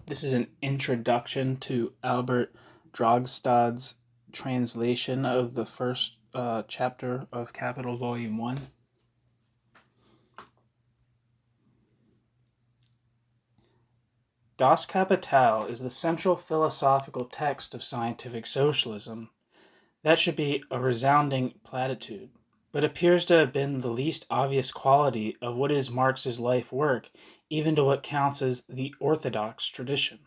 This is an introduction to Albert Dragstedt's translation of the first chapter of Capital, Volume 1. Das Kapital is the central philosophical text of scientific socialism. That should be a resounding platitude, but appears to have been the least obvious quality of what is Marx's life work, even to what counts as the orthodox tradition.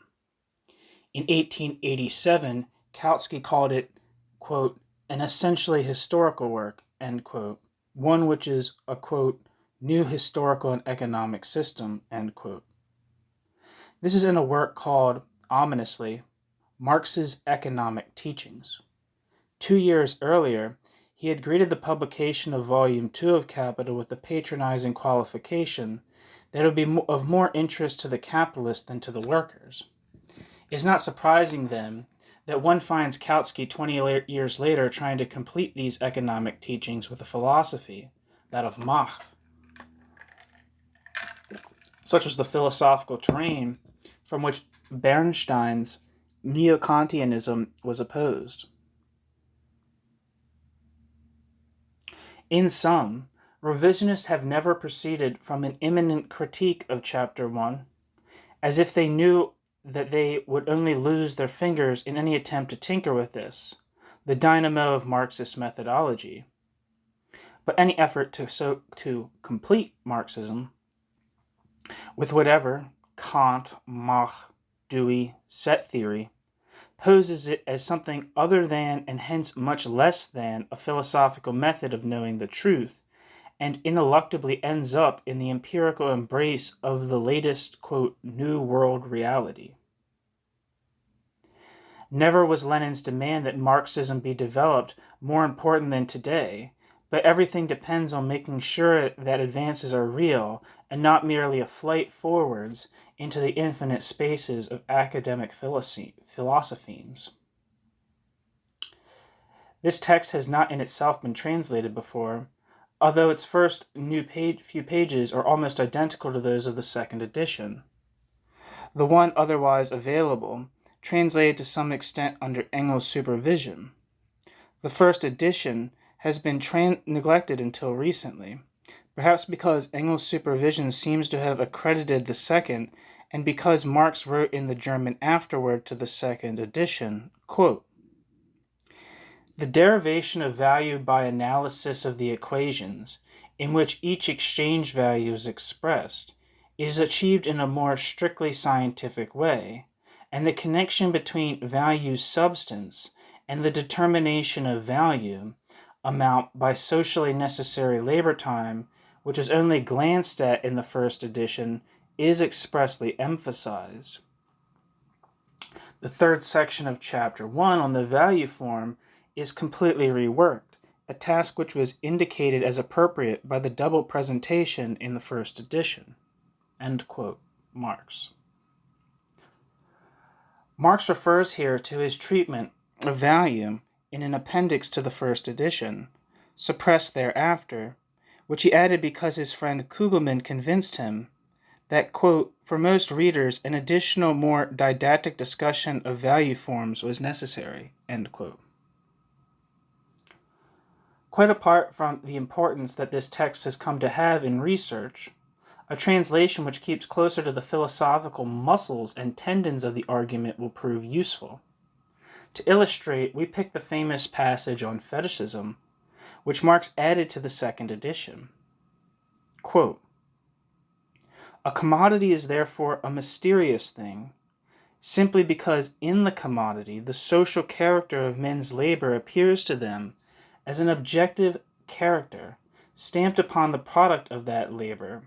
In 1887, Kautsky called it, quote, an essentially historical work, end quote, one which is a, quote, new historical and economic system, end quote. This is in a work called, ominously, Marx's Economic Teachings. 2 years earlier, he had greeted the publication of Volume 2 of Capital with the patronizing qualification that it would be of more interest to the capitalists than to the workers. It is not surprising, then, that one finds Kautsky 20 years later trying to complete these economic teachings with a philosophy, that of Mach. Such was the philosophical terrain from which Bernstein's Neo-Kantianism was opposed. In sum, revisionists have never proceeded from an imminent critique of Chapter 1, as if they knew that they would only lose their fingers in any attempt to tinker with this, the dynamo of Marxist methodology. But any effort to complete Marxism, with whatever Kant, Mach, Dewey, set theory, poses it as something other than, and hence much less than, a philosophical method of knowing the truth, and ineluctably ends up in the empirical embrace of the latest, quote, new world reality. Never was Lenin's demand that Marxism be developed more important than today, but everything depends on making sure that advances are real and not merely a flight forwards into the infinite spaces of academic philosophemes. This text has not in itself been translated before, although its first few pages are almost identical to those of the second edition. The one otherwise available, translated to some extent under Engels' supervision. The first edition has been neglected until recently, perhaps because Engels' supervision seems to have accredited the second, and because Marx wrote in the German afterword to the second edition, quote, the derivation of value by analysis of the equations, in which each exchange value is expressed, is achieved in a more strictly scientific way, and the connection between value substance and the determination of value amount by socially necessary labor time, which is only glanced at in the first edition, is expressly emphasized. The third section of Chapter 1 on the value form is completely reworked, a task which was indicated as appropriate by the double presentation in the first edition. End quote, Marx. Marx refers here to his treatment of value in an appendix to the first edition, suppressed thereafter, which he added because his friend Kugelmann convinced him that, quote, for most readers, an additional, more didactic discussion of value forms was necessary, end quote. Quite apart from the importance that this text has come to have in research, a translation which keeps closer to the philosophical muscles and tendons of the argument will prove useful. To illustrate, we pick the famous passage on fetishism, which Marx added to the second edition. Quote, a commodity is therefore a mysterious thing, simply because in the commodity the social character of men's labor appears to them as an objective character stamped upon the product of that labor,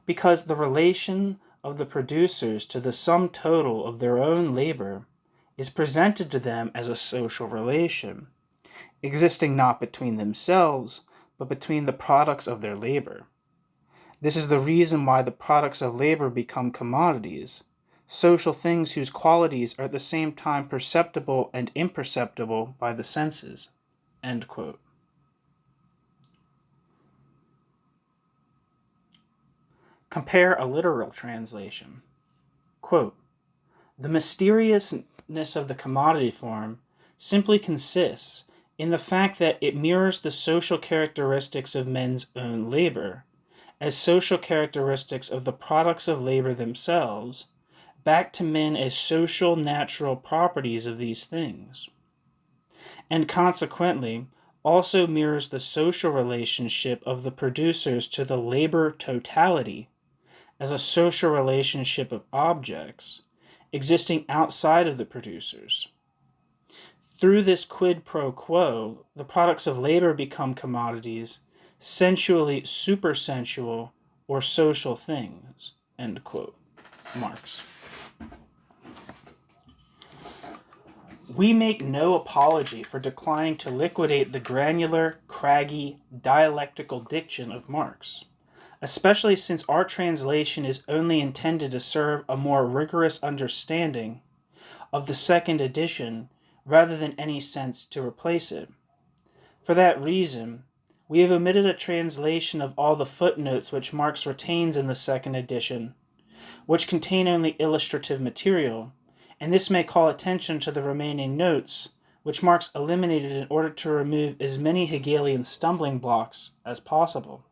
because the relation of the producers to the sum total of their own labor is presented to them as a social relation, existing not between themselves, but between the products of their labor. This is the reason why the products of labor become commodities, social things whose qualities are at the same time perceptible and imperceptible by the senses. End quote. Compare a literal translation. Quote, The mysteriousness of the commodity form simply consists in the fact that it mirrors the social characteristics of men's own labor as social characteristics of the products of labor themselves, back to men as social natural properties of these things, and consequently also mirrors the social relationship of the producers to the labor totality as a social relationship of objects existing outside of the producers. Through this quid pro quo, the products of labor become commodities, sensually supersensual or social things. End quote. Marx. We make no apology for declining to liquidate the granular, craggy, dialectical diction of Marx, especially since our translation is only intended to serve a more rigorous understanding of the second edition rather than any sense to replace it. For that reason, we have omitted a translation of all the footnotes which Marx retains in the second edition, which contain only illustrative material, and this may call attention to the remaining notes, which Marx eliminated in order to remove as many Hegelian stumbling blocks as possible.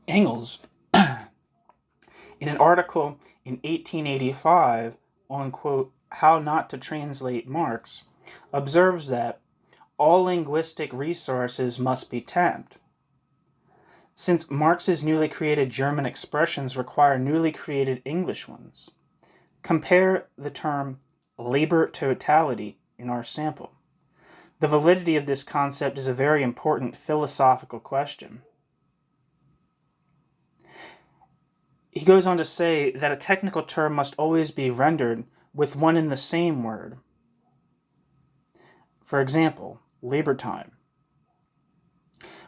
Engels, in an article in 1885 on, quote, How Not to Translate Marx, observes that all linguistic resources must be tapped. Since Marx's newly created German expressions require newly created English ones, compare the term labor totality in our sample. The validity of this concept is a very important philosophical question. He goes on to say that a technical term must always be rendered with one and the same word. For example, labor time.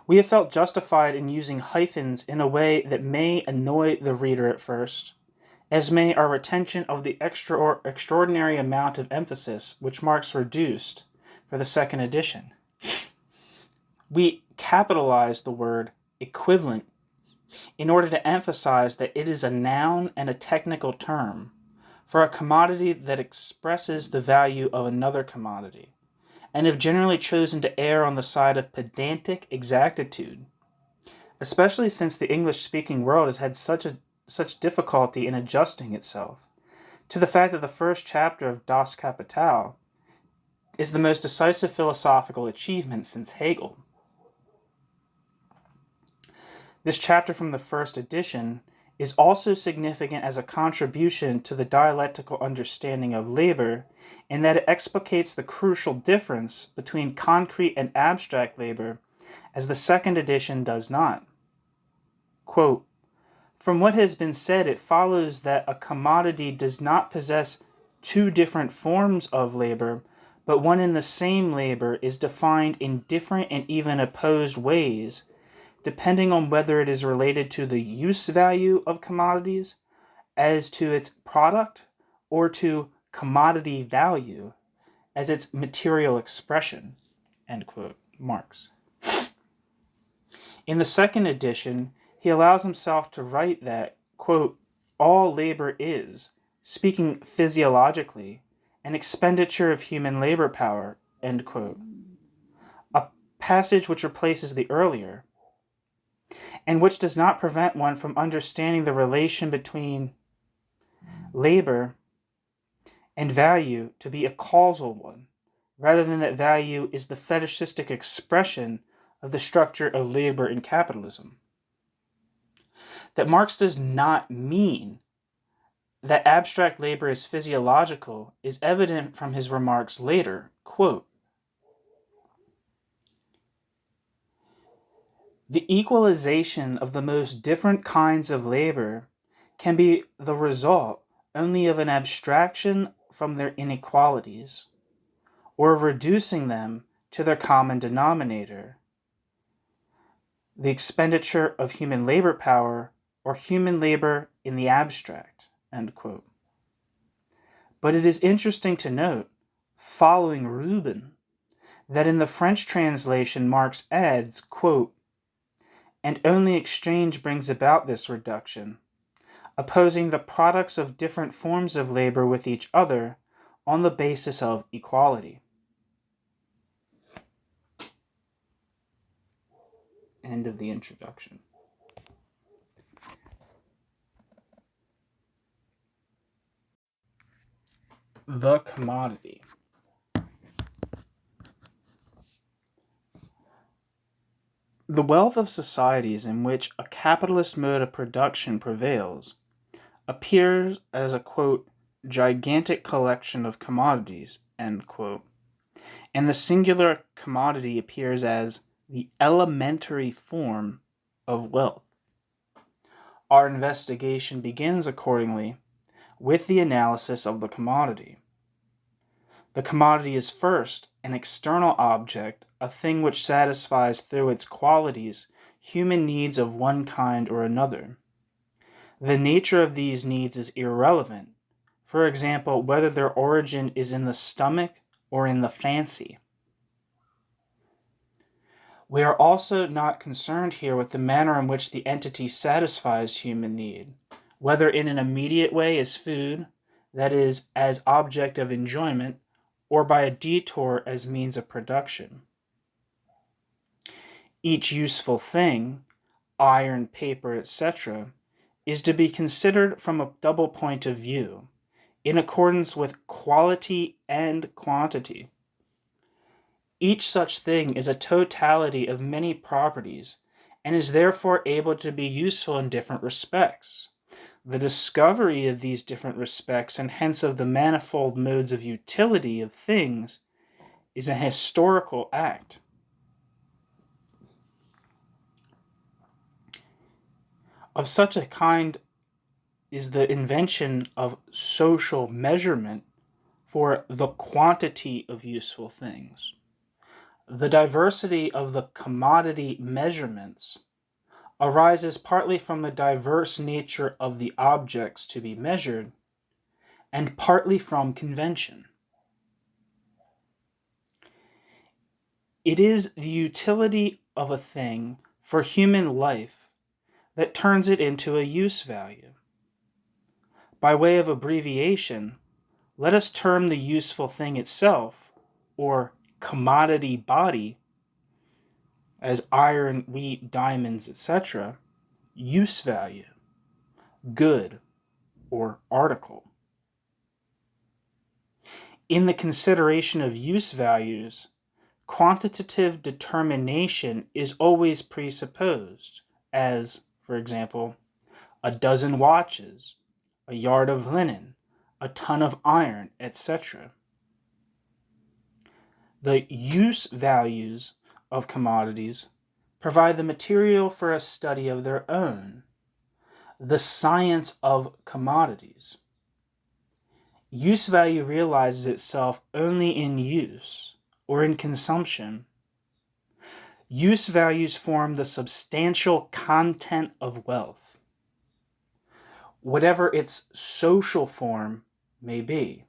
We have felt justified in using hyphens in a way that may annoy the reader at first, as may our retention of the extraordinary amount of emphasis which Marx reduced for the second edition. We capitalized the word equivalent in order to emphasize that it is a noun and a technical term for a commodity that expresses the value of another commodity, and have generally chosen to err on the side of pedantic exactitude, especially since the English-speaking world has had such difficulty in adjusting itself to the fact that the first chapter of Das Kapital is the most decisive philosophical achievement since Hegel. This chapter from the first edition is also significant as a contribution to the dialectical understanding of labor in that it explicates the crucial difference between concrete and abstract labor, as the second edition does not. Quote, From what has been said, it follows that a commodity does not possess two different forms of labor, but one and the same labor is defined in different and even opposed ways, depending on whether it is related to the use value of commodities as to its product or to commodity value as its material expression, end quote, Marx. In the second edition, he allows himself to write that, quote, all labor is, speaking physiologically, an expenditure of human labor power, end quote. A passage which replaces the earlier, and which does not prevent one from understanding the relation between labor and value to be a causal one, rather than that value is the fetishistic expression of the structure of labor in capitalism. That Marx does not mean that abstract labor is physiological is evident from his remarks later, quote, The equalization of the most different kinds of labor can be the result only of an abstraction from their inequalities, or of reducing them to their common denominator, the expenditure of human labor power, or human labor in the abstract, end quote. But it is interesting to note, following Rubin, that in the French translation Marx adds, quote, and only exchange brings about this reduction, opposing the products of different forms of labor with each other on the basis of equality. End of the introduction. The commodity. The wealth of societies in which a capitalist mode of production prevails appears as a, quote, gigantic collection of commodities, end quote, and the singular commodity appears as the elementary form of wealth. Our investigation begins, accordingly, with the analysis of the commodity. The commodity is first an external object, a thing which satisfies through its qualities human needs of one kind or another. The nature of these needs is irrelevant, for example, whether their origin is in the stomach or in the fancy. We are also not concerned here with the manner in which the entity satisfies human need, whether in an immediate way as food, that is, as object of enjoyment, or by a detour as means of production. Each useful thing, iron, paper, etc., is to be considered from a double point of view, in accordance with quality and quantity. Each such thing is a totality of many properties, and is therefore able to be useful in different respects. The discovery of these different respects, and hence of the manifold modes of utility of things, is an historical act. Of such a kind is the invention of social measurement for the quantity of useful things. The diversity of the commodity measurements arises partly from the diverse nature of the objects to be measured, and partly from convention. It is the utility of a thing for human life that turns it into a use value. By way of abbreviation, let us term the useful thing itself, or commodity body, as iron, wheat, diamonds, etc., use value, good, or article. In the consideration of use values, quantitative determination is always presupposed, as, for example, a dozen watches, a yard of linen, a ton of iron, etc. The use values of commodities provide the material for a study of their own, the science of commodities. Use value realizes itself only in use or in consumption. Use values form the substantial content of wealth, whatever its social form may be.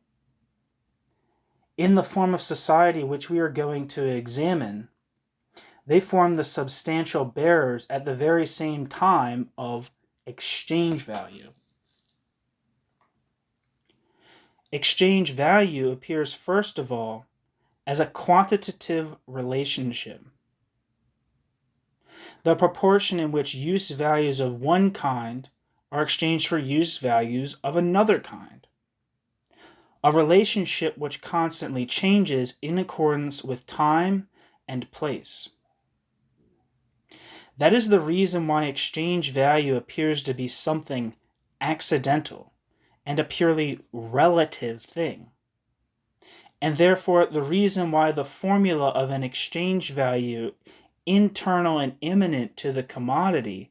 In the form of society which we are going to examine, they form the substantial bearers at the very same time of exchange value. Exchange value appears first of all as a quantitative relationship. The proportion in which use values of one kind are exchanged for use values of another kind. A relationship which constantly changes in accordance with time and place. That is the reason why exchange value appears to be something accidental and a purely relative thing, and therefore the reason why the formula of an exchange value internal and immanent to the commodity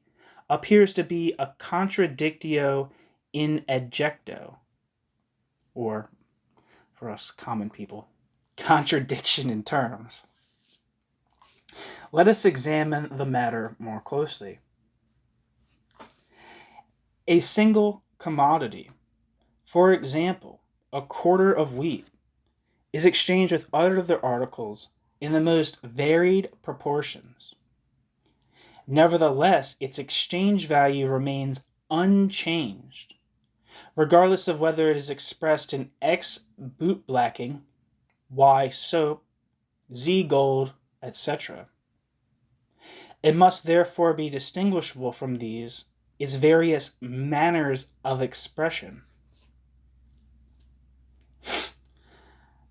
appears to be a contradictio in adjecto, or, for us common people, contradiction in terms. Let us examine the matter more closely. A single commodity, for example, a quarter of wheat, is exchanged with other articles in the most varied proportions. Nevertheless, its exchange value remains unchanged, regardless of whether it is expressed in X bootblacking, Y soap, Z gold, etc. It must therefore be distinguishable from these, its various manners of expression.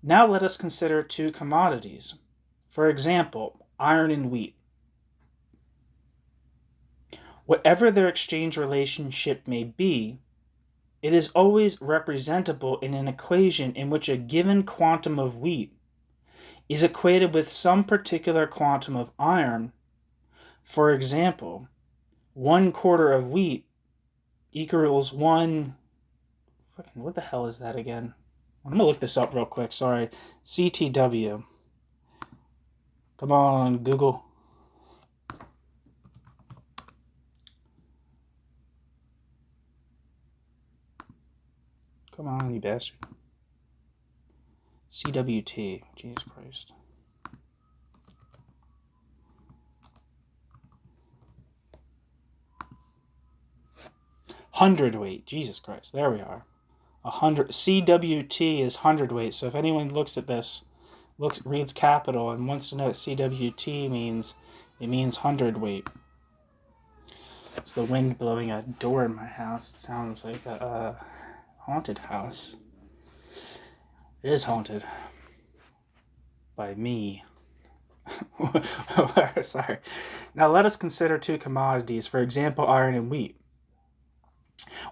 Now let us consider two commodities. For example, iron and wheat. Whatever their exchange relationship may be, it is always representable in an equation in which a given quantum of wheat is equated with some particular quantum of iron. For example, 1/4 of wheat equals what the hell is that again? I'm going to look this up real quick, sorry. CTW. Come on, Google. Come on, you bastard. CWT. Jesus Christ. Hundredweight. Jesus Christ. There we are. 100. CWT is hundredweight. So if anyone looks at this, reads capital and wants to know what CWT means, it means hundredweight. It's the wind blowing a door in my house. It sounds like a haunted house. It is haunted. By me. Sorry. Now let us consider two commodities, for example, iron and wheat.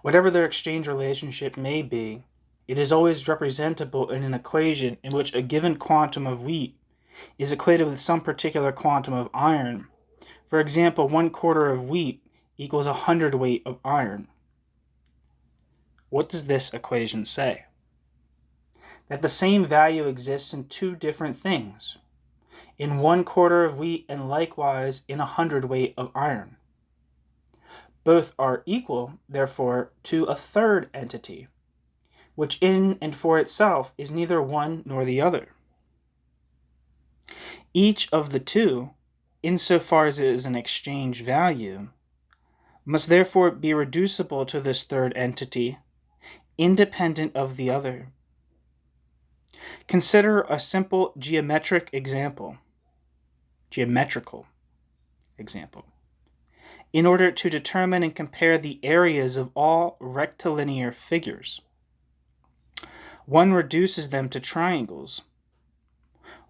Whatever their exchange relationship may be, it is always representable in an equation in which a given quantum of wheat is equated with some particular quantum of iron. For example, 1/4 of wheat equals 100 of iron. What does this equation say? That the same value exists in two different things, in 1/4 of wheat and likewise in 100 of iron. Both are equal, therefore, to a third entity, which in and for itself is neither one nor the other. Each of the two, insofar as it is an exchange value, must therefore be reducible to this third entity, independent of the other. Consider a simple geometrical example. In order to determine and compare the areas of all rectilinear figures. One reduces them to triangles.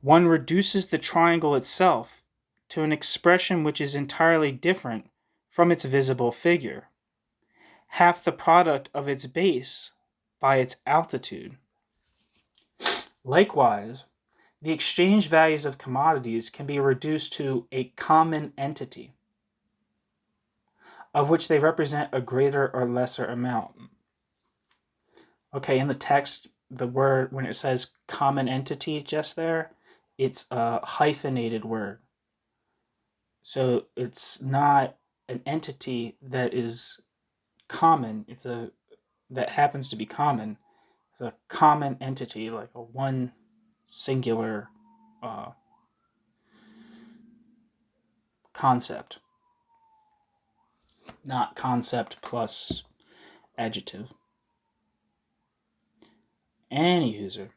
One reduces the triangle itself to an expression which is entirely different from its visible figure, half the product of its base by its altitude. Likewise, the exchange values of commodities can be reduced to a common entity, of which they represent a greater or lesser amount. Okay, in the text, the word, when it says common entity just there, it's a hyphenated word. So it's not an entity that is common, that happens to be common. It's a common entity, like a one singular concept. Not concept plus adjective. Anywho,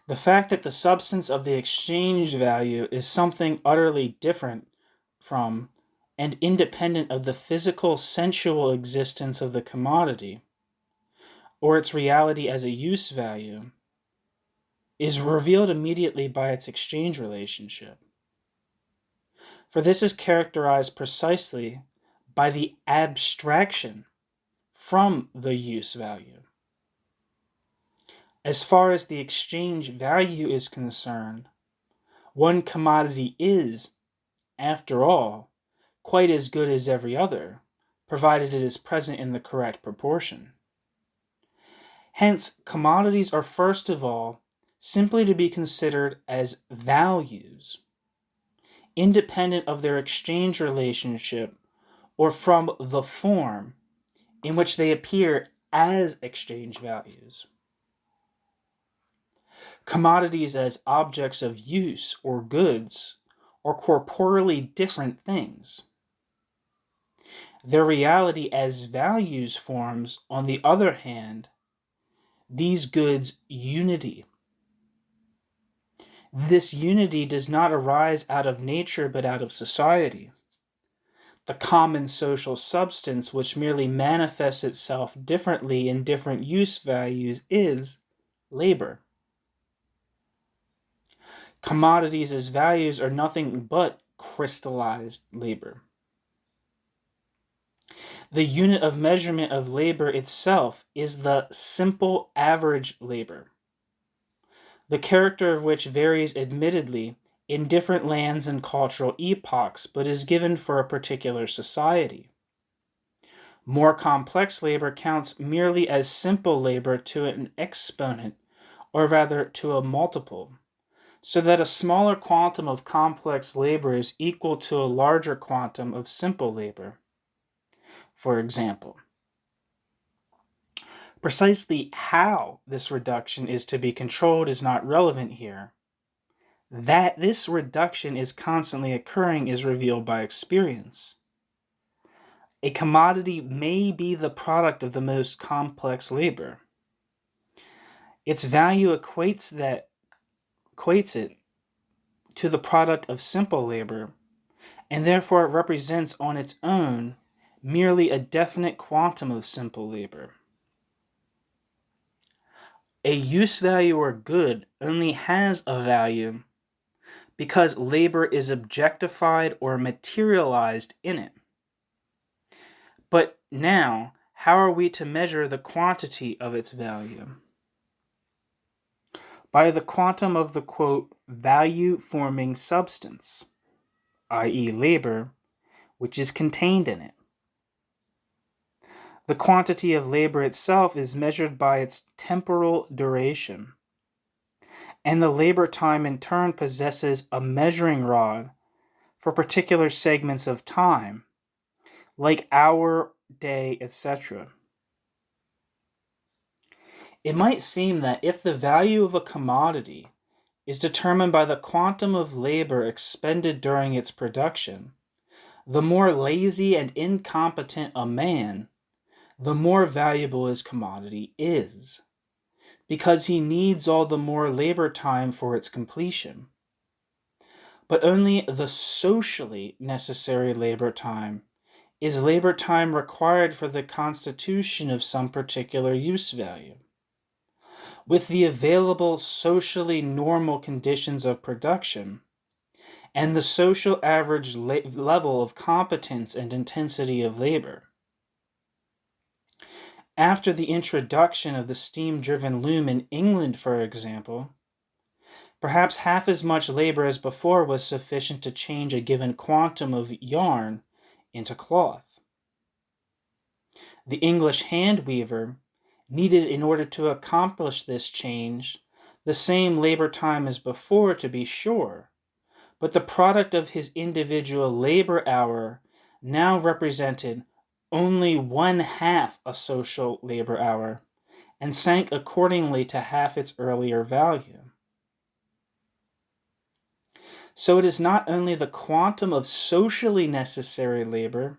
the fact that the substance of the exchange value is something utterly different from and independent of the physical sensual existence of the commodity, or its reality as a use value, is revealed immediately by its exchange relationship. For this is characterized precisely by the abstraction from the use value. As far as the exchange value is concerned, one commodity is, after all, quite as good as every other, provided it is present in the correct proportion. Hence, commodities are first of all simply to be considered as values, independent of their exchange relationship or from the form in which they appear as exchange values. Commodities as objects of use or goods are corporeally different things. Their reality as values forms, on the other hand, these goods' unity. This unity does not arise out of nature but out of society. The common social substance which merely manifests itself differently in different use values is labor. Commodities as values are nothing but crystallized labor. The unit of measurement of labor itself is the simple average labor, the character of which varies admittedly in different lands and cultural epochs, but is given for a particular society. More complex labor counts merely as simple labor to an exponent, or rather to a multiple, so that a smaller quantum of complex labor is equal to a larger quantum of simple labor. For example, precisely how this reduction is to be controlled is not relevant here. That this reduction is constantly occurring is revealed by experience. A commodity may be the product of the most complex labor. Its value equates it to the product of simple labor, and therefore it represents on its own merely a definite quantum of simple labor. A use value or good only has a value because labor is objectified or materialized in it. But now, how are we to measure the quantity of its value? By the quantum of the, quote, value-forming substance, i.e. labor, which is contained in it. The quantity of labor itself is measured by its temporal duration, and the labor time in turn possesses a measuring rod for particular segments of time, like hour, day, etc. It might seem that if the value of a commodity is determined by the quantum of labor expended during its production, the more lazy and incompetent a man, the more valuable his commodity is, because he needs all the more labor time for its completion. But only the socially necessary labor time is labor time required for the constitution of some particular use value. With the available socially normal conditions of production, and the social average level of competence and intensity of labor. After the introduction of the steam-driven loom in England, for example, perhaps half as much labor as before was sufficient to change a given quantum of yarn into cloth. The English hand weaver needed, in order to accomplish this change, the same labor time as before, to be sure, but the product of his individual labor hour now represented only 1/2 a social labor hour, and sank accordingly to half its earlier value. So it is not only the quantum of socially necessary labor,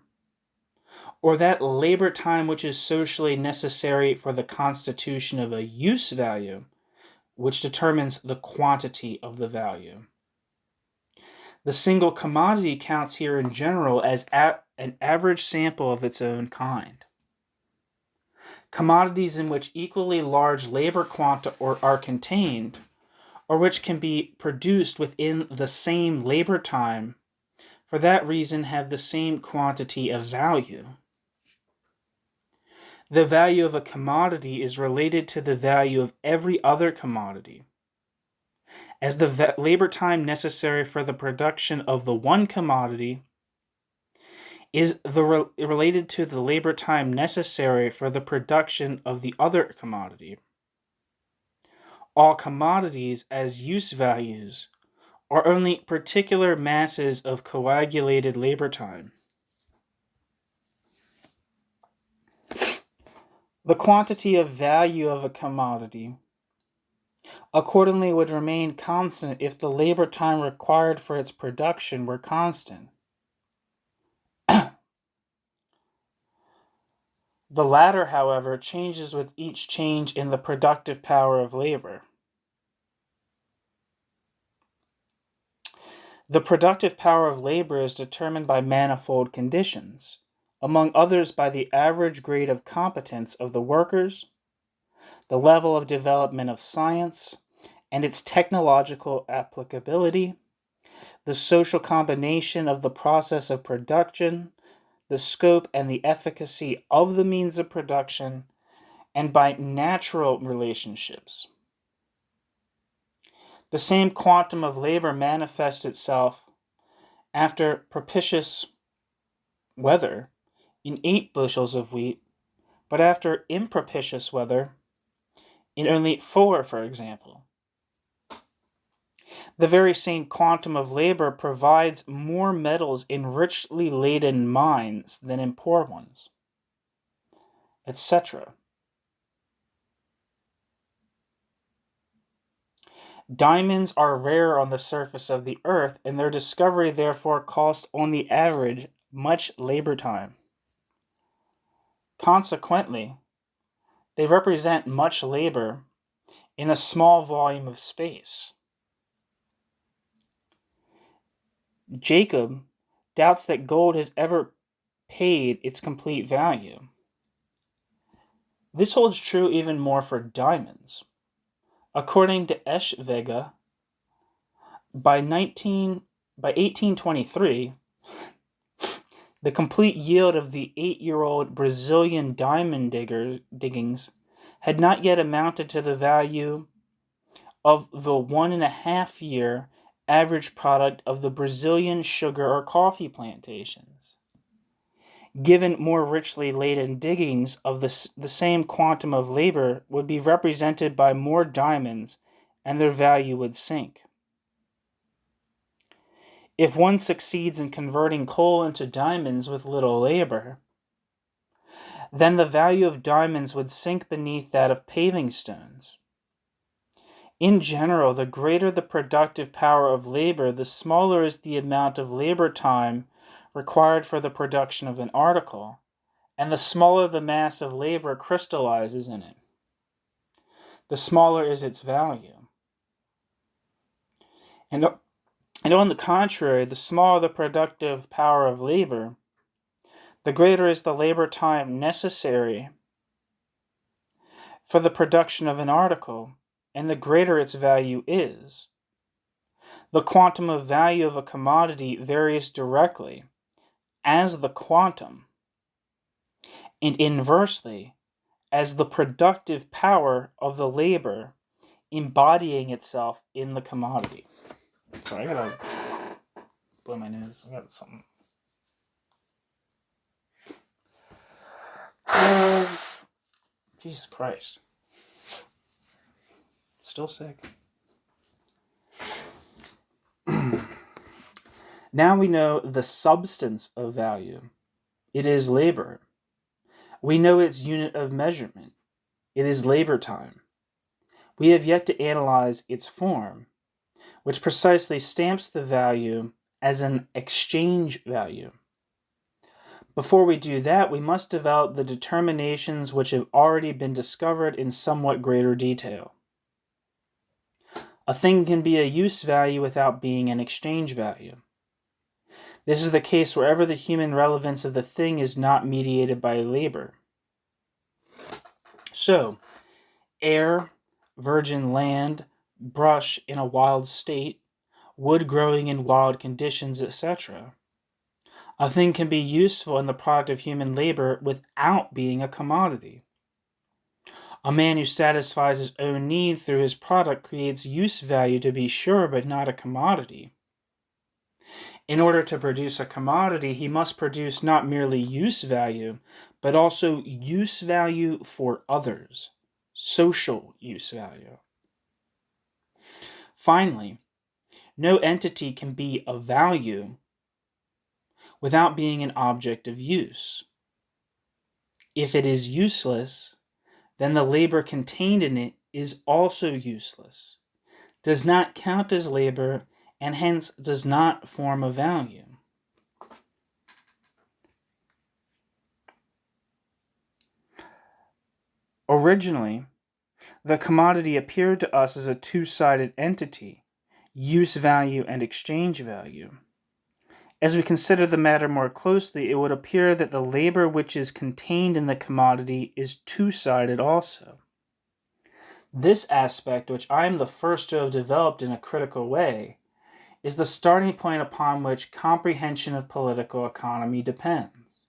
or that labor time which is socially necessary for the constitution of a use value, which determines the quantity of the value. The single commodity counts here in general as an average sample of its own kind. Commodities in which equally large labor quanta are contained, or which can be produced within the same labor time, for that reason have the same quantity of value. The value of a commodity is related to the value of every other commodity, as the labor time necessary for the production of the one commodity is related to the labor time necessary for the production of the other commodity. All commodities as use values are only particular masses of coagulated labor time. The quantity of value of a commodity accordingly would remain constant if the labor time required for its production were constant. The latter, however, changes with each change in the productive power of labor. The productive power of labor is determined by manifold conditions, among others by the average grade of competence of the workers, the level of development of science, and its technological applicability, the social combination of the process of production, the scope and the efficacy of the means of production, and by natural relationships. The same quantum of labor manifests itself after propitious weather in 8 bushels of wheat, but after impropitious weather in only 4, for example. The very same quantum of labor provides more metals in richly laden mines than in poor ones, etc. Diamonds are rare on the surface of the earth, and their discovery therefore cost on the average much labor time. Consequently, they represent much labor in a small volume of space. Jacob doubts that gold has ever paid its complete value. This holds true even more for diamonds. According to Eschwege, by 1823, the complete yield of the 8-year-old Brazilian diamond diggings had not yet amounted to the value of the 1.5-year average product of the Brazilian sugar or coffee plantations. Given more richly laden diggings of the same quantum of labor would be represented by more diamonds, and their value would sink. If one succeeds in converting coal into diamonds with little labor, then the value of diamonds would sink beneath that of paving stones. In general, the greater the productive power of labor, the smaller is the amount of labor time required for the production of an article, and the smaller the mass of labor crystallizes in it, the smaller is its value. And on the contrary, the smaller the productive power of labor, the greater is the labor time necessary for the production of an article, and the greater its value is. The quantum of value of a commodity varies directly as the quantum, and inversely as the productive power of the labor embodying itself in the commodity. Sorry, I gotta blow my nose. I got something. Jesus Christ. Still sick. Now we know the substance of value. It is labor. We know its unit of measurement. It is labor time. We have yet to analyze its form, which precisely stamps the value as an exchange value. Before we do that, we must develop the determinations which have already been discovered in somewhat greater detail. A thing can be a use value without being an exchange value. This is the case wherever the human relevance of the thing is not mediated by labor. So, air, virgin land, brush in a wild state, wood growing in wild conditions, etc. A thing can be useful in the product of human labor without being a commodity. A man who satisfies his own need through his product creates use value, to be sure, but not a commodity. In order to produce a commodity, he must produce not merely use value, but also use value for others, social use value. Finally, no entity can be of value without being an object of use. If it is useless, then the labor contained in it is also useless, does not count as labor, and hence does not form a value. Originally, the commodity appeared to us as a two-sided entity, use value and exchange value. As we consider the matter more closely, it would appear that the labor which is contained in the commodity is two-sided also. This aspect, which I am the first to have developed in a critical way, is the starting point upon which comprehension of political economy depends.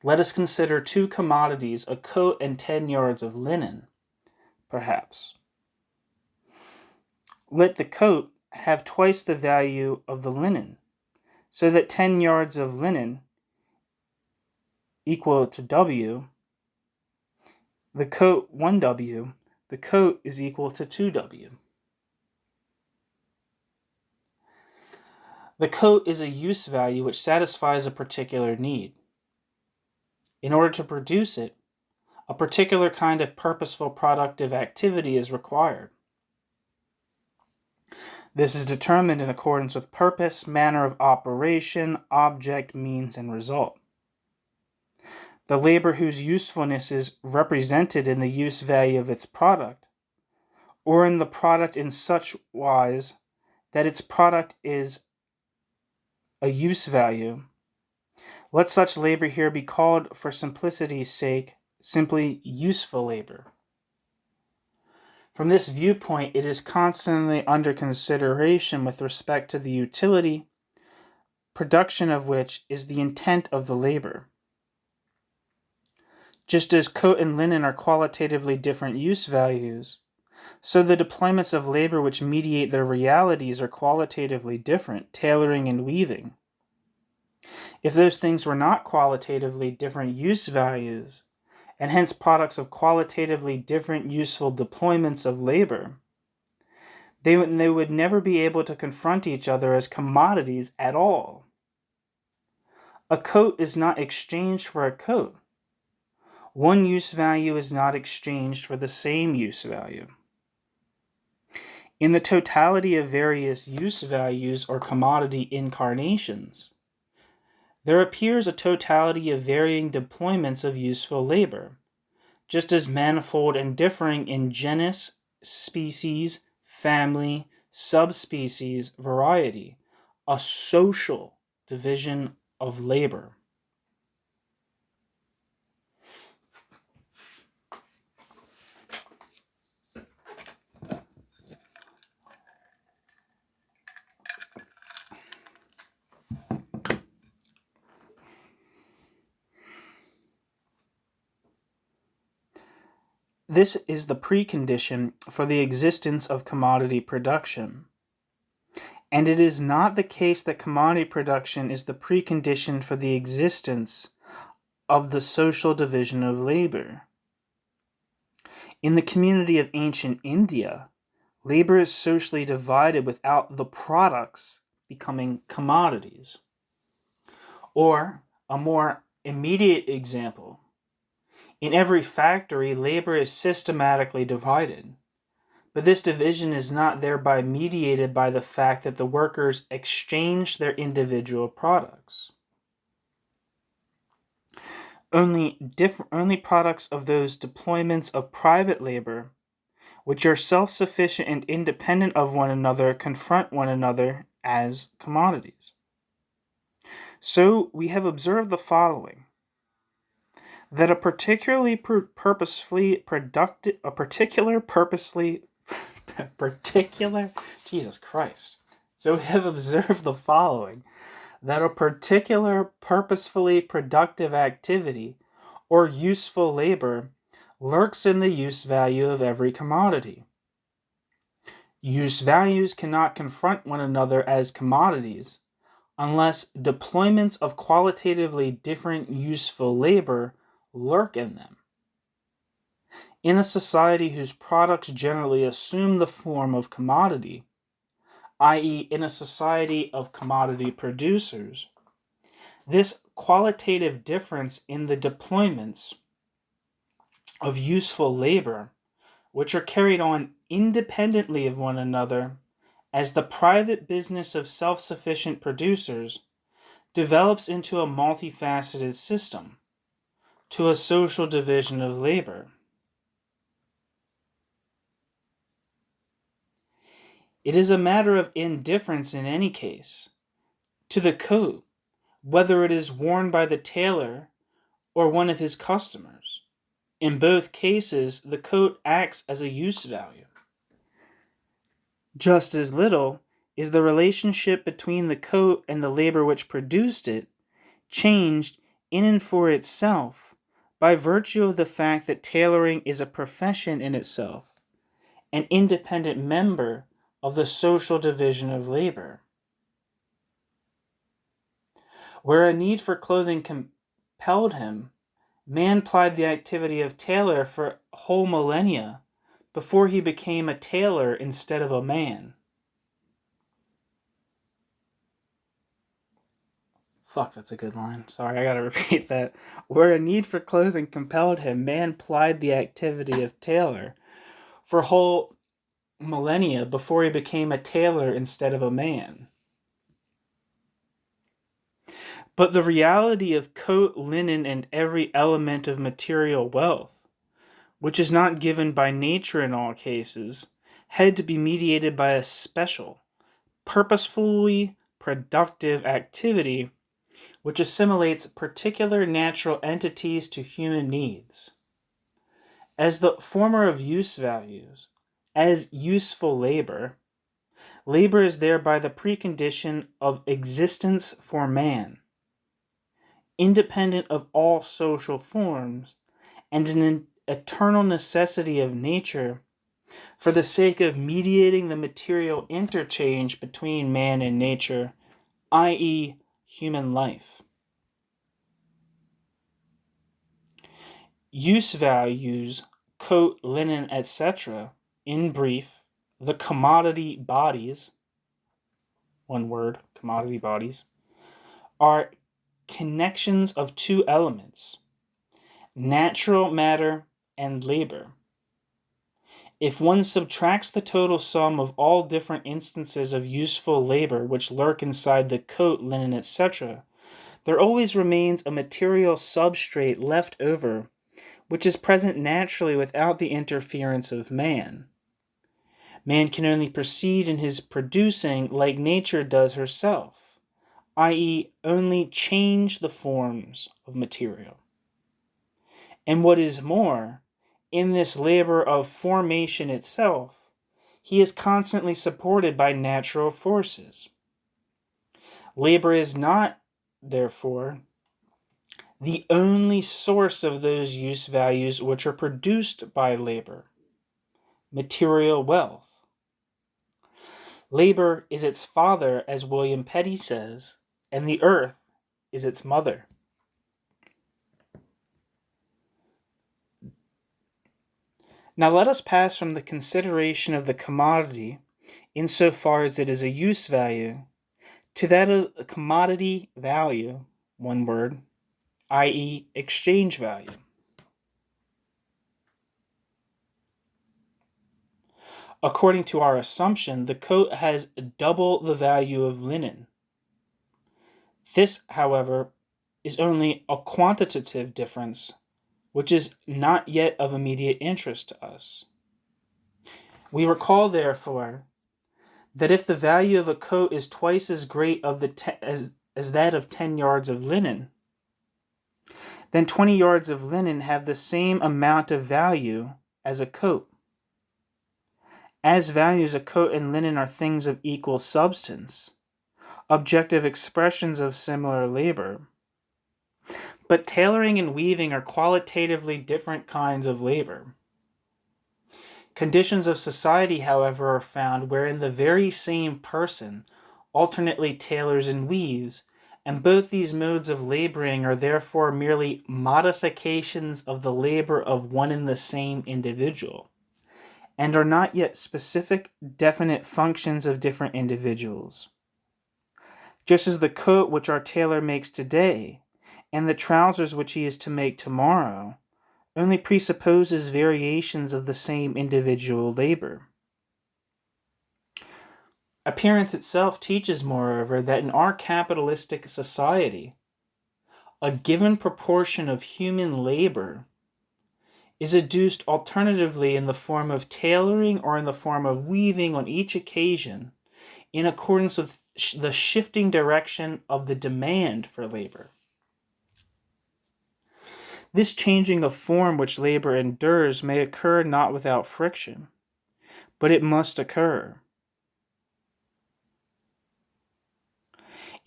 Let us consider two commodities, a coat and 10 yards of linen, perhaps. Let the coat have twice the value of the linen, so that 10 yards of linen equal to W, the coat 1W, the coat is equal to 2W. The coat is a use value which satisfies a particular need. In order to produce it, a particular kind of purposeful productive activity is required. This is determined in accordance with purpose, manner of operation, object, means, and result. The labor whose usefulness is represented in the use value of its product, or in the product in such wise that its product is a use value, let such labor here be called, for simplicity's sake, simply useful labor. From this viewpoint, it is constantly under consideration with respect to the utility, production of which is the intent of the labor. Just as coat and linen are qualitatively different use values, so the deployments of labor which mediate their realities are qualitatively different, tailoring and weaving. If those things were not qualitatively different use values, and hence products of qualitatively different useful deployments of labor, they would never be able to confront each other as commodities at all. A coat is not exchanged for a coat. One use value is not exchanged for the same use value. In the totality of various use values or commodity incarnations, there appears a totality of varying deployments of useful labor, just as manifold and differing in genus, species, family, subspecies, variety, a social division of labor. This is the precondition for the existence of commodity production. And it is not the case that commodity production is the precondition for the existence of the social division of labor. In the community of ancient India, labor is socially divided without the products becoming commodities. Or, a more immediate example, in every factory, labor is systematically divided, but this division is not thereby mediated by the fact that the workers exchange their individual products. Only products of those deployments of private labor, which are self-sufficient and independent of one another, confront one another as commodities. So we have observed the following: that a particular Jesus Christ. So we have observed the following: that a particular purposefully productive activity or useful labor lurks in the use value of every commodity. Use values cannot confront one another as commodities unless deployments of qualitatively different useful labor lurk in them. In a society whose products generally assume the form of commodity, i.e., in a society of commodity producers, this qualitative difference in the deployments of useful labor, which are carried on independently of one another as the private business of self-sufficient producers, develops into a multifaceted system, to a social division of labor. It is a matter of indifference in any case to the coat, whether it is worn by the tailor or one of his customers. In both cases, the coat acts as a use value. Just as little is the relationship between the coat and the labor which produced it changed in and for itself by virtue of the fact that tailoring is a profession in itself, an independent member of the social division of labor. Where a need for clothing compelled him, man plied the activity of tailor for whole millennia before he became a tailor instead of a man. Fuck, that's a good line. Sorry, I gotta repeat that. Where a need for clothing compelled him, man plied the activity of tailor for whole millennia before he became a tailor instead of a man. But the reality of coat, linen, and every element of material wealth, which is not given by nature in all cases, had to be mediated by a special, purposefully productive activity which assimilates particular natural entities to human needs. As the former of use values, as useful labor, labor is thereby the precondition of existence for man, independent of all social forms, and an eternal necessity of nature for the sake of mediating the material interchange between man and nature, i.e., human life. Use values, coat, linen, etc., in brief, the commodity bodies, one word, commodity bodies, are connections of two elements, natural matter and labor. If one subtracts the total sum of all different instances of useful labor which lurk inside the coat, linen, etc., there always remains a material substrate left over which is present naturally without the interference of man. Man can only proceed in his producing like nature does herself, i.e., only change the forms of material. And what is more, in this labor of formation itself, he is constantly supported by natural forces. Labor is not, therefore, the only source of those use values which are produced by labor, material wealth. Labor is its father, as William Petty says, and the earth is its mother. Now let us pass from the consideration of the commodity, insofar as it is a use value, to that of a commodity value, one word, i.e., exchange value. According to our assumption, the coat has double the value of linen. This, however, is only a quantitative difference, which is not yet of immediate interest to us. We recall, therefore, that if the value of a coat is twice as great as that of 10 yards of linen, then 20 yards of linen have the same amount of value as a coat. As values, a coat and linen are things of equal substance, objective expressions of similar labor. But tailoring and weaving are qualitatively different kinds of labor. Conditions of society, however, are found wherein the very same person alternately tailors and weaves, and both these modes of laboring are therefore merely modifications of the labor of one and the same individual, and are not yet specific, definite functions of different individuals. Just as the coat which our tailor makes today, and the trousers which he is to make tomorrow, only presupposes variations of the same individual labor. Appearance itself teaches, moreover, that in our capitalistic society, a given proportion of human labor is adduced alternatively in the form of tailoring or in the form of weaving on each occasion in accordance with the shifting direction of the demand for labor. This changing of form which labor endures may occur not without friction, but it must occur.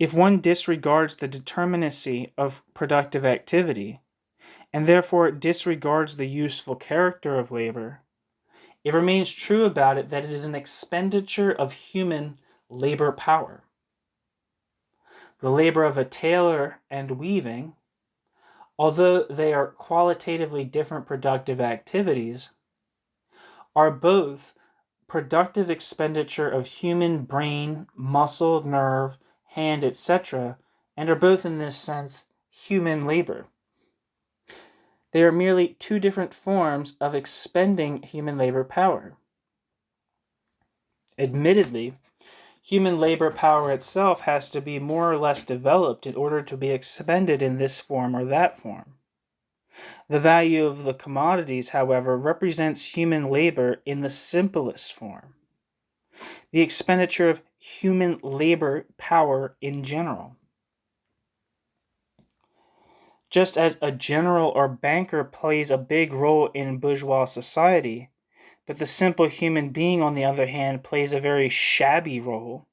If one disregards the determinacy of productive activity, and therefore disregards the useful character of labor, it remains true about it that it is an expenditure of human labor power. The labor of a tailor and weaving, although they are qualitatively different productive activities, are both productive expenditure of human brain, muscle, nerve, hand, etc., and are both in this sense human labor. They are merely two different forms of expending human labor power. Admittedly, human labor power itself has to be more or less developed in order to be expended in this form or that form. The value of the commodities, however, represents human labor in the simplest form, the expenditure of human labor power in general. Just as a general or banker plays a big role in bourgeois society, but the simple human being, on the other hand, plays a very shabby role,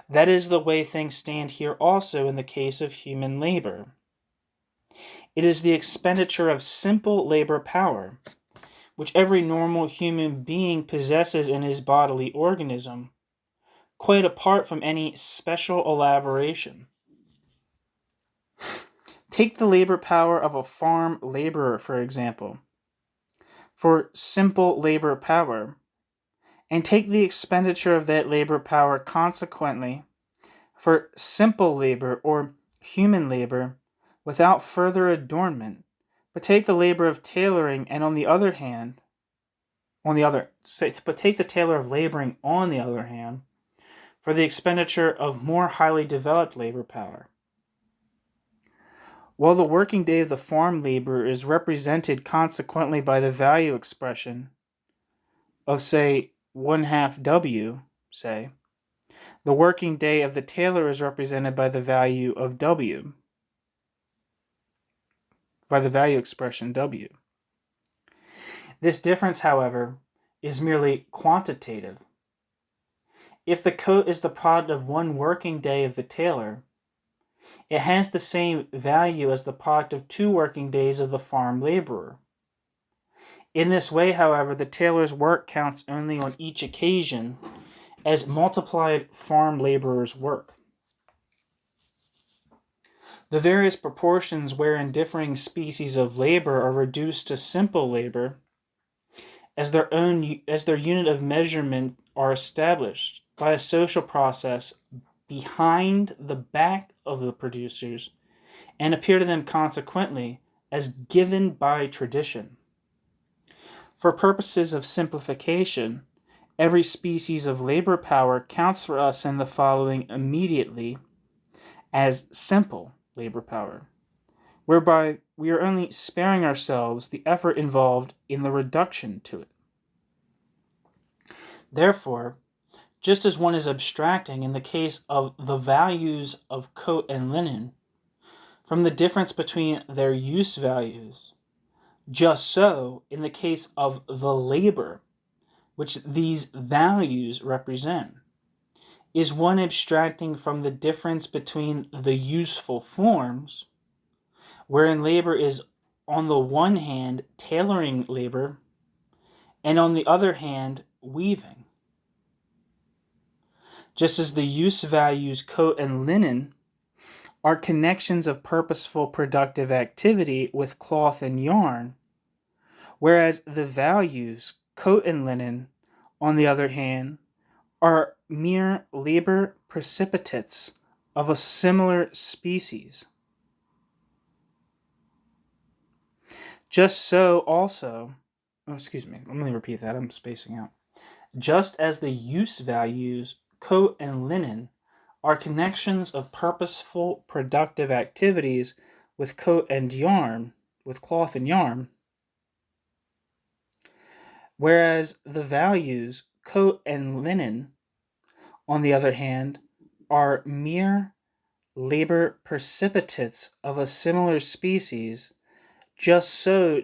that is the way things stand here also in the case of human labor. It is the expenditure of simple labor power, which every normal human being possesses in his bodily organism, quite apart from any special elaboration. Take the labor power of a farm laborer, for example, for simple labor power, and take the expenditure of that labor power consequently for simple labor or human labor without further adornment, but take the labor of tailoring and take the tailor of laboring on the other hand for the expenditure of more highly developed labor power. While the working day of the farm laborer is represented consequently by the value expression of, say, 1/2 W, say, the working day of the tailor is represented by the value of W, by the value expression W. This difference, however, is merely quantitative. If the coat is the product of one working day of the tailor, it has the same value as the product of 2 working days of the farm laborer. In this way, however, the tailor's work counts only on each occasion as multiplied farm laborer's work. The various proportions wherein differing species of labor are reduced to simple labor as their unit of measurement are established by a social process behind the back of the producers and appear to them consequently as given by tradition. For purposes of simplification, every species of labor power counts for us in the following immediately as simple labor power, whereby we are only sparing ourselves the effort involved in the reduction to it. Therefore, just as one is abstracting in the case of the values of coat and linen from the difference between their use values, just so in the case of the labor which these values represent, is one abstracting from the difference between the useful forms, wherein labor is on the one hand tailoring labor, and on the other hand weaving. Just as the use values coat and linen are connections of purposeful productive activity with cloth and yarn, whereas the values coat and linen, on the other hand, are mere labor precipitates of a similar species. Just so also, let me repeat that, I'm spacing out. Just as the use values coat and linen are connections of purposeful productive activities with coat and yarn, with cloth and yarn, whereas the values coat and linen, on the other hand, are mere labor precipitates of a similar species. Just so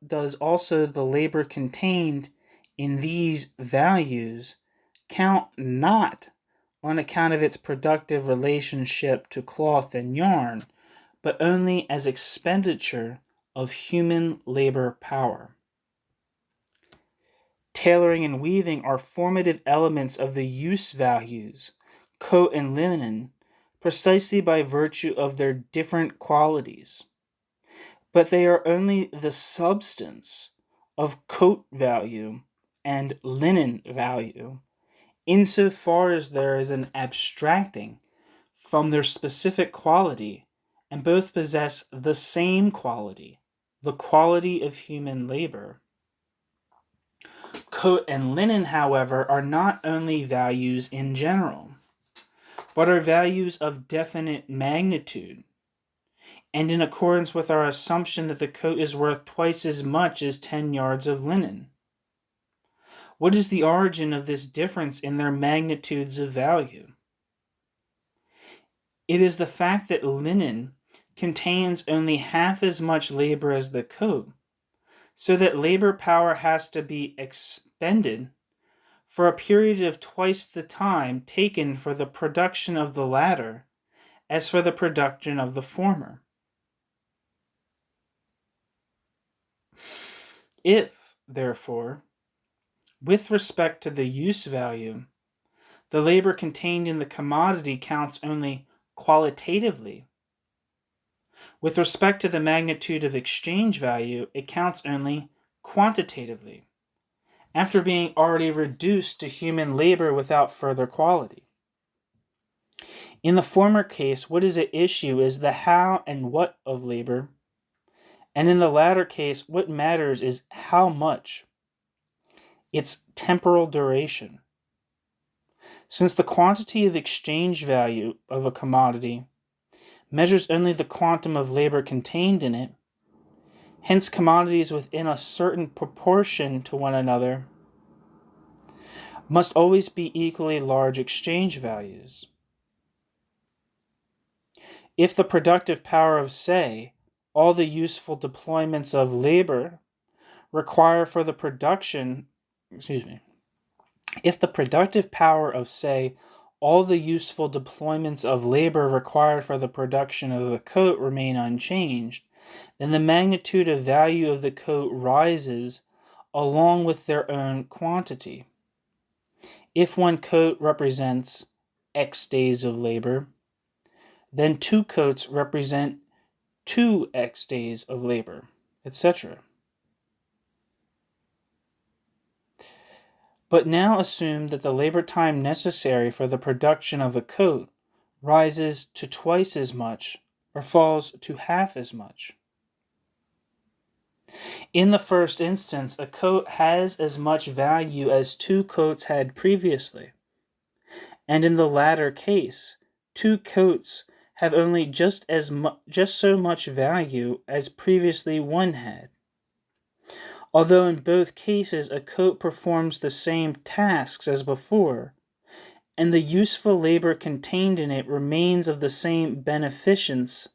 does also the labor contained in these values count not on account of its productive relationship to cloth and yarn, but only as expenditure of human labor power. Tailoring and weaving are formative elements of the use values, coat and linen, precisely by virtue of their different qualities. But they are only the substance of coat value and linen value, insofar as there is an abstracting from their specific quality, and both possess the same quality, the quality of human labor. Coat and linen, however, are not only values in general, but are values of definite magnitude, and in accordance with our assumption that the coat is worth twice as much as 10 yards of linen. What is the origin of this difference in their magnitudes of value? It is the fact that linen contains only half as much labor as the coat, so that labor power has to be expended for a period of twice the time taken for the production of the latter as for the production of the former. If, therefore, with respect to the use value, the labor contained in the commodity counts only qualitatively, with respect to the magnitude of exchange value, it counts only quantitatively, after being already reduced to human labor without further quality. In the former case, what is at issue is the how and what of labor, and in the latter case, what matters is how much, its temporal duration. Since the quantity of exchange value of a commodity measures only the quantum of labor contained in it, hence commodities within a certain proportion to one another must always be equally large exchange values. If the productive power of, say, all the useful deployments of labor required for the production, if the productive power of, say, all the useful deployments of labor required for the production of a coat remain unchanged, then the magnitude of value of the coat rises along with their own quantity. If one coat represents X days of labor, then two coats represent 2x days of labor, etc. But now assume that the labor time necessary for the production of a coat rises to twice as much or falls to half as much. In the first instance, a coat has as much value as two coats had previously, and in the latter case, two coats have only just so much value as previously one had. Although in both cases a coat performs the same tasks as before, and the useful labor contained in it remains of the same beneficence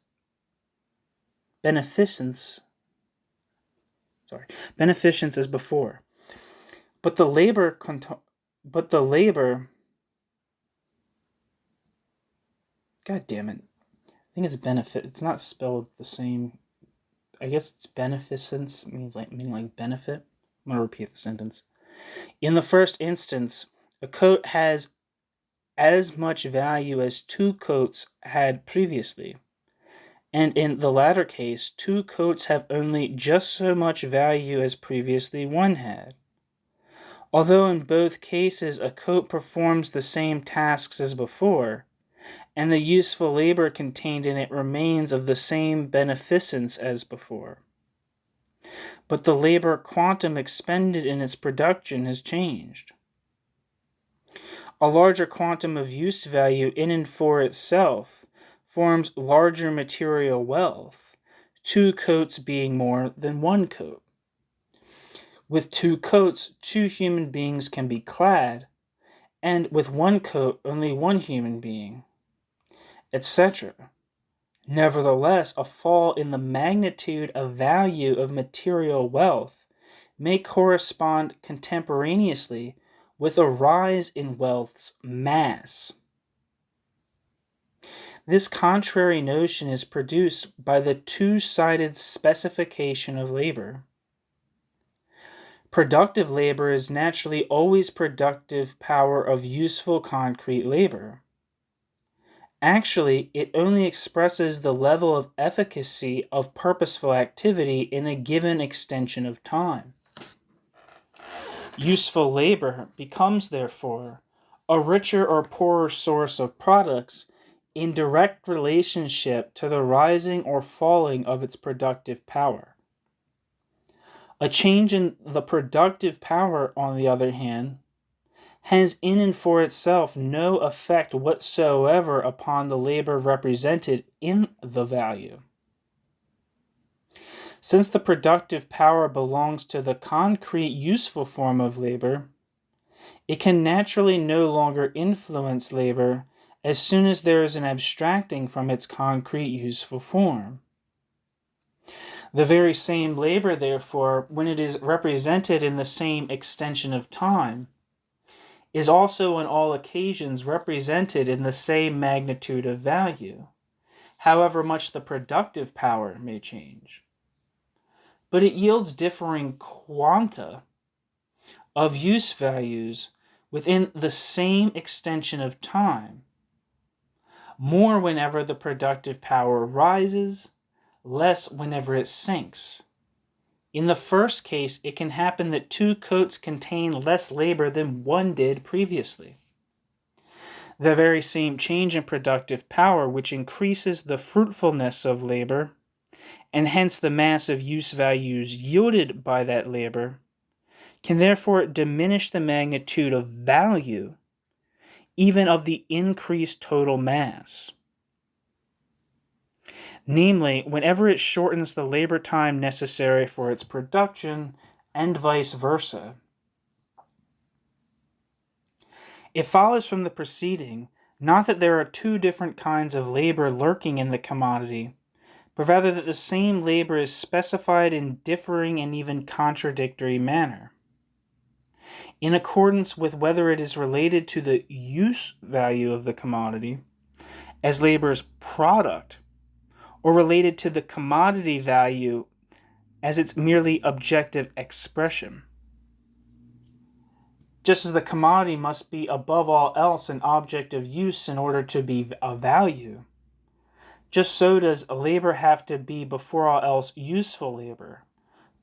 as before. But the labor, God damn it, I think it's benefit. It's not spelled the same. I guess it's beneficence, meaning like benefit. I'm going to repeat the sentence. In the first instance, a coat has as much value as two coats had previously, and in the latter case, two coats have only just so much value as previously one had. Although in both cases a coat performs the same tasks as before, and the useful labor contained in it remains of the same beneficence as before. But the labor quantum expended in its production has changed. A larger quantum of use value in and for itself forms larger material wealth, two coats being more than one coat. With 2 coats, 2 human beings can be clad, and with 1 coat, only 1 human being, etc. Nevertheless, a fall in the magnitude of value of material wealth may correspond contemporaneously with a rise in wealth's mass. This contrary notion is produced by the two-sided specification of labor. Productive labor is naturally always productive power of useful concrete labor. Actually, it only expresses the level of efficacy of purposeful activity in a given extension of time. Useful labor becomes, therefore, a richer or poorer source of products in direct relationship to the rising or falling of its productive power. A change in the productive power, on the other hand, has in and for itself no effect whatsoever upon the labor represented in the value. Since the productive power belongs to the concrete useful form of labor, it can naturally no longer influence labor as soon as there is an abstracting from its concrete useful form. The very same labor, therefore, when it is represented in the same extension of time, is also on all occasions represented in the same magnitude of value, however much the productive power may change. But it yields differing quanta of use values within the same extension of time, more whenever the productive power rises, less whenever it sinks. In the first case, it can happen that 2 coats contain less labor than 1 did previously. The very same change in productive power, which increases the fruitfulness of labor, and hence the mass of use values yielded by that labor, can therefore diminish the magnitude of value, even of the increased total mass. Namely, whenever it shortens the labor time necessary for its production, and vice versa. It follows from the preceding, not that there are 2 different kinds of labor lurking in the commodity, but rather that the same labor is specified in differing and even contradictory manner, in accordance with whether it is related to the use value of the commodity as labor's product, or related to the commodity value as its merely objective expression. Just as the commodity must be above all else an object of use in order to be of value, just so does labor have to be before all else useful labor,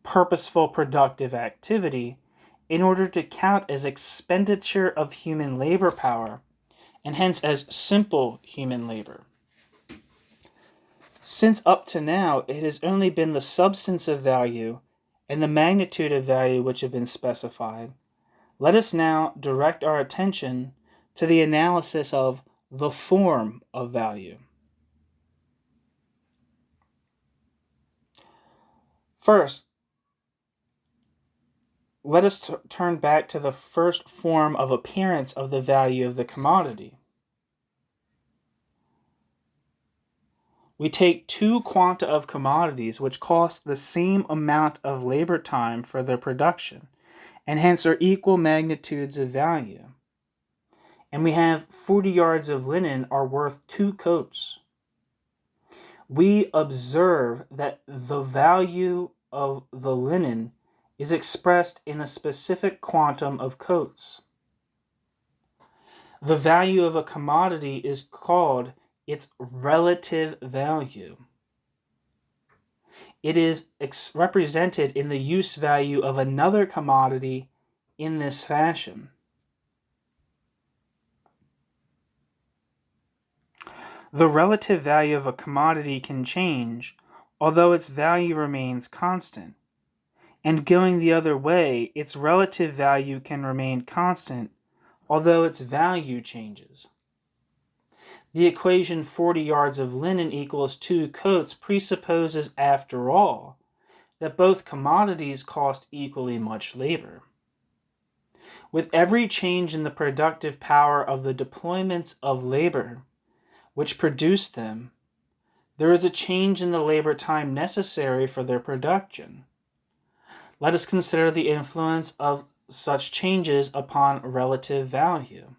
purposeful productive activity, in order to count as expenditure of human labor power, and hence as simple human labor. Since up to now it has only been the substance of value and the magnitude of value which have been specified, let us now direct our attention to the analysis of the form of value. First, let us turn back to the first form of appearance of the value of the commodity. We take 2 quanta of commodities which cost the same amount of labor time for their production, and hence are equal magnitudes of value. And we have 40 yards of linen are worth 2 coats. We observe that the value of the linen is expressed in a specific quantum of coats. The value of a commodity is called its relative value. It is represented in the use value of another commodity in this fashion. The relative value of a commodity can change, although its value remains constant. And going the other way, its relative value can remain constant, although its value changes. The equation 40 yards of linen equals 2 coats presupposes, after all, that both commodities cost equally much labor. With every change in the productive power of the deployments of labor which produce them, there is a change in the labor time necessary for their production. Let us consider the influence of such changes upon relative value.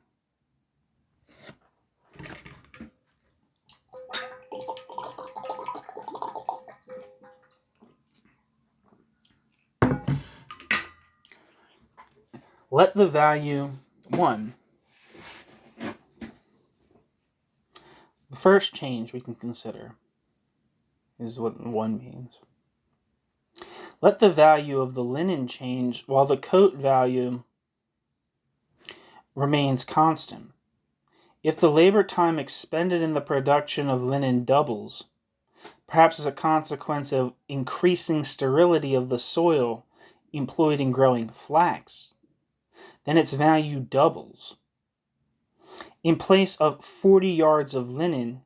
Let the value 1. The first change we can consider is what 1 means. Let the value of the linen change while the coat value remains constant. If the labor time expended in the production of linen doubles, perhaps as a consequence of increasing sterility of the soil employed in growing flax, then its value doubles. In place of 40 yards of linen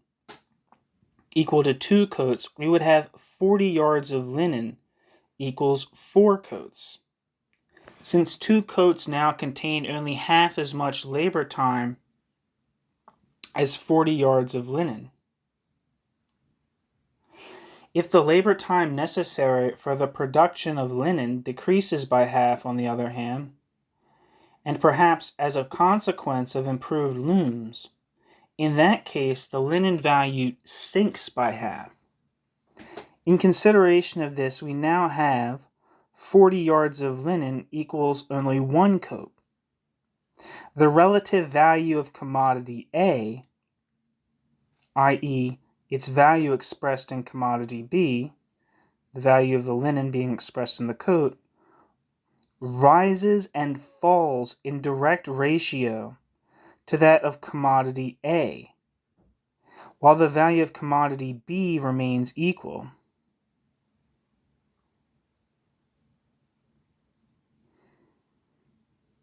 equal to 2 coats, we would have 40 yards of linen equals 4 coats. Since 2 coats now contain only half as much labor time as 40 yards of linen. If the labor time necessary for the production of linen decreases by half, on the other hand, and perhaps as a consequence of improved looms, in that case the linen value sinks by half. In consideration of this, we now have 40 yards of linen equals only 1 coat. The relative value of commodity A, i.e., its value expressed in commodity B, the value of the linen being expressed in the coat, rises and falls in direct ratio to that of commodity A, while the value of commodity B remains equal.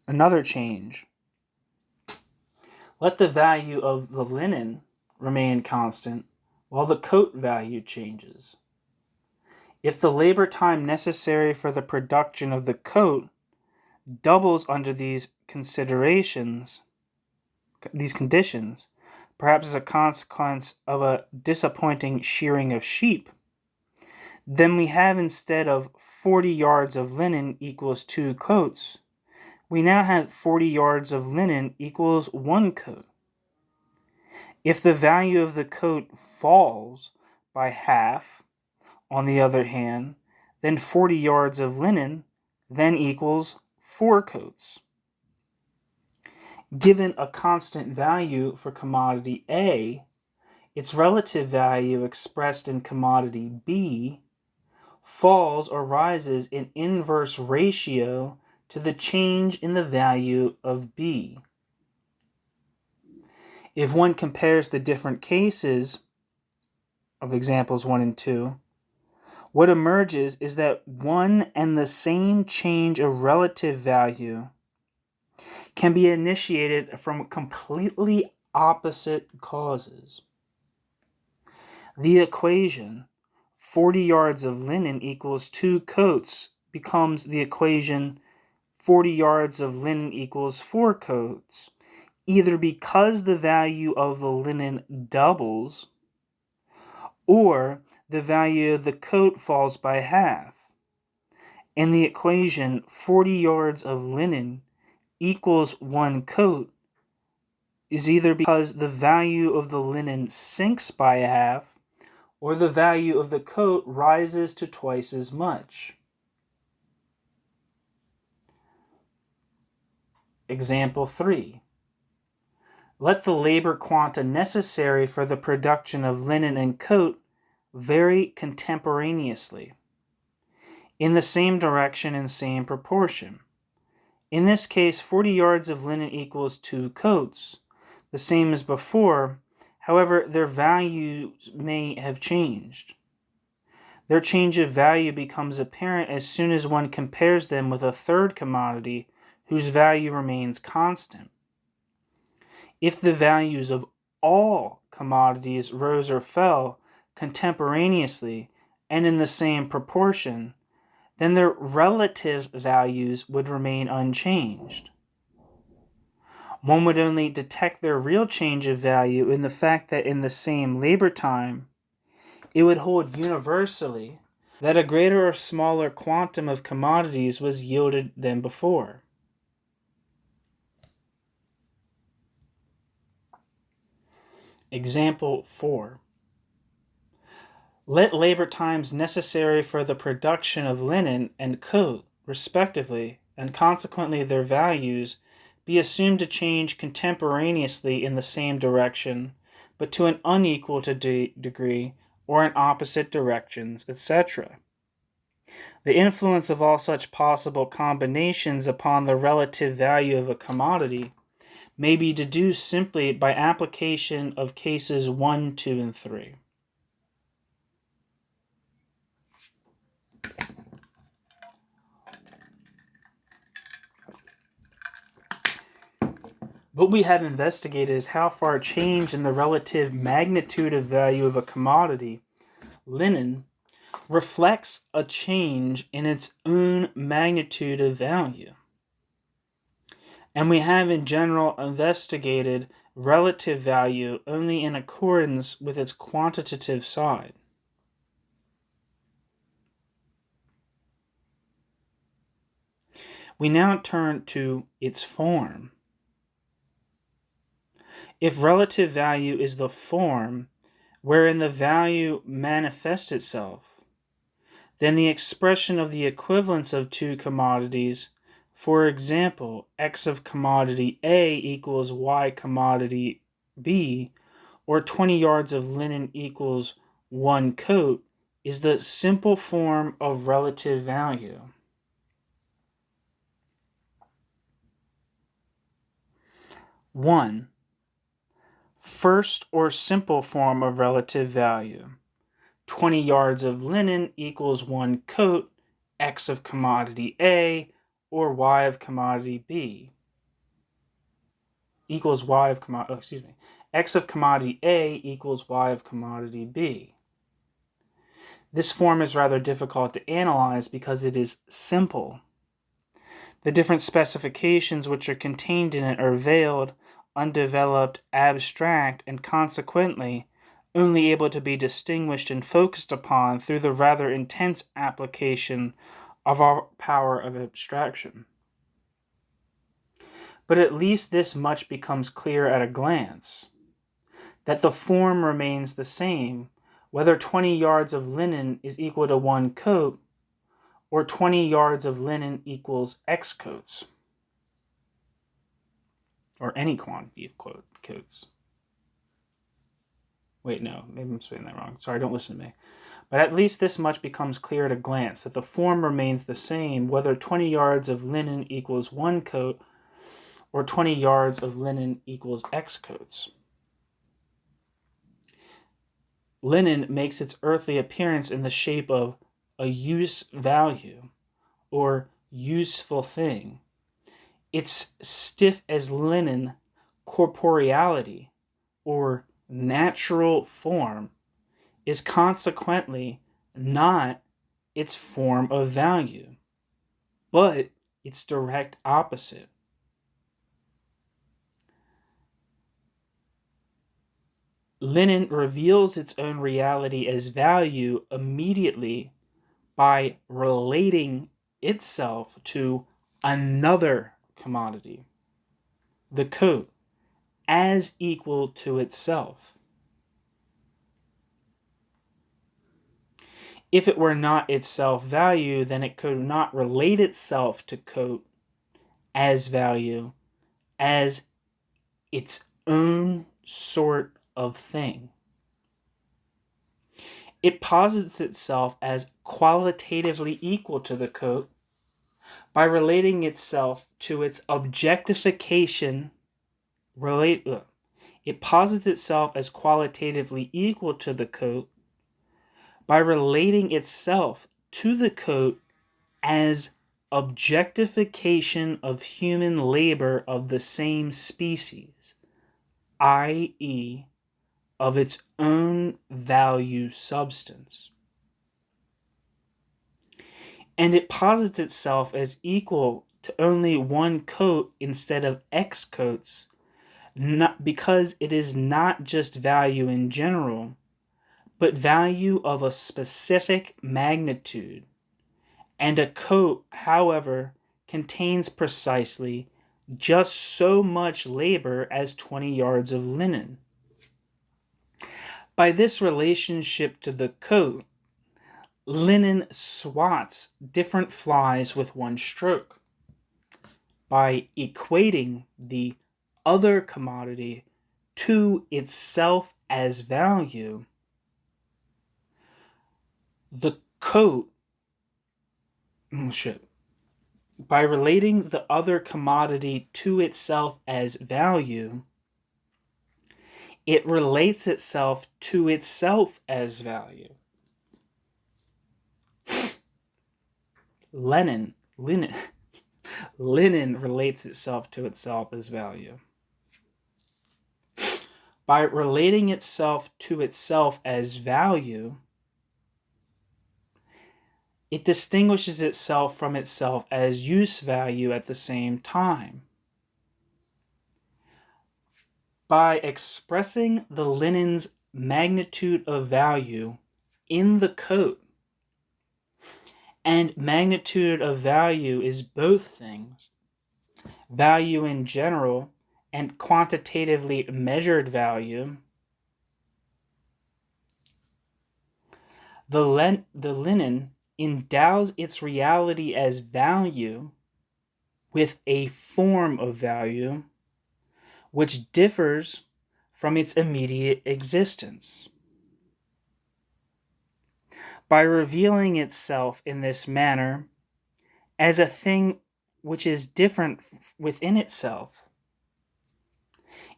Another change. Let the value of the linen remain constant while the coat value changes. If the labor time necessary for the production of the coat doubles under these conditions, perhaps as a consequence of a disappointing shearing of sheep, then we have, instead of 40 yards of linen equals 2 coats, we now have 40 yards of linen equals 1 coat. If the value of the coat falls by half, on the other hand, then 40 yards of linen then equals 4 coats. Given a constant value for commodity A, its relative value expressed in commodity B falls or rises in inverse ratio to the change in the value of B. If one compares the different cases of examples 1 and 2, what emerges is that one and the same change of relative value can be initiated from completely opposite causes. The equation 40 yards of linen equals 2 coats becomes the equation 40 yards of linen equals 4 coats, either because the value of the linen doubles or the value of the coat falls by half. And the equation 40 yards of linen equals 1 coat is either because the value of the linen sinks by half or the value of the coat rises to twice as much. Example 3. Let the labor quanta necessary for the production of linen and coat vary contemporaneously, in the same direction and same proportion. In this case, 40 yards of linen equals 2 coats, the same as before. However, their values may have changed. Their change of value becomes apparent as soon as one compares them with a third commodity whose value remains constant. If the values of all commodities rose or fell contemporaneously and in the same proportion, then their relative values would remain unchanged. One would only detect their real change of value in the fact that in the same labor time, it would hold universally that a greater or smaller quantum of commodities was yielded than before. Example 4. Let labor times necessary for the production of linen and coat, respectively, and consequently their values, be assumed to change contemporaneously in the same direction, but to an unequal degree or in opposite directions, etc. The influence of all such possible combinations upon the relative value of a commodity may be deduced simply by application of cases 1, 2, and 3. What we have investigated is how far change in the relative magnitude of value of a commodity, linen, reflects a change in its own magnitude of value. And we have in general investigated relative value only in accordance with its quantitative side. We now turn to its form. If relative value is the form wherein the value manifests itself, then the expression of the equivalence of two commodities, for example, X of commodity A equals Y commodity B, or 20 yards of linen equals 1 coat, is the simple form of relative value. One, first or simple form of relative value. 20 yards of linen equals 1 coat, X of commodity A, or Y of commodity B. Equals Y of commodity, X of commodity A equals Y of commodity B. This form is rather difficult to analyze because it is simple. The different specifications which are contained in it are veiled, undeveloped, abstract, and consequently only able to be distinguished and focused upon through the rather intense application of our power of abstraction. But at least this much becomes clear at a glance, that the form remains the same, whether 20 yards of linen is equal to 1 coat, or 20 yards of linen equals X coats, or any quantity of coats. Wait, no, maybe I'm saying that wrong. Sorry, don't listen to me. But at least this much becomes clear at a glance, that the form remains the same, whether 20 yards of linen equals 1 coat, or 20 yards of linen equals X coats. Linen makes its earthly appearance in the shape of a use value, or useful thing. Its stiff as linen corporeality, or natural form, is consequently not its form of value, but its direct opposite. Linen reveals its own reality as value immediately by relating itself to another commodity, the coat, as equal to itself. If it were not itself value, then it could not relate itself to coat as value, as its own sort of thing. It posits itself as qualitatively equal to the coat by relating itself to its objectification. It posits itself as qualitatively equal to the coat by relating itself to the coat as objectification of human labor of the same species, i.e., of its own value substance. and it posits itself as equal to only one coat instead of X coats, not because it is not just value in general, but value of a specific magnitude. And a coat, however, contains precisely just so much labor as 20 yards of linen. By this relationship to the coat, linen swats different flies with one stroke. By equating the other commodity to itself as value, the coat, by relating the other commodity to itself as value, it relates itself to itself as value. Linen relates itself to itself as value. By relating itself to itself as value, it distinguishes itself from itself as use value at the same time. By expressing the linen's magnitude of value in the coat, and magnitude of value is both things, value in general and quantitatively measured value, the linen endows its reality as value with a form of value which differs from its immediate existence. By revealing itself in this manner as a thing which is different within itself,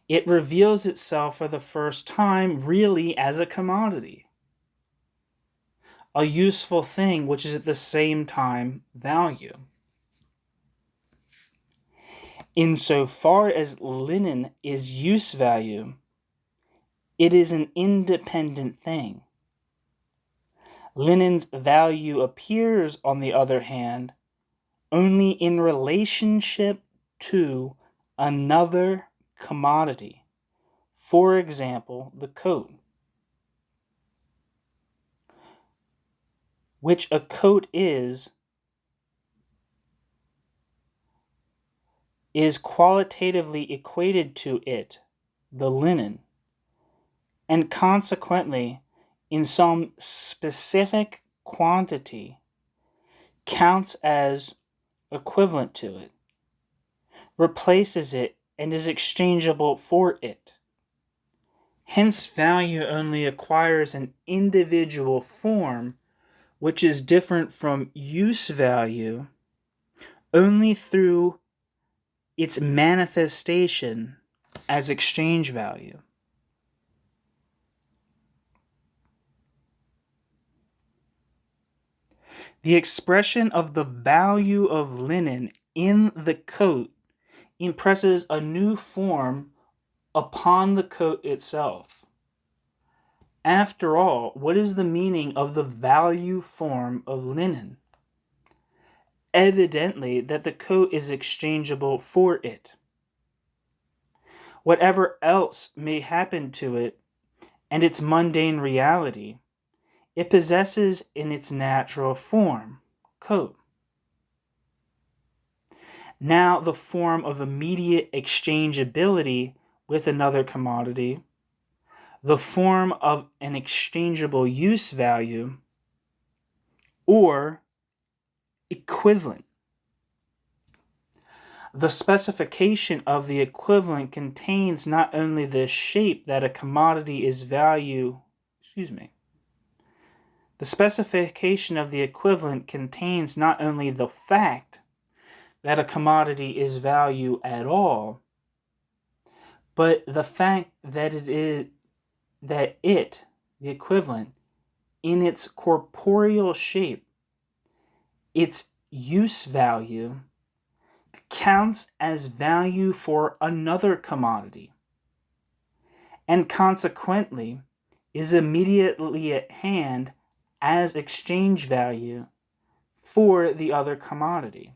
it reveals itself for the first time really as a commodity, a useful thing which is at the same time value. Insofar as linen is use value, it is an independent thing. Linen's value appears, on the other hand, only in relationship to another commodity. For example, the coat, which a coat is qualitatively equated to it, the linen, and consequently, in some specific quantity, counts as equivalent to it, replaces it, and is exchangeable for it. Hence, value only acquires an individual form which is different from use value only through its manifestation as exchange value. The expression of the value of linen in the coat impresses a new form upon the coat itself. After all, what is the meaning of the value form of linen? Evidently, that the coat is exchangeable for it. Whatever else may happen to it and its mundane reality, it possesses in its natural form, coat. Now, the form of immediate exchangeability with another commodity, the form of an exchangeable use value, or equivalent. The specification of the equivalent contains not only the shape that a commodity is value, the specification of the equivalent contains not only the fact that a commodity is value at all, but the fact that the equivalent, in its corporeal shape, its use value, counts as value for another commodity, and consequently is immediately at hand as exchange value for the other commodity.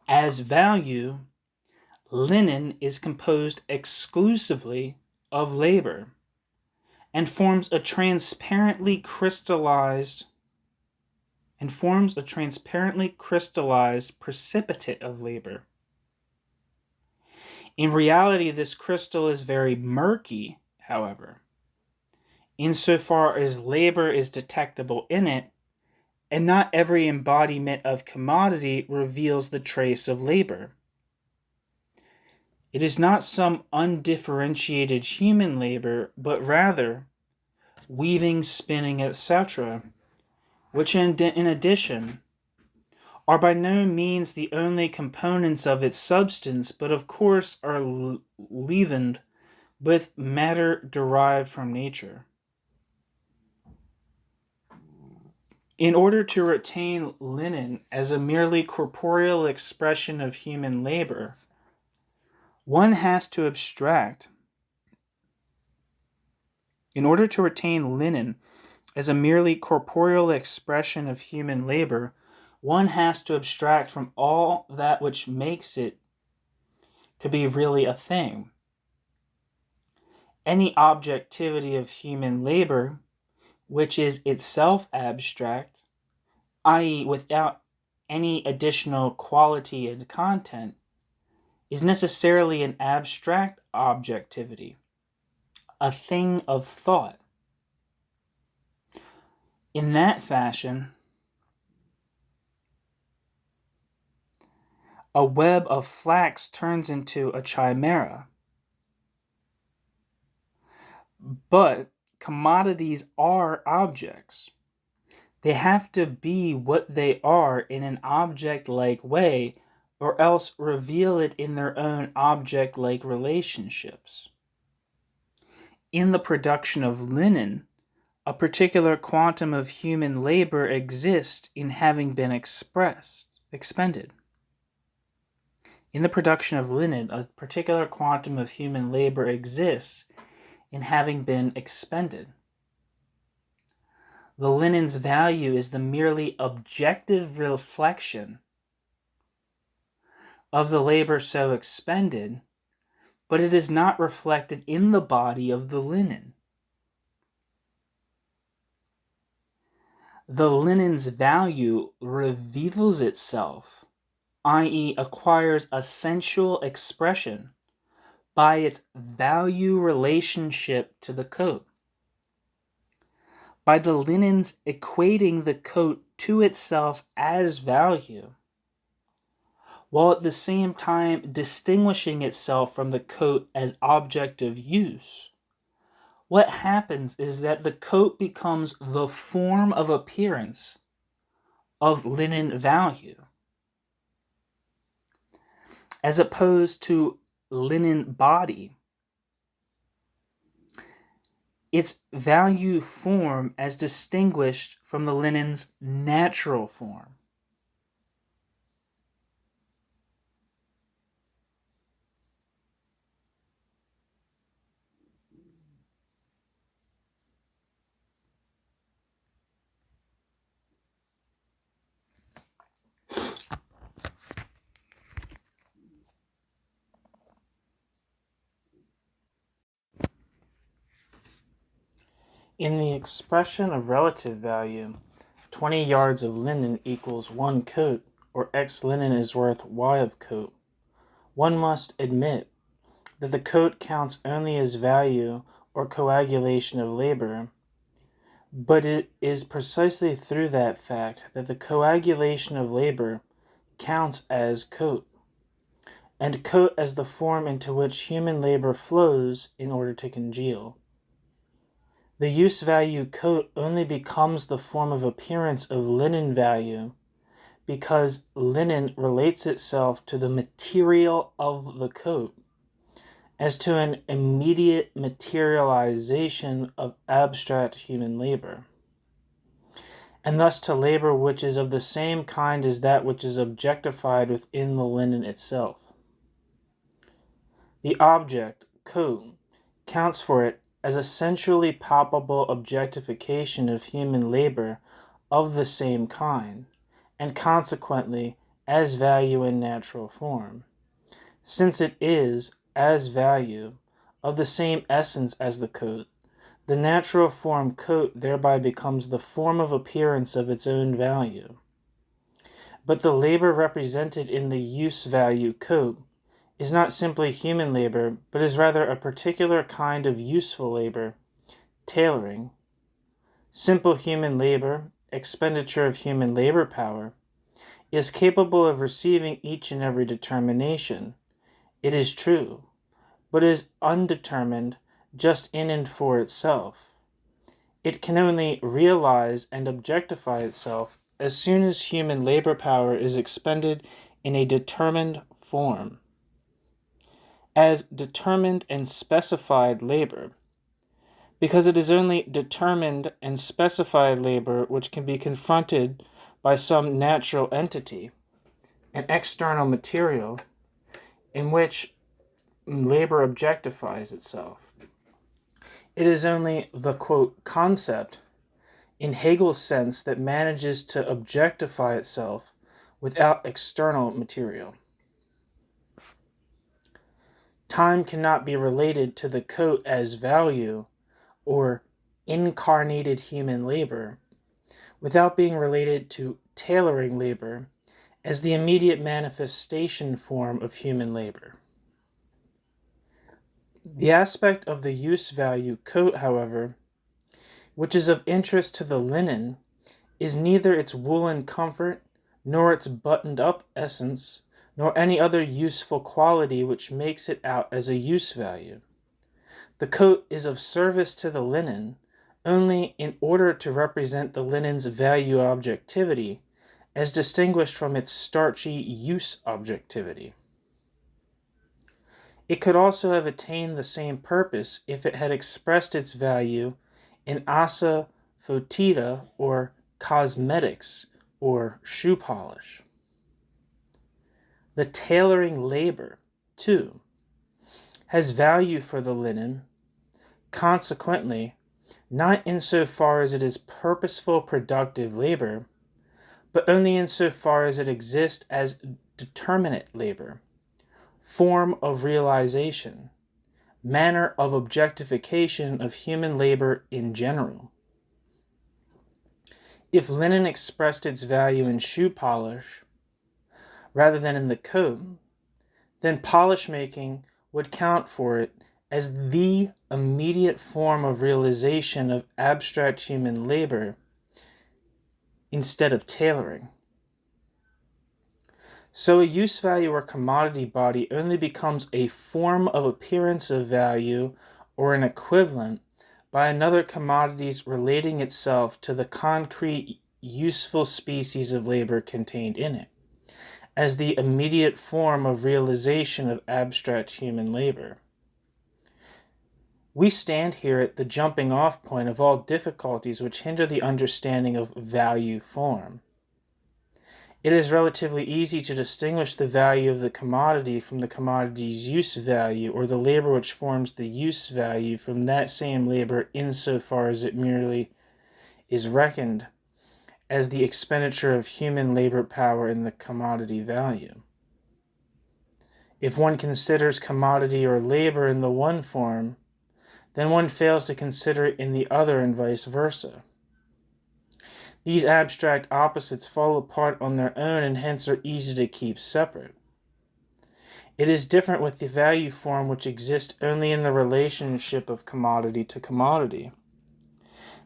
As value, linen is composed exclusively of labor and forms a transparently crystallized precipitate of labor. In reality, this crystal is very murky, however, insofar as labor is detectable in it, and not every embodiment of commodity reveals the trace of labor. It is not some undifferentiated human labor, but rather weaving, spinning, etc., which in addition are by no means the only components of its substance, but of course are leavened with matter derived from nature. In order to retain linen as a merely corporeal expression of human labor, one has to abstract. In order to retain linen as a merely corporeal expression of human labor, one has to abstract from all that which makes it to be really a thing. Any objectivity of human labor, which is itself abstract, i.e., without any additional quality and content, is necessarily an abstract objectivity, a thing of thought. In that fashion, a web of flax turns into a chimera. But commodities are objects. They have to be what they are in an object-like way, or else reveal it in their own object-like relationships. In the production of linen, a particular quantum of human labor exists in having been expended. In the production of linen, a particular quantum of human labor exists in having been expended. The linen's value is the merely objective reflection of the labor so expended, but it is not reflected in the body of the linen. The linen's value reveals itself, i.e., acquires a sensual expression by its value relationship to the coat. By the linen's equating the coat to itself as value, while at the same time distinguishing itself from the coat as object of use, what happens is that the coat becomes the form of appearance of linen value, as opposed to linen body, its value form as distinguished from the linen's natural form. In the expression of relative value, 20 yards of linen equals 1 coat, or X linen is worth Y of coat. One must admit that the coat counts only as value or coagulation of labor, but it is precisely through that fact that the coagulation of labor counts as coat, and coat as the form into which human labor flows in order to congeal. The use value coat only becomes the form of appearance of linen value because linen relates itself to the material of the coat as to an immediate materialization of abstract human labor, and thus to labor which is of the same kind as that which is objectified within the linen itself. The object, coat, counts for it as a sensually palpable objectification of human labor of the same kind, and consequently as value in natural form, since it is, as value, of the same essence as the coat. The natural form coat thereby becomes the form of appearance of its own value. But the labor represented in the use value coat is not simply human labor, but is rather a particular kind of useful labor, tailoring. Simple human labor, expenditure of human labor power, is capable of receiving each and every determination. It is true, but is undetermined just in and for itself. It can only realize and objectify itself as soon as human labor power is expended in a determined form. As determined and specified labor, because it is only determined and specified labor which can be confronted by some natural entity, an external material, in which labor objectifies itself. It is only the, quote, concept, in Hegel's sense, that manages to objectify itself without external material. Time cannot be related to the coat as value or incarnated human labor without being related to tailoring labor as the immediate manifestation form of human labor. The aspect of the use value coat, however, which is of interest to the linen, is neither its woolen comfort, nor its buttoned-up essence, nor any other useful quality which makes it out as a use value. The coat is of service to the linen only in order to represent the linen's value objectivity, as distinguished from its starchy use objectivity. It could also have attained the same purpose if it had expressed its value in assa foetida, or cosmetics, or shoe polish. The tailoring labor, too, has value for the linen, consequently, not insofar as it is purposeful productive labor, but only insofar as it exists as determinate labor, form of realization, manner of objectification of human labor in general. If linen expressed its value in shoe polish rather than in the coat, then polish making would count for it as the immediate form of realization of abstract human labor instead of tailoring. So a use value or commodity body only becomes a form of appearance of value or an equivalent by another commodity's relating itself to the concrete useful species of labor contained in it, as the immediate form of realization of abstract human labor. We stand here at the jumping off point of all difficulties which hinder the understanding of value form. It is relatively easy to distinguish the value of the commodity from the commodity's use value, or the labor which forms the use value from that same labor insofar as it merely is reckoned as the expenditure of human labor power in the commodity value. If one considers commodity or labor in the one form, then one fails to consider it in the other, and vice versa. These abstract opposites fall apart on their own and hence are easy to keep separate. It is different with the value form, which exists only in the relationship of commodity to commodity.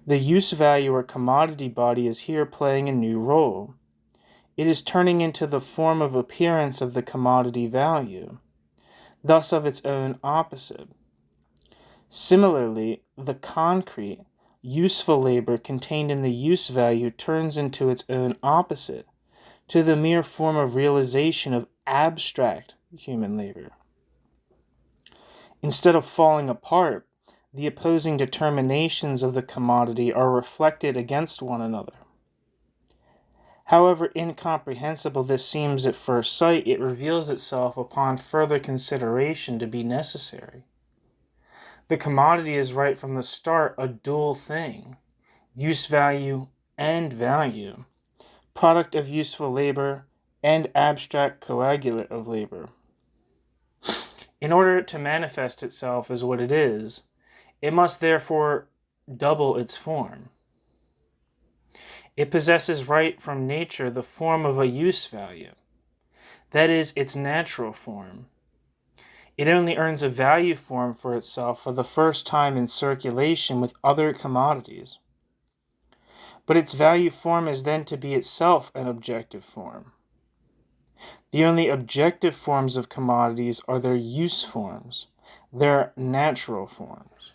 The use value or commodity body is here playing a new role. It is turning into the form of appearance of the commodity value, thus of its own opposite. Similarly, the concrete, useful labor contained in the use value turns into its own opposite, to the mere form of realization of abstract human labor. Instead of falling apart, the opposing determinations of the commodity are reflected against one another. However incomprehensible this seems at first sight, it reveals itself upon further consideration to be necessary. The commodity is right from the start a dual thing, use value and value, product of useful labor and abstract coagulate of labor. In order to manifest itself as what it is, it must therefore double its form. It possesses right from nature the form of a use value, that is, its natural form. It only earns a value form for itself for the first time in circulation with other commodities. But its value form is then to be itself an objective form. The only objective forms of commodities are their use forms, their natural forms.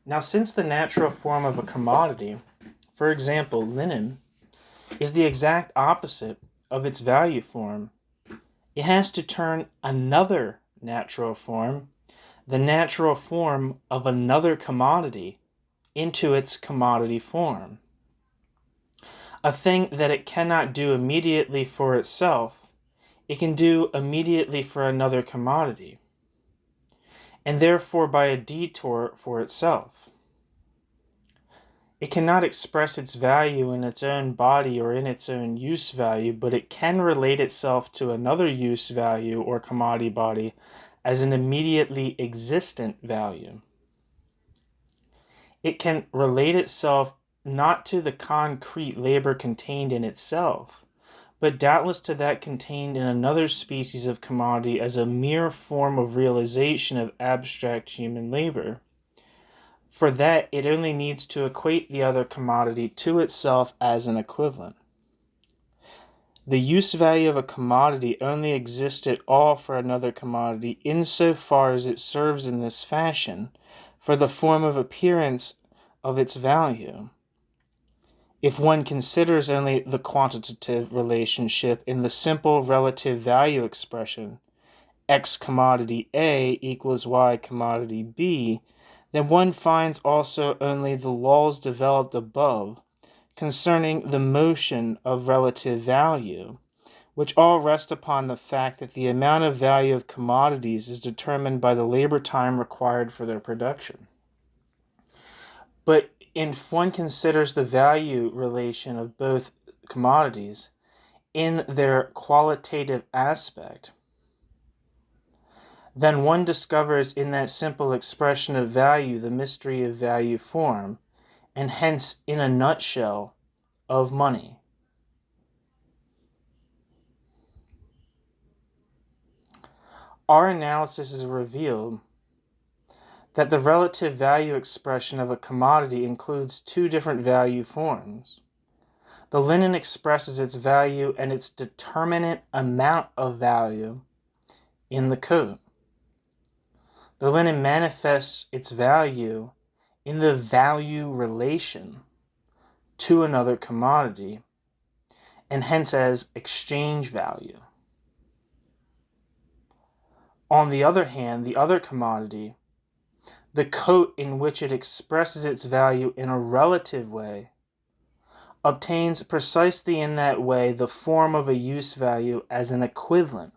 Now, since the natural form of a commodity, for example, linen, is the exact opposite of its value form, it has to turn another natural form, the natural form of another commodity, into its commodity form. A thing that it cannot do immediately for itself, it can do immediately for another commodity, and therefore by a detour for itself. It cannot express its value in its own body or in its own use value, but it can relate itself to another use value or commodity body as an immediately existent value. It can relate itself not to the concrete labor contained in itself, but doubtless to that contained in another species of commodity as a mere form of realization of abstract human labor. For that, it only needs to equate the other commodity to itself as an equivalent. The use value of a commodity only exists at all for another commodity insofar as it serves in this fashion for the form of appearance of its value. If one considers only the quantitative relationship in the simple relative value expression, X commodity A equals Y commodity B, then one finds also only the laws developed above concerning the motion of relative value, which all rest upon the fact that the amount of value of commodities is determined by the labor time required for their production. But if one considers the value relation of both commodities in their qualitative aspect, then one discovers in that simple expression of value the mystery of value form, and hence, in a nutshell, of money. Our analysis has revealed that the relative value expression of a commodity includes two different value forms. The linen expresses its value and its determinate amount of value in the coat. The linen manifests its value in the value relation to another commodity, and hence as exchange value. On the other hand, the other commodity, the coat in which it expresses its value in a relative way, obtains precisely in that way the form of a use value as an equivalent,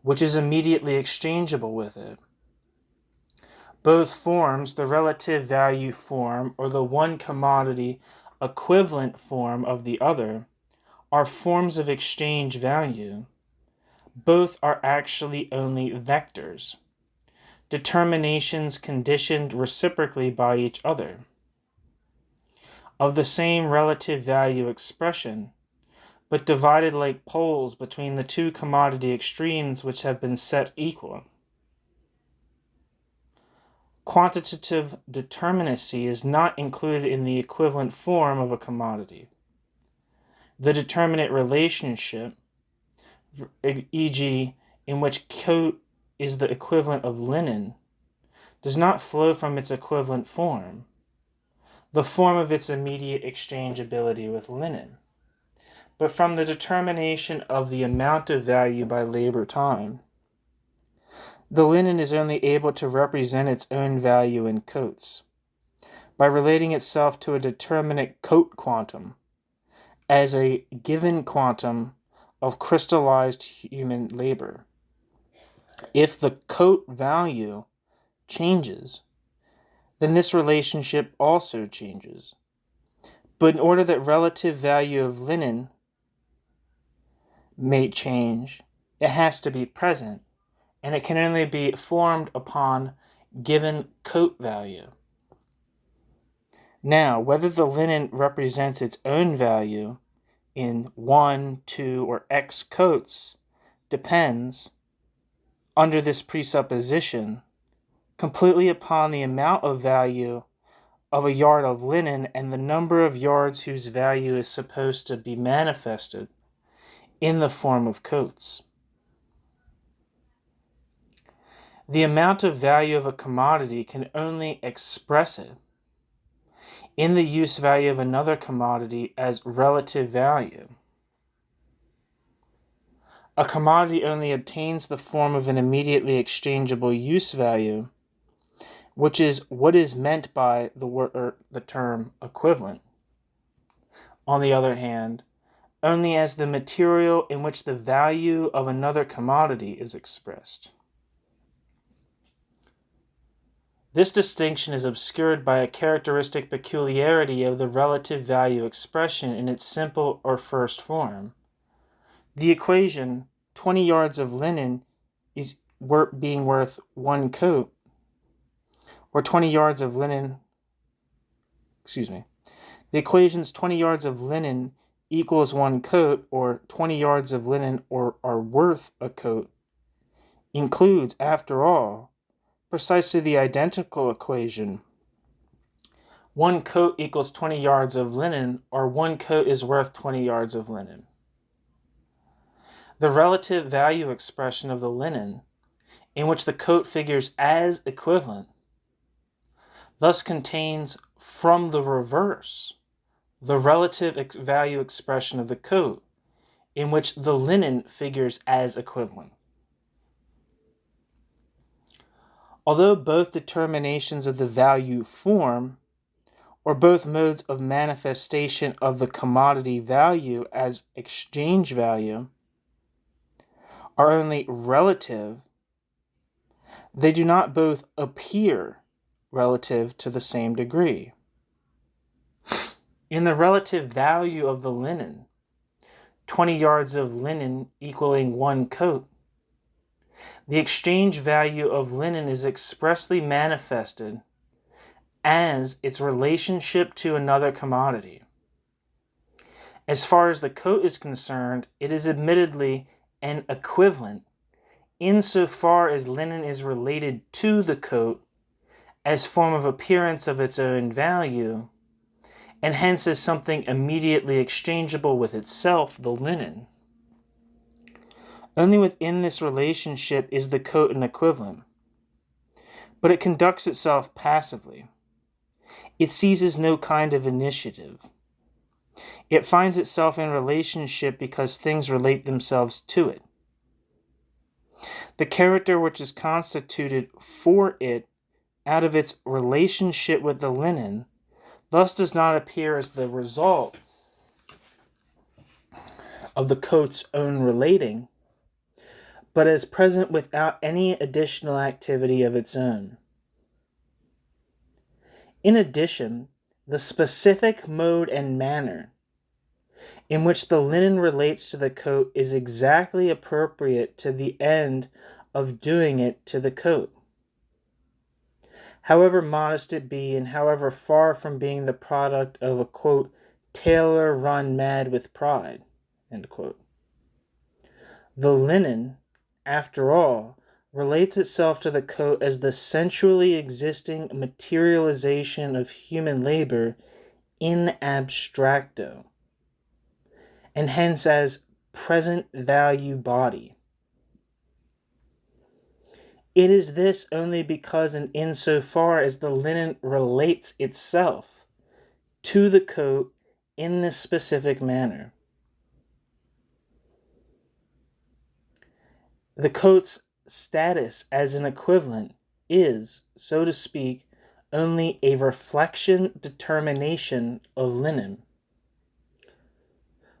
which is immediately exchangeable with it. Both forms, the relative value form or the one commodity equivalent form of the other, are forms of exchange value. Both are actually only vectors, determinations conditioned reciprocally by each other, of the same relative value expression, but divided like poles between the two commodity extremes which have been set equal. Quantitative determinacy is not included in the equivalent form of a commodity. The determinate relationship, e.g., in which coat is the equivalent of linen, does not flow from its equivalent form, the form of its immediate exchangeability with linen, but from the determination of the amount of value by labor time. The linen is only able to represent its own value in coats, by relating itself to a determinate coat quantum as a given quantum of crystallized human labor. If the coat value changes, then this relationship also changes. But in order that relative value of linen may change, it has to be present, and it can only be formed upon given coat value. Now, whether the linen represents its own value in 1, 2, or X coats depends, under this presupposition, completely upon the amount of value of a yard of linen and the number of yards whose value is supposed to be manifested in the form of coats. The amount of value of a commodity can only express it in the use value of another commodity as relative value. A commodity only obtains the form of an immediately exchangeable use value, which is what is meant by the term equivalent. On the other hand, only as the material in which the value of another commodity is expressed. This distinction is obscured by a characteristic peculiarity of the relative value expression in its simple or first form. The equation 20 yards of linen is being worth 1 coat, or 20 yards of linen, the equations 20 yards of linen equals 1 coat, or 20 yards of linen are worth a coat, includes, after all, precisely the identical equation 1 coat equals 20 yards of linen, or 1 coat is worth 20 yards of linen. The relative value expression of the linen, in which the coat figures as equivalent, thus contains from the reverse the relative value expression of the coat, in which the linen figures as equivalent. Although both determinations of the value form, or both modes of manifestation of the commodity value as exchange value, are only relative, they do not both appear relative to the same degree. In the relative value of the linen, 20 yards of linen equaling 1 coat, the exchange value of linen is expressly manifested as its relationship to another commodity. As far as the coat is concerned, it is admittedly an equivalent insofar as linen is related to the coat as form of appearance of its own value, and hence as something immediately exchangeable with itself, the linen. Only within this relationship is the coat an equivalent, but it conducts itself passively. It seizes no kind of initiative. It finds itself in relationship because things relate themselves to it. The character which is constituted for it out of its relationship with the linen thus does not appear as the result of the coat's own relating, but as present without any additional activity of its own. In addition, the specific mode and manner in which the linen relates to the coat is exactly appropriate to the end of doing it to the coat. However modest it be, and however far from being the product of a, quote, tailor run mad with pride, end quote. The linen, after all, relates itself to the coat as the sensually existing materialization of human labor in abstracto, and hence as present value body. It is this only because and insofar as the linen relates itself to the coat in this specific manner. The coat's status as an equivalent is, so to speak, only a reflection determination of linen.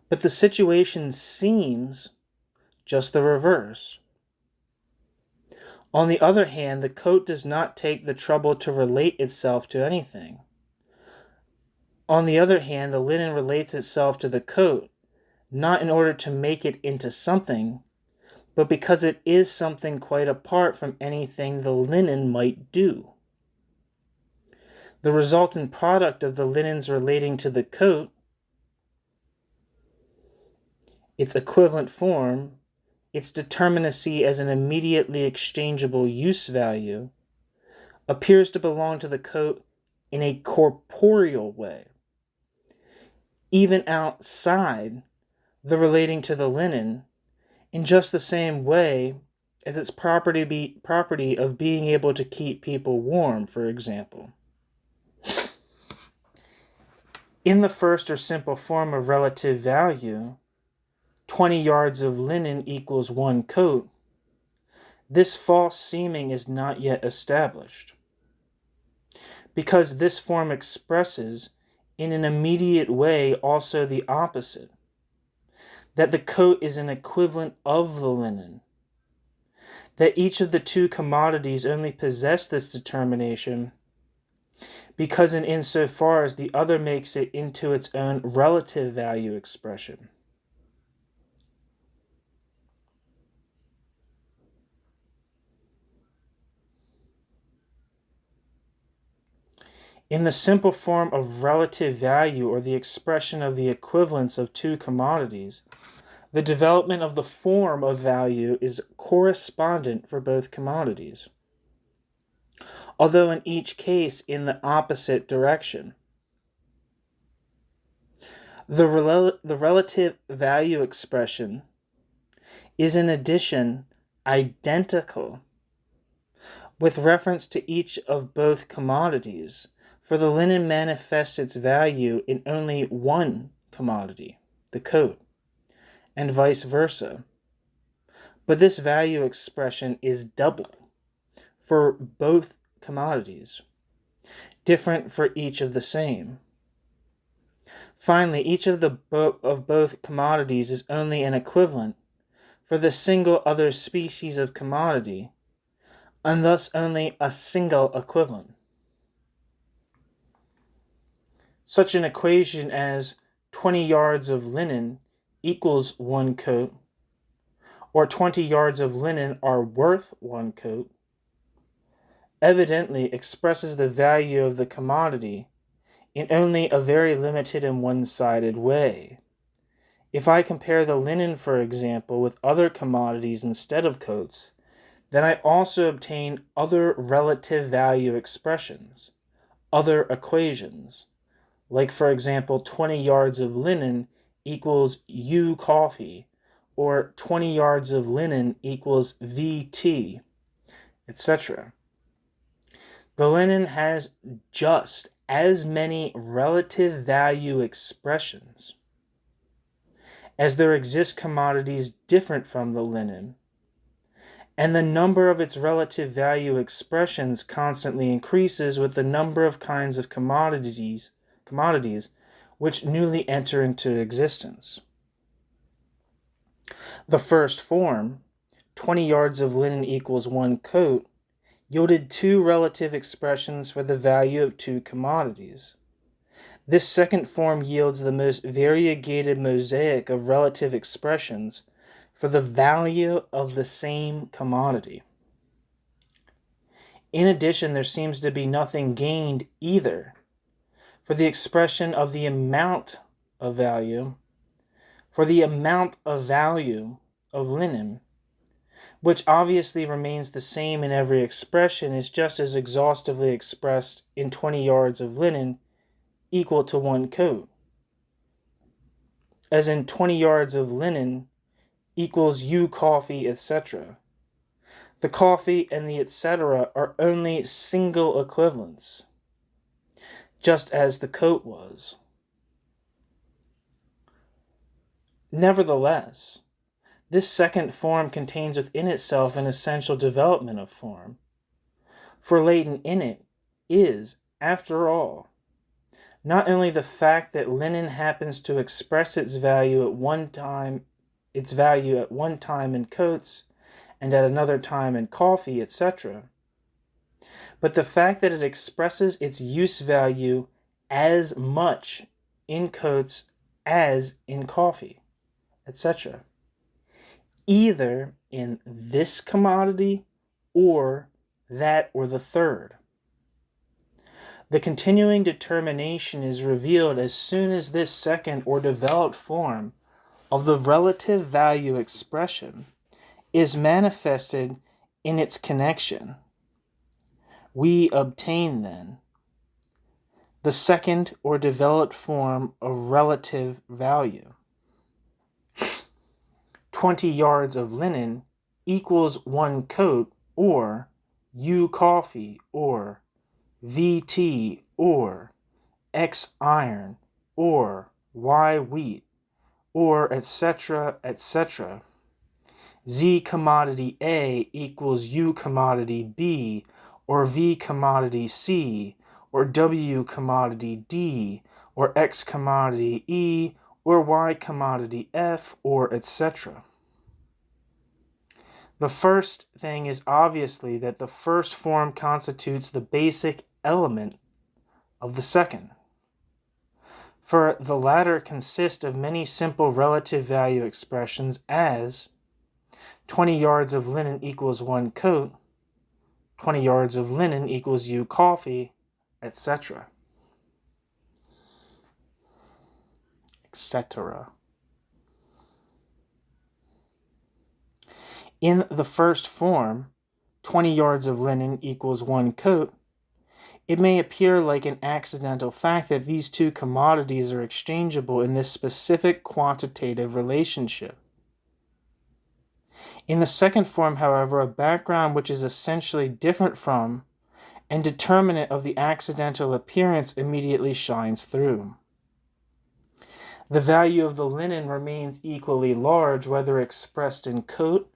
But the situation seems just the reverse. On the other hand, the coat does not take the trouble to relate itself to anything. On the other hand, the linen relates itself to the coat, not in order to make it into something, but because it is something quite apart from anything the linen might do. The resultant product of the linens relating to the coat, its equivalent form, its determinacy as an immediately exchangeable use value, appears to belong to the coat in a corporeal way, even outside the relating to the linen, in just the same way as its property of being able to keep people warm, for example. In the first or simple form of relative value, 20 yards of linen equals 1 coat, this false seeming is not yet established, because this form expresses in an immediate way also the opposite, that the coat is an equivalent of the linen, that each of the two commodities only possess this determination because and insofar as the other makes it into its own relative value expression. In the simple form of relative value, or the expression of the equivalence of two commodities, the development of the form of value is correspondent for both commodities, although in each case in the opposite direction. The relative value expression is in addition identical with reference to each of both commodities, for the linen manifests its value in only one commodity, the coat, and vice versa. But this value expression is double for both commodities, different for each of the same. Finally, each of both commodities is only an equivalent for the single other species of commodity, and thus only a single equivalent. Such an equation as 20 yards of linen equals 1 coat, or 20 yards of linen are worth 1 coat, evidently expresses the value of the commodity in only a very limited and one-sided way. If I compare the linen, for example, with other commodities instead of coats, then I also obtain other relative value expressions, other equations, like, for example, 20 yards of linen equals U coffee, or 20 yards of linen equals VT, etc. The linen has just as many relative value expressions as there exist commodities different from the linen, and the number of its relative value expressions constantly increases with the number of kinds of commodities which newly enter into existence. The first form, 20 yards of linen equals 1 coat, yielded two relative expressions for the value of two commodities. This second form yields the most variegated mosaic of relative expressions for the value of the same commodity. In addition, there seems to be nothing gained either for the expression of the amount of value, of linen, which obviously remains the same in every expression, is just as exhaustively expressed in 20 yards of linen equal to 1 coat, as in 20 yards of linen equals U coffee, etc. The coffee and the etc. are only single equivalents, just as the coat was. Nevertheless, this second form contains within itself an essential development of form, for latent in it is, after all, not only the fact that linen happens to express its value at one time in coats and at another time in coffee, etc., but the fact that it expresses its use value as much in coats as in coffee, etc., either in this commodity or that or the third. The continuing determination is revealed as soon as this second or developed form of the relative value expression is manifested in its connection. We obtain, then, the second or developed form of relative value. 20 yards of linen equals 1 coat, or U coffee, or V tea, or X iron, or Y wheat, or etc., etc. Z commodity A equals U commodity B, or V commodity C, or W commodity D, or X commodity E, or Y commodity F, or etc. The first thing is obviously that the first form constitutes the basic element of the second. For the latter consist of many simple relative value expressions as 20 yards of linen equals 1 coat, 20 yards of linen equals U coffee, etc. etc. In the first form, 20 yards of linen equals 1 coat, it may appear like an accidental fact that these two commodities are exchangeable in this specific quantitative relationship. In the second form, however, a background which is essentially different from and determinate of the accidental appearance immediately shines through. The value of the linen remains equally large whether expressed in coat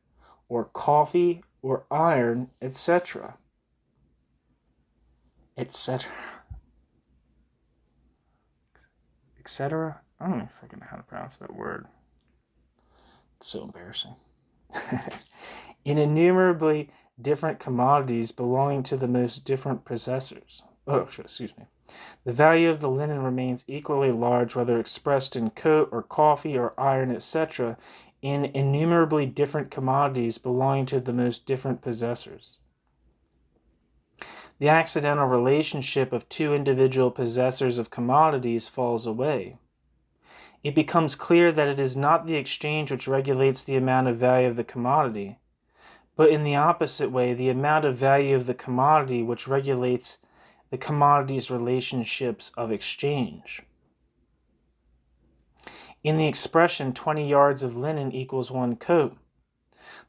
or coffee or iron, etc. etc. etc. I don't even freaking know how to pronounce that word. It's so embarrassing. In innumerably different commodities belonging to the most different possessors. The value of the linen remains equally large whether expressed in coat or coffee or iron, etc., in innumerably different commodities belonging to the most different possessors. The accidental relationship of two individual possessors of commodities falls away. It becomes clear that it is not the exchange which regulates the amount of value of the commodity, but in the opposite way, the amount of value of the commodity which regulates the commodity's relationships of exchange. In the expression 20 yards of linen equals 1 coat,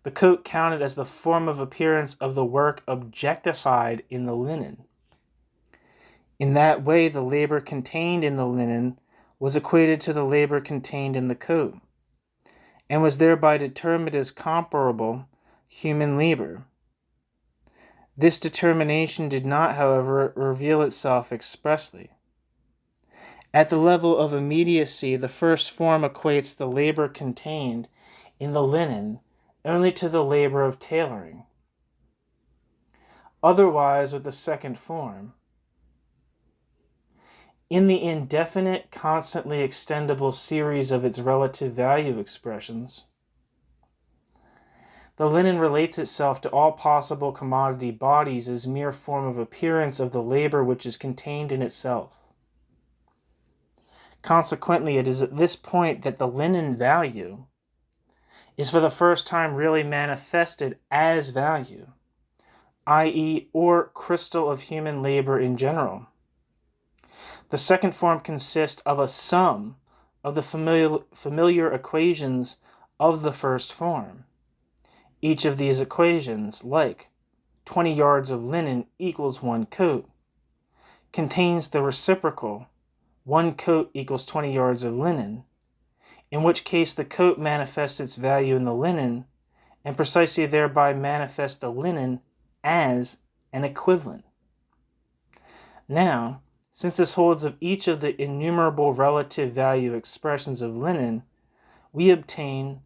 the coat counted as the form of appearance of the work objectified in the linen. In that way, the labor contained in the linen was equated to the labor contained in the coat, and was thereby determined as comparable human labor. This determination did not, however, reveal itself expressly. At the level of immediacy, the first form equates the labor contained in the linen only to the labor of tailoring. Otherwise, with the second form, in the indefinite, constantly extendable series of its relative value expressions, the linen relates itself to all possible commodity bodies as mere form of appearance of the labor which is contained in itself. Consequently, it is at this point that the linen value is for the first time really manifested as value, i.e., or crystal of human labor in general. The second form consists of a sum of the familiar equations of the first form. Each of these equations, like 20 yards of linen equals 1 coat, contains the reciprocal 1 coat equals 20 yards of linen, in which case the coat manifests its value in the linen, and precisely thereby manifests the linen as an equivalent. Now, since this holds of each of the innumerable relative value expressions of linen, we obtain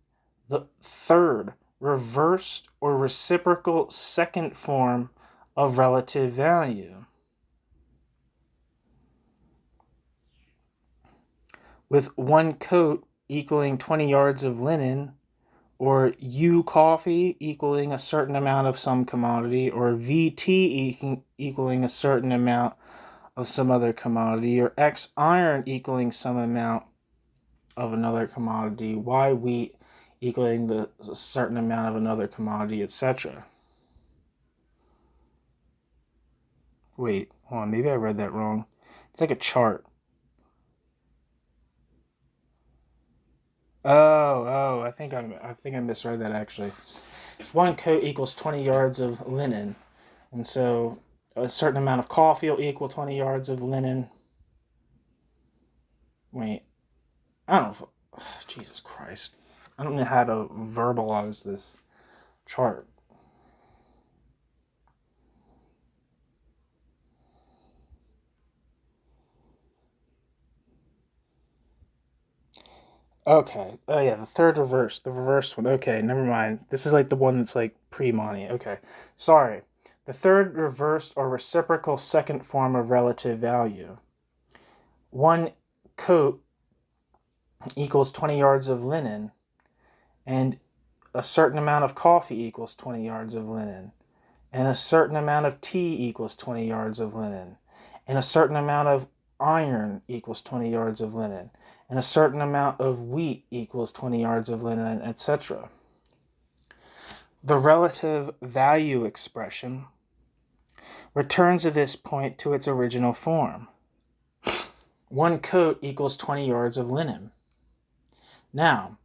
the third reversed or reciprocal second form of relative value. With one coat equaling 20 yards of linen, or U coffee equaling a certain amount of some commodity, or VT equaling a certain amount of some other commodity, or X iron equaling some amount of another commodity, Y wheat equaling a certain amount of another commodity, etc. Wait, hold on, maybe I read that wrong. It's like a chart. I think I misread that actually. It's one coat equals 20 yards of linen, and so a certain amount of coffee will equal 20 yards of linen. Wait, I don't know. Jesus Christ, I don't know how to verbalize this chart. Okay. Oh yeah, the third reverse. The reverse one. Okay, never mind. This is like the one that's like pre-Monty. Okay. Sorry. The third reversed or reciprocal second form of relative value. One coat equals 20 yards of linen, and a certain amount of coffee equals 20 yards of linen, and a certain amount of tea equals 20 yards of linen, and a certain amount of iron equals 20 yards of linen, and a certain amount of wheat equals 20 yards of linen, etc. The relative value expression returns at this point to its original form. One coat equals 20 yards of linen. Now,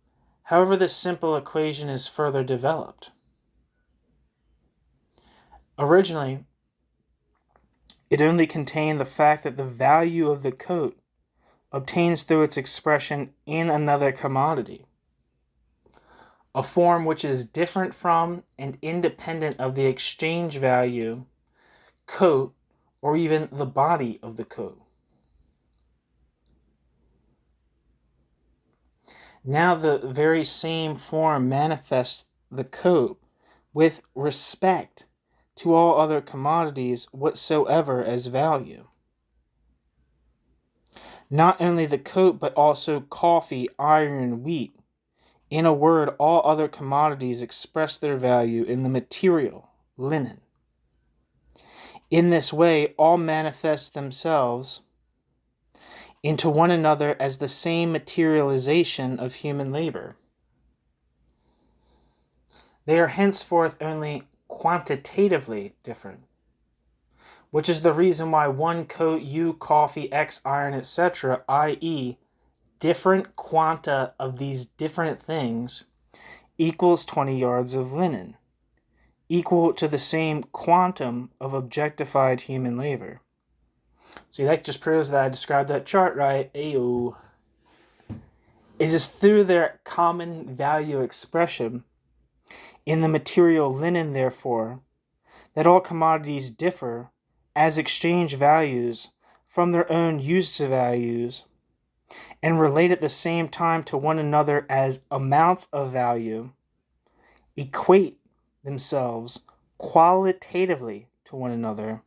however, this simple equation is further developed. Originally, it only contained the fact that the value of the coat obtains through its expression in another commodity, a form which is different from and independent of the exchange value, coat, or even the body of the coat. Now the very same form manifests the coat with respect to all other commodities whatsoever as value. Not only the coat, but also coffee, iron, wheat. In a word, all other commodities express their value in the material, linen. In this way, all manifest themselves into one another as the same materialization of human labor. They are henceforth only quantitatively different, which is the reason why one coat, U, coffee, X, iron, etc., i.e., different quanta of these different things, equals 20 yards of linen, equal to the same quantum of objectified human labor. See, that just proves that I described that chart right. Ayo. It is through their common value expression in the material linen, therefore, that all commodities differ as exchange values from their own use values and relate at the same time to one another as amounts of value, equate themselves qualitatively to one another,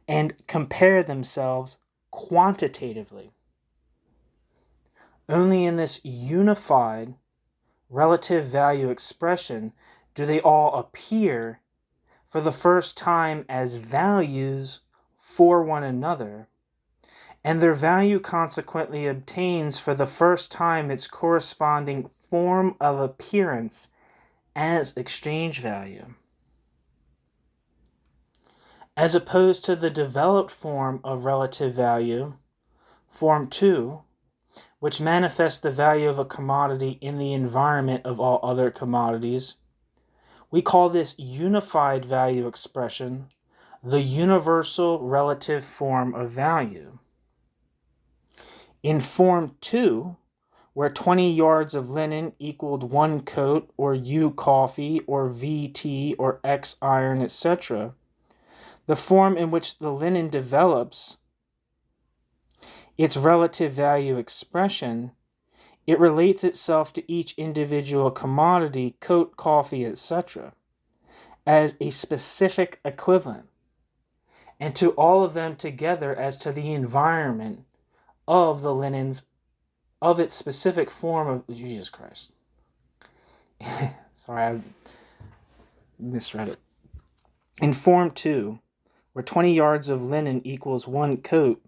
and compare themselves quantitatively. Only in this unified relative value expression do they all appear for the first time as values for one another, and their value consequently obtains for the first time its corresponding form of appearance as exchange value. As opposed to the developed form of relative value, Form 2, which manifests the value of a commodity in the environment of all other commodities, we call this unified value expression the universal relative form of value. In Form 2, where 20 yards of linen equaled one coat, or U coffee, or V tea, or X iron, etc., The form in which the linen develops its relative value expression, it relates itself to each individual commodity, coat, coffee, etc., as a specific equivalent, and to all of them together as to the environment of the linens of its specific form of Jesus Christ. Sorry, I misread it. In Form 2, where 20 yards of linen equals 1 coat,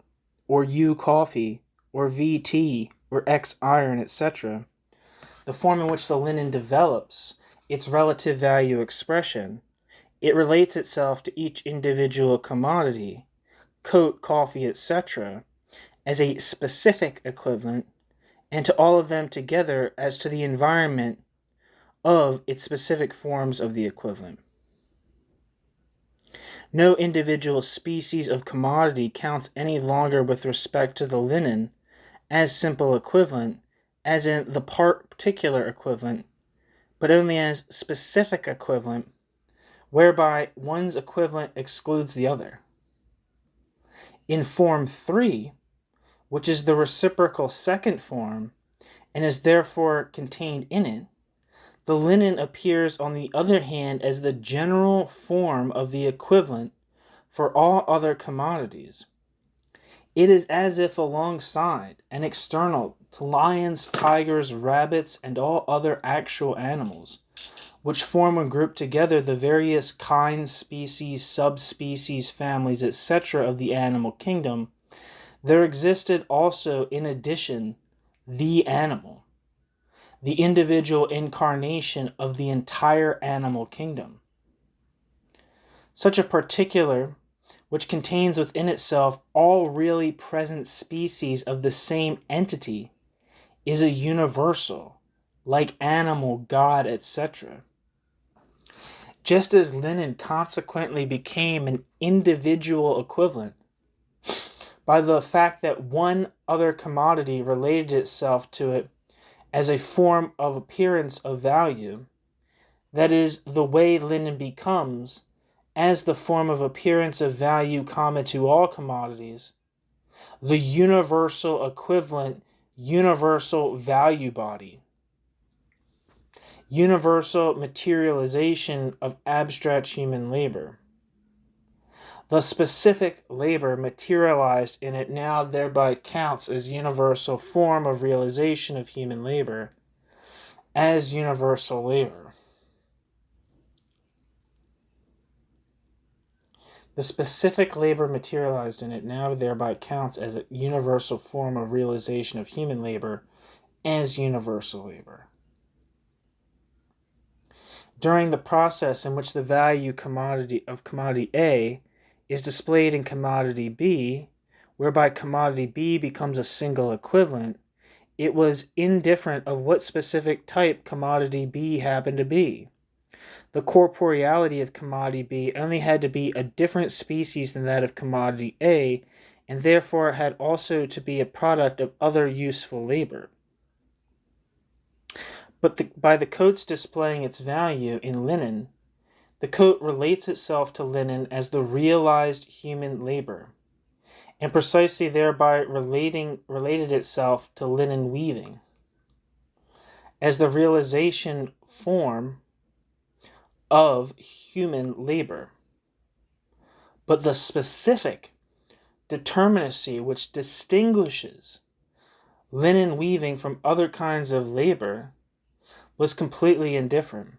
or U coffee, or V tea, or X iron, etc., the form in which the linen develops its relative value expression, it relates itself to each individual commodity, coat, coffee, etc., as a specific equivalent, and to all of them together as to the environment of its specific forms of the equivalent. No individual species of commodity counts any longer with respect to the linen as simple equivalent, as in the particular equivalent, but only as specific equivalent, whereby one's equivalent excludes the other. In Form 3, which is the reciprocal second form, and is therefore contained in it, the linen appears on the other hand as the general form of the equivalent for all other commodities. It is as if alongside and external to lions, tigers, rabbits, and all other actual animals, which form and group together the various kinds, species, subspecies, families, etc. of the animal kingdom, there existed also in addition the animal, the individual incarnation of the entire animal kingdom. Such a particular, which contains within itself all really present species of the same entity, is a universal, like animal, God, etc. Just as linen consequently became an individual equivalent by the fact that one other commodity related itself to it as a form of appearance of value, that is, the way linen becomes, as the form of appearance of value common to all commodities, the universal equivalent, universal value body, universal materialization of abstract human labor. The specific labor materialized in it now thereby counts as universal form of realization of human labor, as universal labor. The specific labor materialized in it now thereby counts as a universal form of realization of human labor, as universal labor. During the process in which the value of commodity A is displayed in commodity B, whereby commodity B becomes a single equivalent, it was indifferent of what specific type commodity B happened to be. The corporeality of commodity B only had to be a different species than that of commodity A, and therefore had also to be a product of other useful labor. But by the coat's displaying its value in linen, the coat relates itself to linen as the realized human labor, and precisely thereby related itself to linen weaving as the realization form of human labor. But the specific determinacy which distinguishes linen weaving from other kinds of labor was completely indifferent.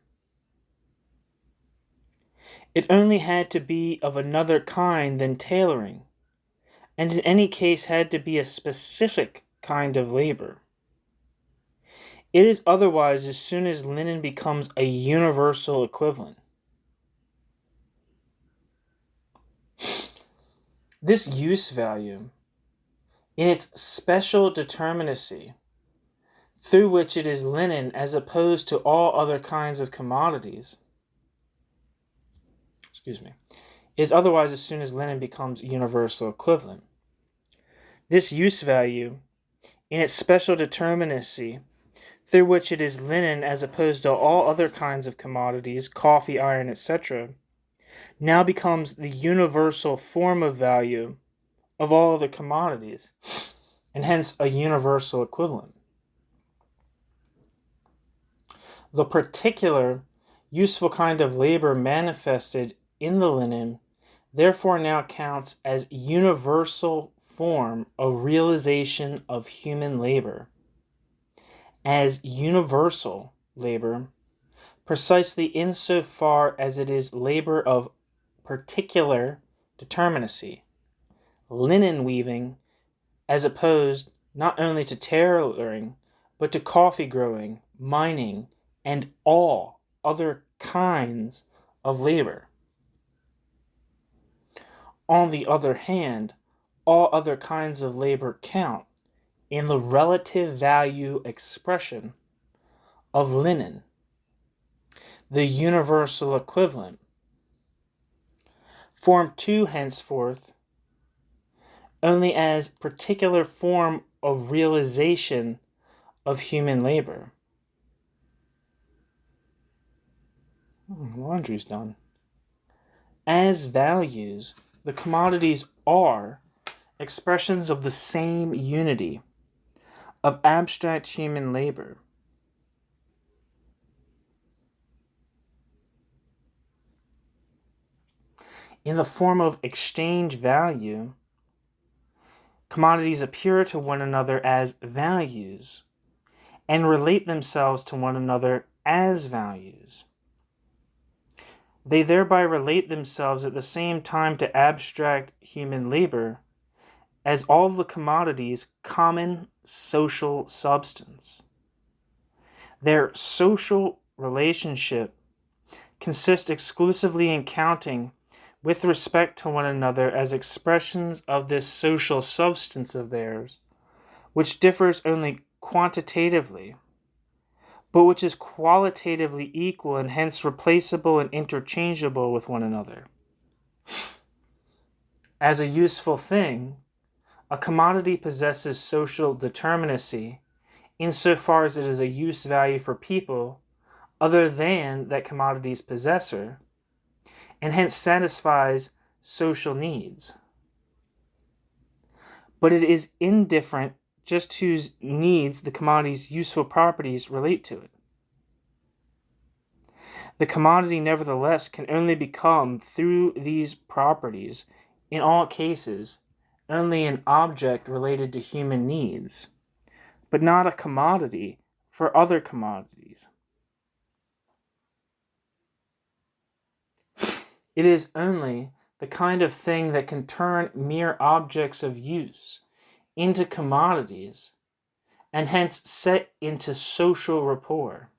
It only had to be of another kind than tailoring, and in any case had to be a specific kind of labor. It is otherwise as soon as linen becomes a universal equivalent. This use value, in its special determinacy, through which it is linen as opposed to all other kinds of commodities, is otherwise as soon as linen becomes universal equivalent. This use value, in its special determinacy, through which it is linen as opposed to all other kinds of commodities, coffee, iron, etc., now becomes the universal form of value of all other commodities, and hence a universal equivalent. The particular useful kind of labor manifested in the linen therefore now counts as universal form of realization of human labor, as universal labor, precisely insofar as it is labor of particular determinacy, linen weaving, as opposed not only to tailoring, but to coffee growing, mining, and all other kinds of labor. On the other hand, all other kinds of labor count in the relative value expression of linen, the universal equivalent, form 2 henceforth only as particular form of realization of human labor. Laundry's done. As values, the commodities are expressions of the same unity of abstract human labor. In the form of exchange value, commodities appear to one another as values and relate themselves to one another as values. They thereby relate themselves at the same time to abstract human labor as all the commodities' common social substance. Their social relationship consists exclusively in counting with respect to one another as expressions of this social substance of theirs, which differs only quantitatively, but which is qualitatively equal and hence replaceable and interchangeable with one another. As a useful thing, a commodity possesses social determinacy insofar as it is a use value for people other than that commodity's possessor, and hence satisfies social needs. But it is indifferent just whose needs the commodity's useful properties relate to it. The commodity, nevertheless, can only become, through these properties, in all cases, only an object related to human needs, but not a commodity for other commodities. It is only the kind of thing that can turn mere objects of use into commodities and hence set into social rapport.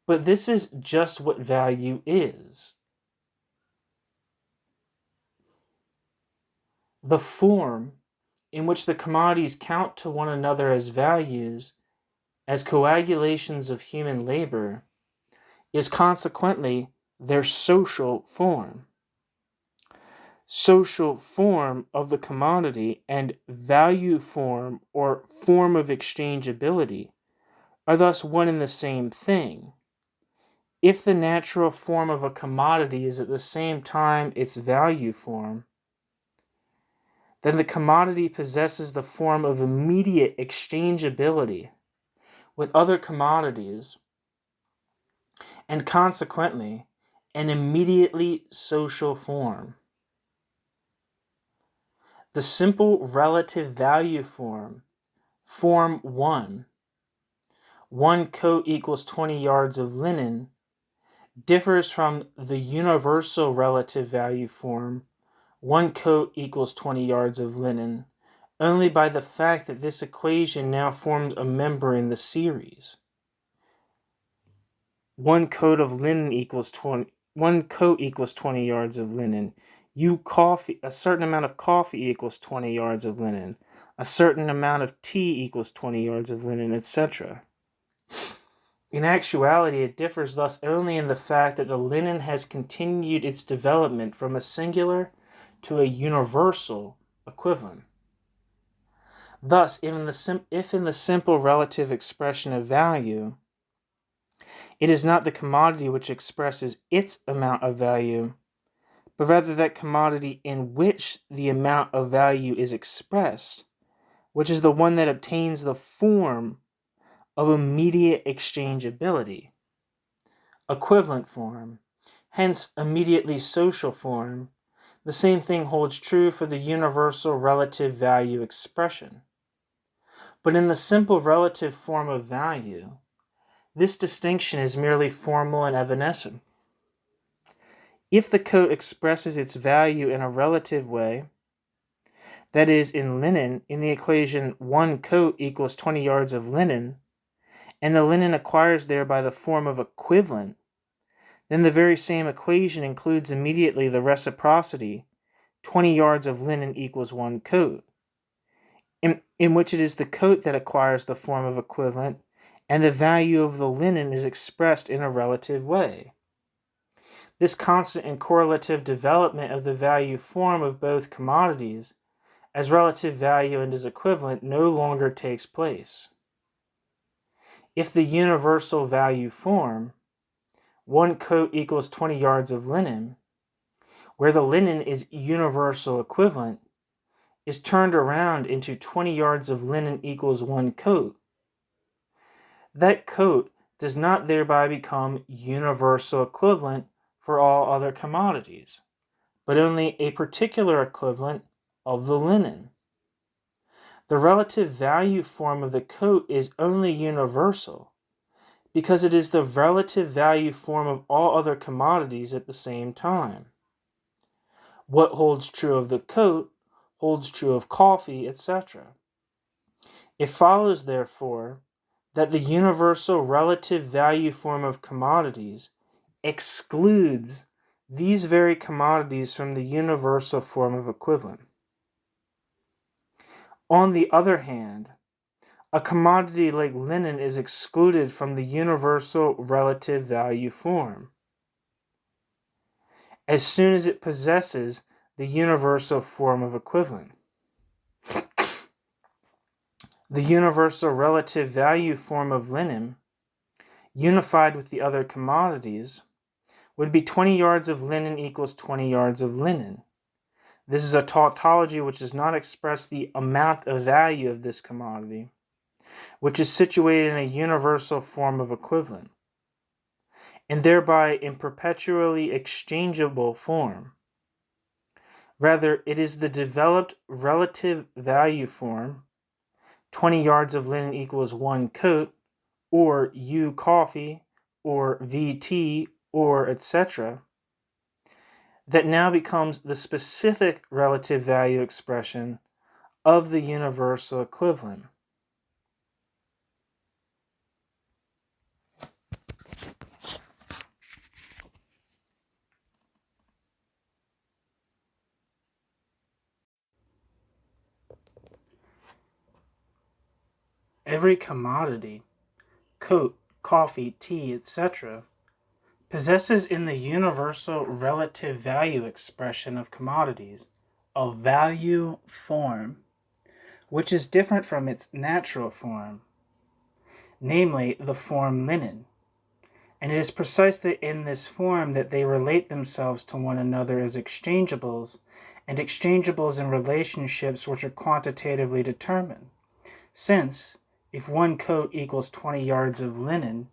But this is just what value is. The form in which the commodities count to one another as values, as coagulations of human labor, is consequently their social form. Social form of the commodity and value form or form of exchangeability are thus one and the same thing. If the natural form of a commodity is at the same time its value form, then the commodity possesses the form of immediate exchangeability with other commodities, and consequently an immediately social form. The simple relative value form, form 1, 1 coat equals 20 yards of linen, differs from the universal relative value form, 1 coat equals 20 yards of linen, only by the fact that this equation now forms a member in the series. 1 coat of linen equals 20. 1 coat equals 20 yards of linen. A certain amount of coffee equals 20 yards of linen. A certain amount of tea equals 20 yards of linen, etc. In actuality, it differs thus only in the fact that the linen has continued its development from a singular to a universal equivalent. Thus, if in the simple relative expression of value, It is not the commodity which expresses its amount of value, but rather that commodity in which the amount of value is expressed, which is the one that obtains the form of immediate exchangeability, equivalent form, hence immediately social form. The same thing holds true for the universal relative value expression. But in the simple relative form of value, this distinction is merely formal and evanescent. If the coat expresses its value in a relative way, that is, in linen, in the equation 1 coat equals 20 yards of linen, and the linen acquires thereby the form of equivalent, then the very same equation includes immediately the reciprocity, 20 yards of linen equals 1 coat, in which it is the coat that acquires the form of equivalent, and the value of the linen is expressed in a relative way. This constant and correlative development of the value form of both commodities as relative value and as equivalent no longer takes place. If the universal value form, 1 coat equals 20 yards of linen, where the linen is universal equivalent, is turned around into 20 yards of linen equals 1 coat, that coat does not thereby become universal equivalent for all other commodities, but only a particular equivalent of the linen. The relative value form of the coat is only universal because it is the relative value form of all other commodities at the same time. What holds true of the coat holds true of coffee, etc. It follows, therefore, that the universal relative value form of commodities excludes these very commodities from the universal form of equivalent. On the other hand, a commodity like linen is excluded from the universal relative value form as soon as it possesses the universal form of equivalent. The universal relative value form of linen, unified with the other commodities, would be 20 yards of linen equals 20 yards of linen. This is a tautology which does not express the amount of value of this commodity, which is situated in a universal form of equivalent, and thereby in perpetually exchangeable form. Rather, it is the developed relative value form, 20 yards of linen equals 1 coat, or U coffee, or VT, or etc., that now becomes the specific relative value expression of the universal equivalent. Every commodity, coat, coffee, tea, etc., possesses in the universal relative value expression of commodities a value form, which is different from its natural form, namely the form linen. And it is precisely in this form that they relate themselves to one another as exchangeables, and exchangeables in relationships which are quantitatively determined. Since, if 1 coat equals 20 yards of linen,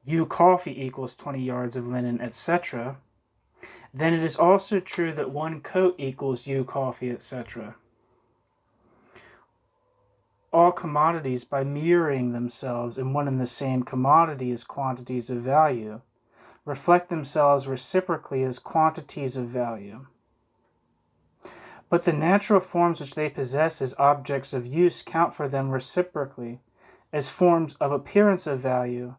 U coffee equals 20 yards of linen, etc., then it is also true that 1 coat equals U coffee, etc. All commodities, by mirroring themselves in one and the same commodity as quantities of value, reflect themselves reciprocally as quantities of value. But the natural forms which they possess as objects of use count for them reciprocally as forms of appearance of value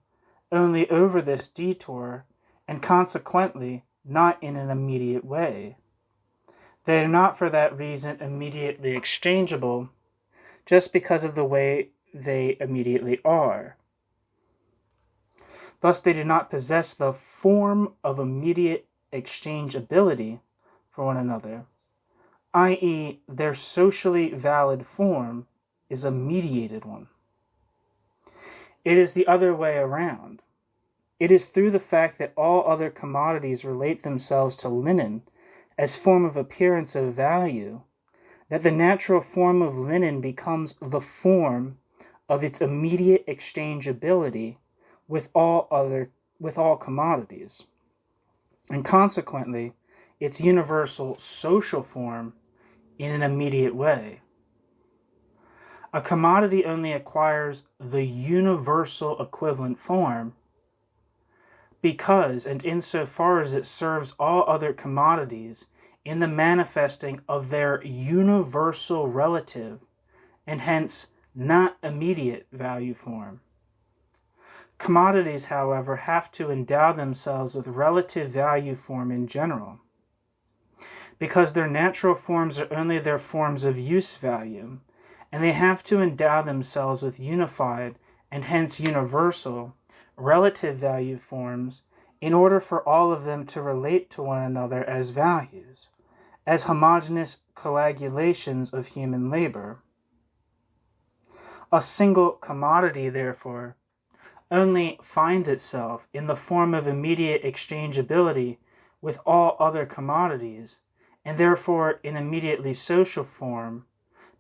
only over this detour, and consequently not in an immediate way. They are not for that reason immediately exchangeable, just because of the way they immediately are. Thus they do not possess the form of immediate exchangeability for one another, i.e., their socially valid form is a mediated one. It is the other way around. It is through the fact that all other commodities relate themselves to linen as form of appearance of value that the natural form of linen becomes the form of its immediate exchangeability with all commodities, and consequently its universal social form in an immediate way. A commodity only acquires the universal equivalent form because and insofar as it serves all other commodities in the manifesting of their universal relative and hence not immediate value form. Commodities, however, have to endow themselves with relative value form in general, because their natural forms are only their forms of use value, and they have to endow themselves with unified and hence universal relative value forms in order for all of them to relate to one another as values, as homogeneous coagulations of human labor. A single commodity, therefore, only finds itself in the form of immediate exchangeability with all other commodities, and therefore in immediately social form,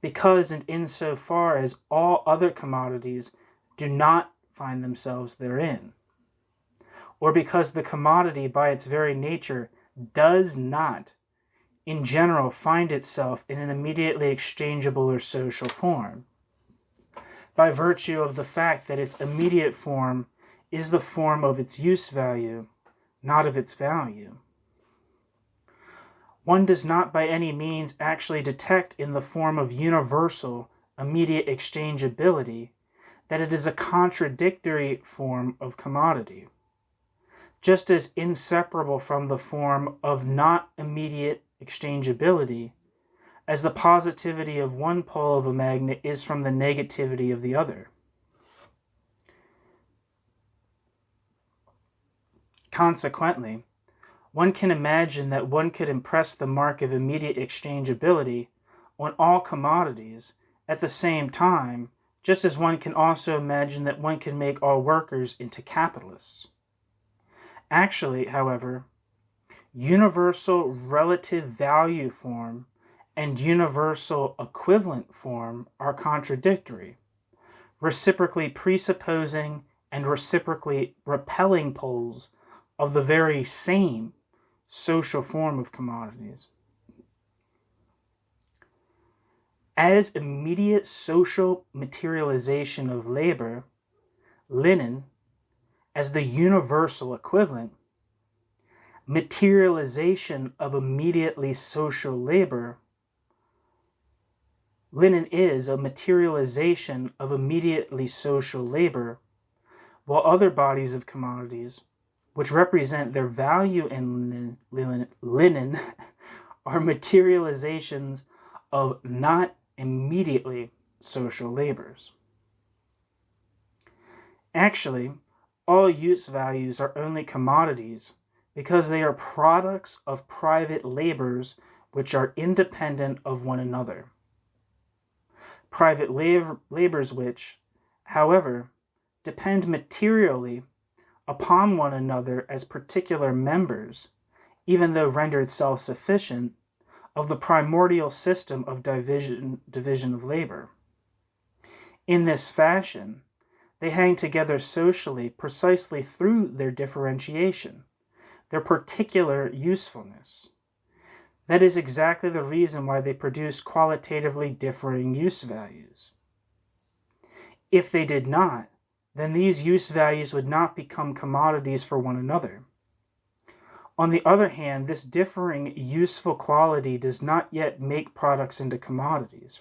because and insofar as all other commodities do not find themselves therein, or because the commodity by its very nature does not, in general, find itself in an immediately exchangeable or social form, by virtue of the fact that its immediate form is the form of its use value, not of its value. One does not by any means actually detect in the form of universal, immediate exchangeability that it is a contradictory form of commodity, just as inseparable from the form of not immediate exchangeability as the positivity of one pole of a magnet is from the negativity of the other. Consequently, one can imagine that one could impress the mark of immediate exchangeability on all commodities at the same time, just as one can also imagine that one can make all workers into capitalists. Actually, however, universal relative value form and universal equivalent form are contradictory, reciprocally presupposing and reciprocally repelling poles of the very same social form of commodities. As immediate social materialization of labor, linen, as the universal equivalent, materialization of immediately social labor, linen is a materialization of immediately social labor, while other bodies of commodities, which represent their value in linen are materializations of not immediately social labors. Actually, all use values are only commodities because they are products of private labors which are independent of one another. Private labors which, however, depend materially upon one another as particular members, even though rendered self-sufficient, of the primordial system of division of labor. In this fashion, they hang together socially precisely through their differentiation, their particular usefulness. That is exactly the reason why they produce qualitatively differing use values. If they did not, then these use values would not become commodities for one another. On the other hand, this differing useful quality does not yet make products into commodities.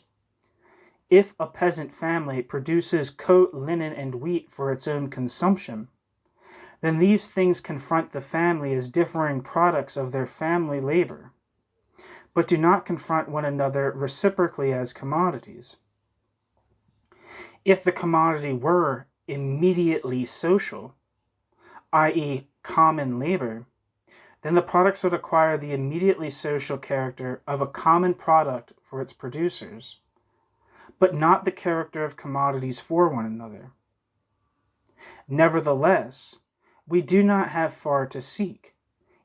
If a peasant family produces coat, linen, and wheat for its own consumption, then these things confront the family as differing products of their family labor, but do not confront one another reciprocally as commodities. If the commodity were immediately social, i.e., common labor, then the products would acquire the immediately social character of a common product for its producers, but not the character of commodities for one another. Nevertheless, we do not have far to seek,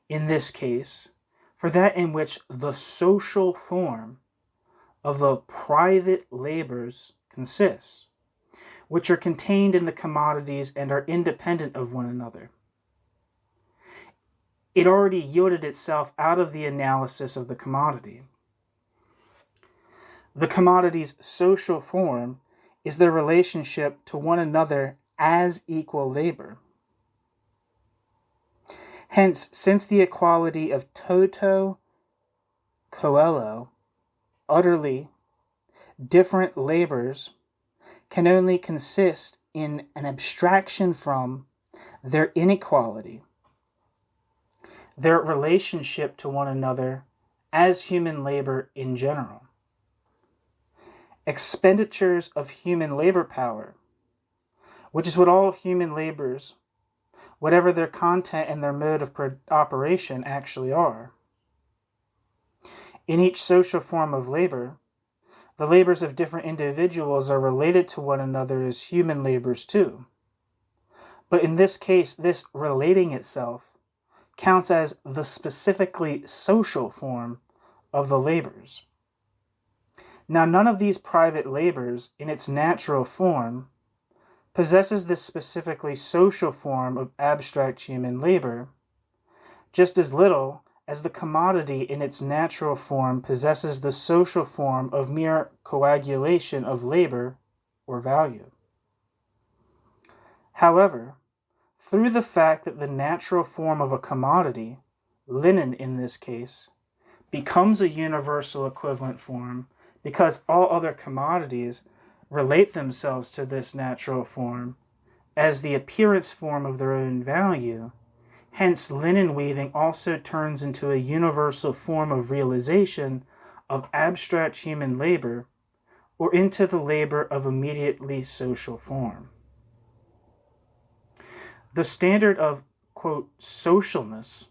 in this case, for that in which the social form of the private labors consists, which are contained in the commodities and are independent of one another. It already yielded itself out of the analysis of the commodity. The commodity's social form is their relationship to one another as equal labor. Hence, since the equality of toto coelho, utterly different labors, can only consist in an abstraction from their inequality, their relationship to one another as human labor in general. Expenditures of human labor power, which is what all human labors, whatever their content and their mode of operation, actually are. In each social form of labor, the labors of different individuals are related to one another as human labors too. But in this case, this relating itself counts as the specifically social form of the labors. Now, none of these private labors, in its natural form, possesses this specifically social form of abstract human labor, just as little as the commodity in its natural form possesses the social form of mere coagulation of labor or value. However, through the fact that the natural form of a commodity, linen in this case, becomes a universal equivalent form because all other commodities relate themselves to this natural form as the appearance form of their own value, hence linen weaving also turns into a universal form of realization of abstract human labor or into the labor of immediately social form. The standard of, quote, socialness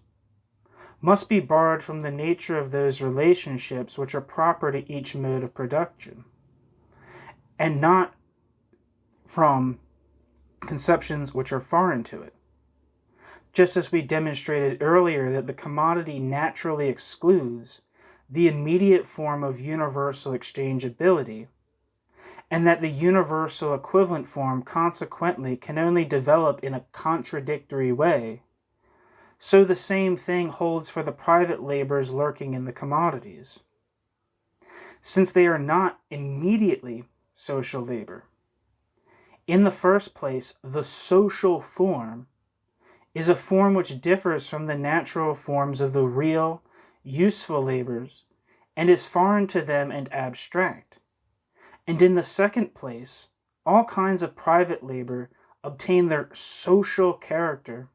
must be borrowed from the nature of those relationships which are proper to each mode of production, and not from conceptions which are foreign to it. Just as we demonstrated earlier that the commodity naturally excludes the immediate form of universal exchangeability, and that the universal equivalent form consequently can only develop in a contradictory way, so the same thing holds for the private labors lurking in the commodities. Since they are not immediately social labor, in the first place, the social form is a form which differs from the natural forms of the real, useful labors, and is foreign to them and abstract. And in the second place, all kinds of private labor obtain their social character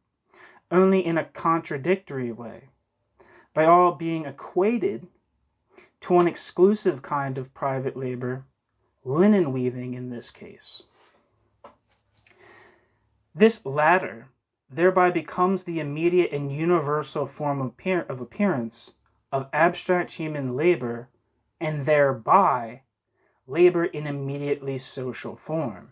only in a contradictory way, by all being equated to an exclusive kind of private labor, linen weaving in this case. This latter thereby becomes the immediate and universal form of appearance of abstract human labor, and thereby labor in immediately social form.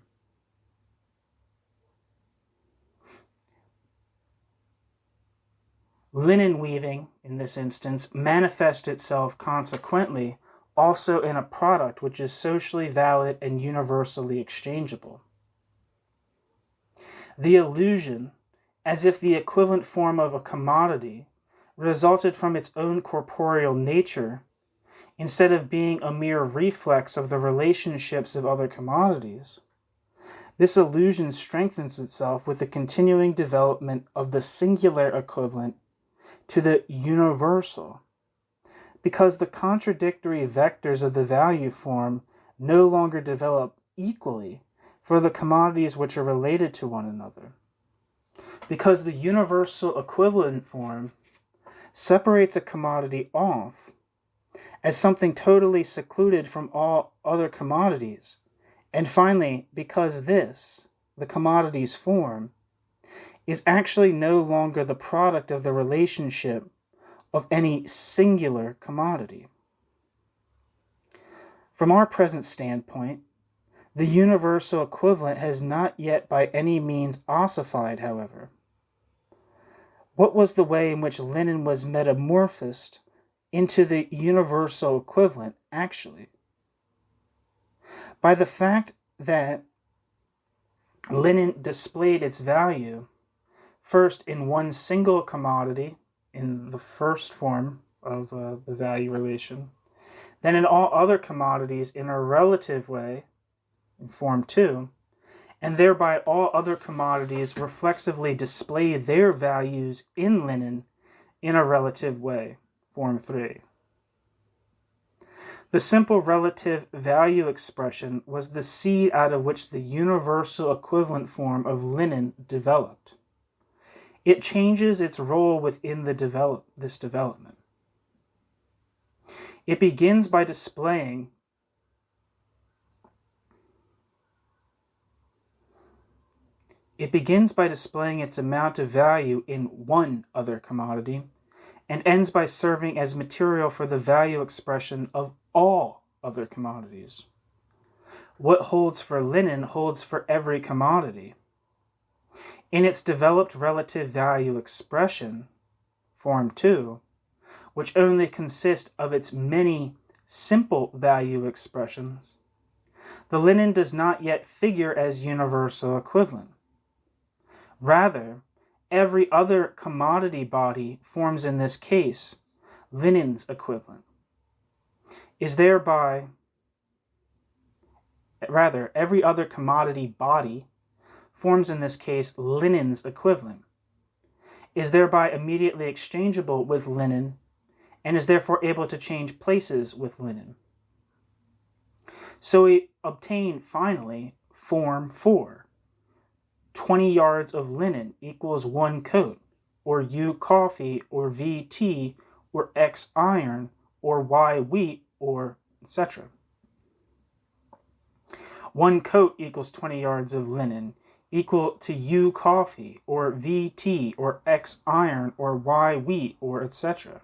Linen weaving, in this instance, manifests itself consequently also in a product which is socially valid and universally exchangeable. The illusion, as if the equivalent form of a commodity resulted from its own corporeal nature, instead of being a mere reflex of the relationships of other commodities. This illusion strengthens itself with the continuing development of the singular equivalent to the universal, because the contradictory vectors of the value form no longer develop equally for the commodities which are related to one another, because the universal equivalent form separates a commodity off as something totally secluded from all other commodities, and finally, because this, the commodity's form, is actually no longer the product of the relationship of any singular commodity. From our present standpoint, the universal equivalent has not yet by any means ossified, however. What was the way in which Lenin was metamorphosed into the universal equivalent, actually? By the fact that Lenin displayed its value first in one single commodity, in the first form of the value relation, then in all other commodities in a relative way, in form 2, and thereby all other commodities reflexively display their values in Lenin in a relative way, form 3. The simple relative value expression was the seed out of which the universal equivalent form of Lenin developed. It changes its role within this development. It begins by displaying its amount of value in one other commodity, and ends by serving as material for the value expression of all other commodities. What holds for Lenin holds for every commodity. In its developed relative value expression, form 2, which only consists of its many simple value expressions, the Lenin does not yet figure as universal equivalent. Rather, every other commodity body forms in this case Lenin's equivalent. Every other commodity body forms in this case Lenin's equivalent, is thereby immediately exchangeable with Lenin, and is therefore able to change places with Lenin. So we obtain finally form 4. 20 yards of linen equals 1 coat, or U coffee, or V tea, or X iron, or Y wheat, or etc. 1 coat equals 20 yards of linen, equal to U coffee, or V tea, or X iron, or Y wheat, or etc.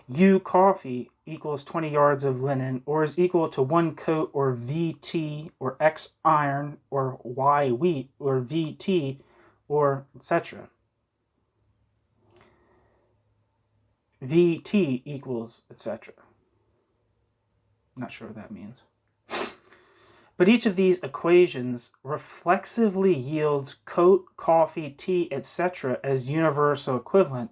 U coffee equals 20 yards of linen, or is equal to 1 coat, or V tea, or X iron, or Y wheat, or V tea, or etc. VT equals etc. Not sure what that means. But each of these equations reflexively yields coat, coffee, tea, etc. as universal equivalent,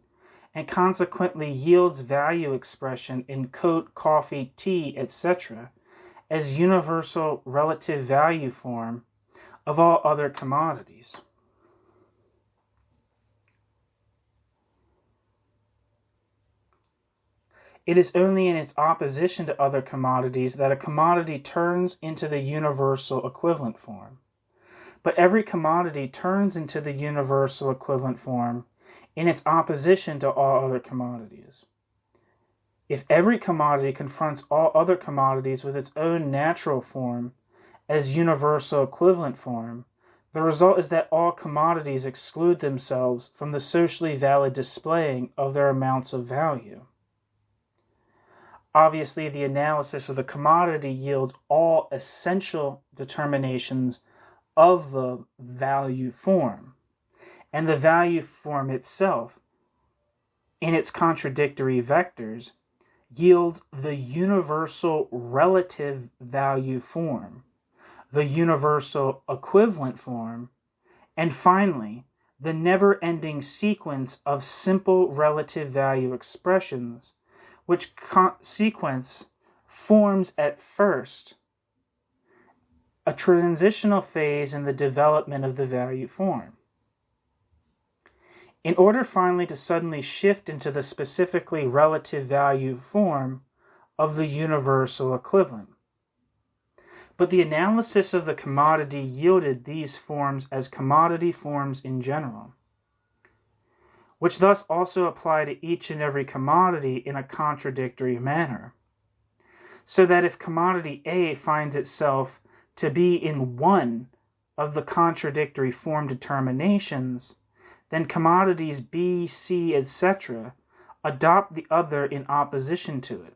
and consequently yields value expression in coat, coffee, tea, etc. as universal relative value form of all other commodities. It is only in its opposition to other commodities that a commodity turns into the universal equivalent form. But every commodity turns into the universal equivalent form in its opposition to all other commodities. If every commodity confronts all other commodities with its own natural form as universal equivalent form, the result is that all commodities exclude themselves from the socially valid displaying of their amounts of value. Obviously, the analysis of the commodity yields all essential determinations of the value form, and the value form itself, in its contradictory vectors, yields the universal relative value form, the universal equivalent form, and finally, the never-ending sequence of simple relative value expressions, which sequence forms at first a transitional phase in the development of the value form, in order finally to suddenly shift into the specifically relative value form of the universal equivalent. But the analysis of the commodity yielded these forms as commodity forms in general, which thus also apply to each and every commodity in a contradictory manner, so that if commodity A finds itself to be in one of the contradictory form determinations, then commodities B, C, etc. adopt the other in opposition to it.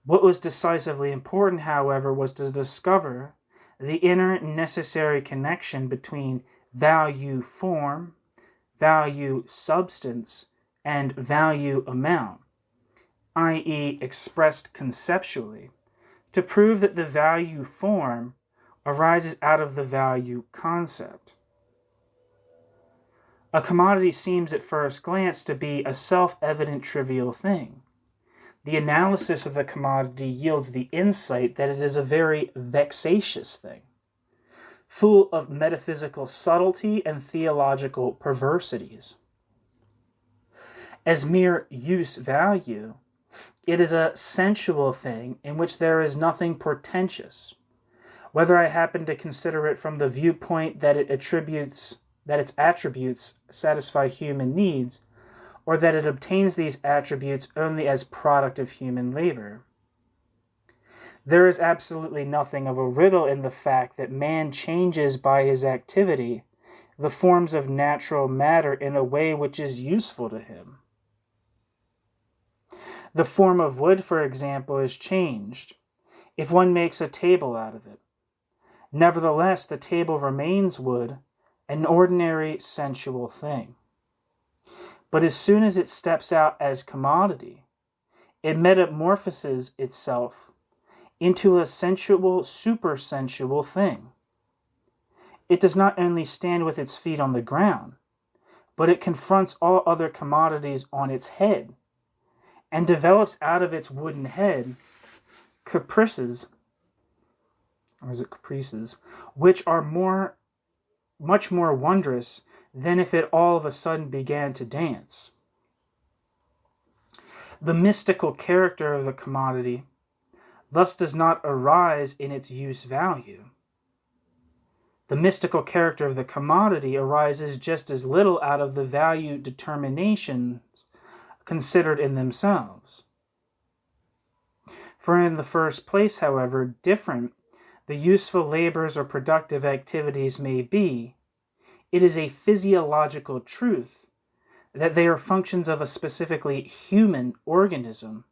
What was decisively important, however, was to discover the inner necessary connection between value form, value substance, and value amount, i.e. expressed conceptually, to prove that the value form arises out of the value concept. A commodity seems at first glance to be a self-evident trivial thing. The analysis of the commodity yields the insight that it is a very vexatious thing, full of metaphysical subtlety and theological perversities. As mere use value, it is a sensual thing in which there is nothing portentous, whether I happen to consider it from the viewpoint that its attributes satisfy human needs, or that it obtains these attributes only as product of human labor. There is absolutely nothing of a riddle in the fact that man changes by his activity the forms of natural matter in a way which is useful to him. The form of wood, for example, is changed if one makes a table out of it. Nevertheless, the table remains wood, an ordinary sensual thing. But as soon as it steps out as commodity, it metamorphoses itself into a sensual, supersensual thing. It does not only stand with its feet on the ground, but it confronts all other commodities on its head, and develops out of its wooden head caprices, which are much more wondrous than if it all of a sudden began to dance. The mystical character of the commodity thus does not arise in its use value. The mystical character of the commodity arises just as little out of the value determinations considered in themselves. For in the first place, however different the useful labors or productive activities may be, it is a physiological truth that they are functions of a specifically human organism,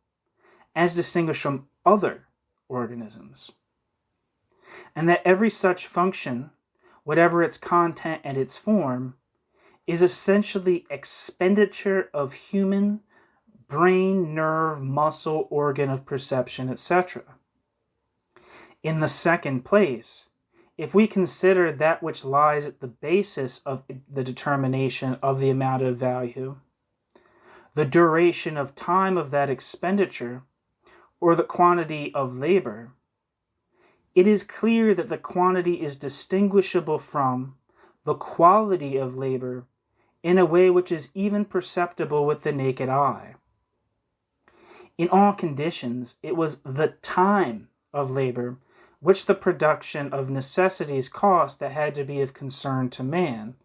as distinguished from other organisms, and that every such function, whatever its content and its form, is essentially expenditure of human brain, nerve, muscle, organ of perception, etc. In the second place, if we consider that which lies at the basis of the determination of the amount of value, the duration of time of that expenditure, or the quantity of labor, it is clear that the quantity is distinguishable from the quality of labor in a way which is even perceptible with the naked eye. In all conditions, it was the time of labor which the production of necessities cost that had to be of concern to man,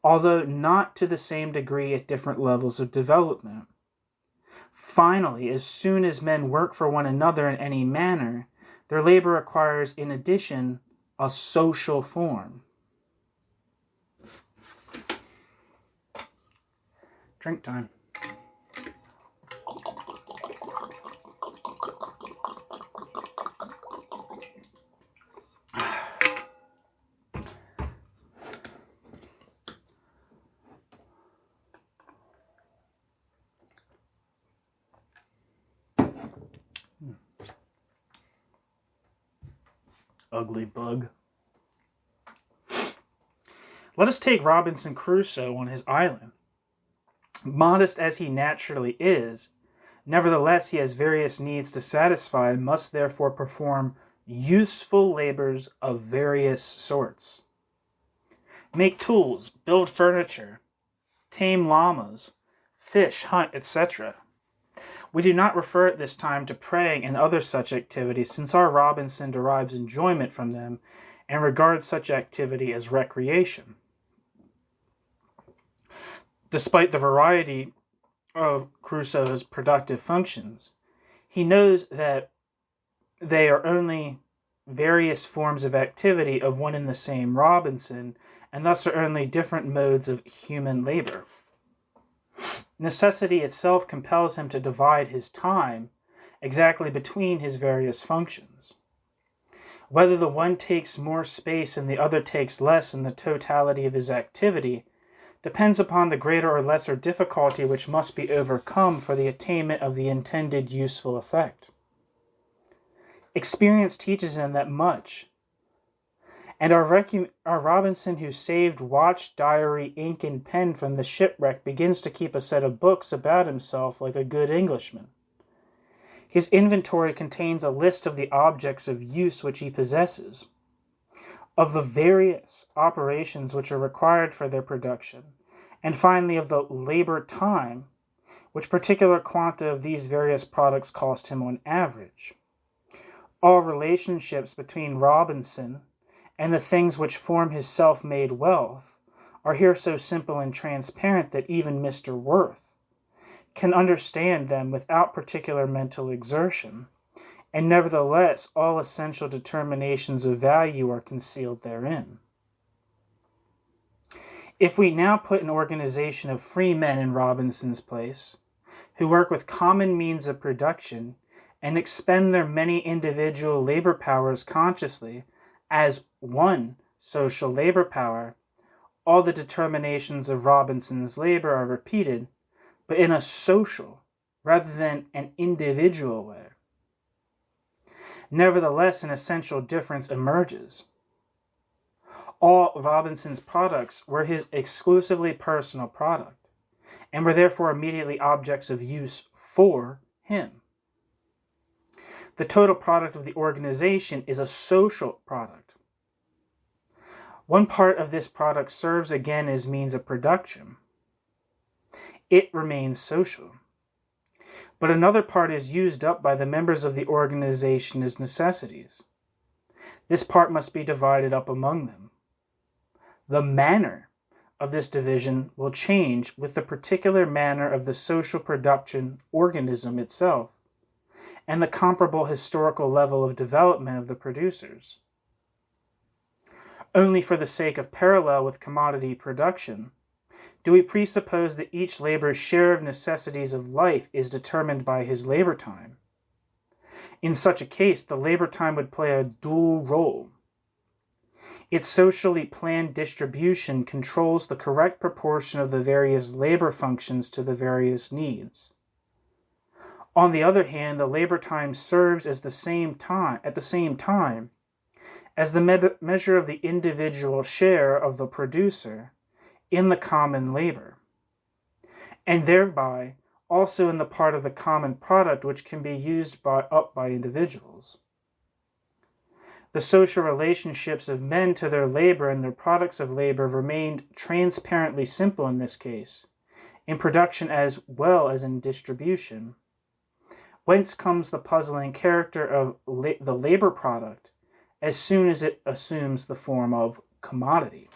although not to the same degree at different levels of development. Finally, as soon as men work for one another in any manner, their labor acquires, in addition, a social form. Drink time. Ugly bug. Let us take Robinson Crusoe on his island. Modest as he naturally is, nevertheless he has various needs to satisfy and must therefore perform useful labors of various sorts. Make tools, build furniture, tame llamas, fish, hunt, etc. We do not refer at this time to praying and other such activities, since our Robinson derives enjoyment from them and regards such activity as recreation. Despite the variety of Crusoe's productive functions, he knows that they are only various forms of activity of one and the same Robinson, and thus are only different modes of human labor. Necessity itself compels him to divide his time exactly between his various functions. Whether the one takes more space and the other takes less in the totality of his activity depends upon the greater or lesser difficulty which must be overcome for the attainment of the intended useful effect. Experience teaches him that much, and our Robinson who saved watch, diary, ink, and pen from the shipwreck begins to keep a set of books about himself like a good Englishman. His inventory contains a list of the objects of use which he possesses, of the various operations which are required for their production, and finally of the labor time which particular quanta of these various products cost him on average. All relationships between Robinson and the things which form his self-made wealth are here so simple and transparent that even Mr. Worth can understand them without particular mental exertion, and nevertheless all essential determinations of value are concealed therein. If we now put an organization of free men in Robinson's place, who work with common means of production and expend their many individual labor powers consciously as one social labor power, all the determinations of Robinson's labor are repeated, but in a social rather than an individual way. Nevertheless, an essential difference emerges. All Robinson's products were his exclusively personal product, and were therefore immediately objects of use for him. The total product of the organization is a social product. One part of this product serves again as means of production. It remains social. But another part is used up by the members of the organization as necessities. This part must be divided up among them. The manner of this division will change with the particular manner of the social production organism itself, and the comparable historical level of development of the producers. Only for the sake of parallel with commodity production do we presuppose that each laborer's share of necessities of life is determined by his labor time. In such a case, the labor time would play a dual role. Its socially planned distribution controls the correct proportion of the various labor functions to the various needs. On the other hand, the labor time serves at the same time as the measure of the individual share of the producer in the common labor, and thereby also in the part of the common product which can be used up by individuals. The social relationships of men to their labor and their products of labor remained transparently simple in this case, in production as well as in distribution. Whence comes the puzzling character of the labor product as soon as it assumes the form of commodity.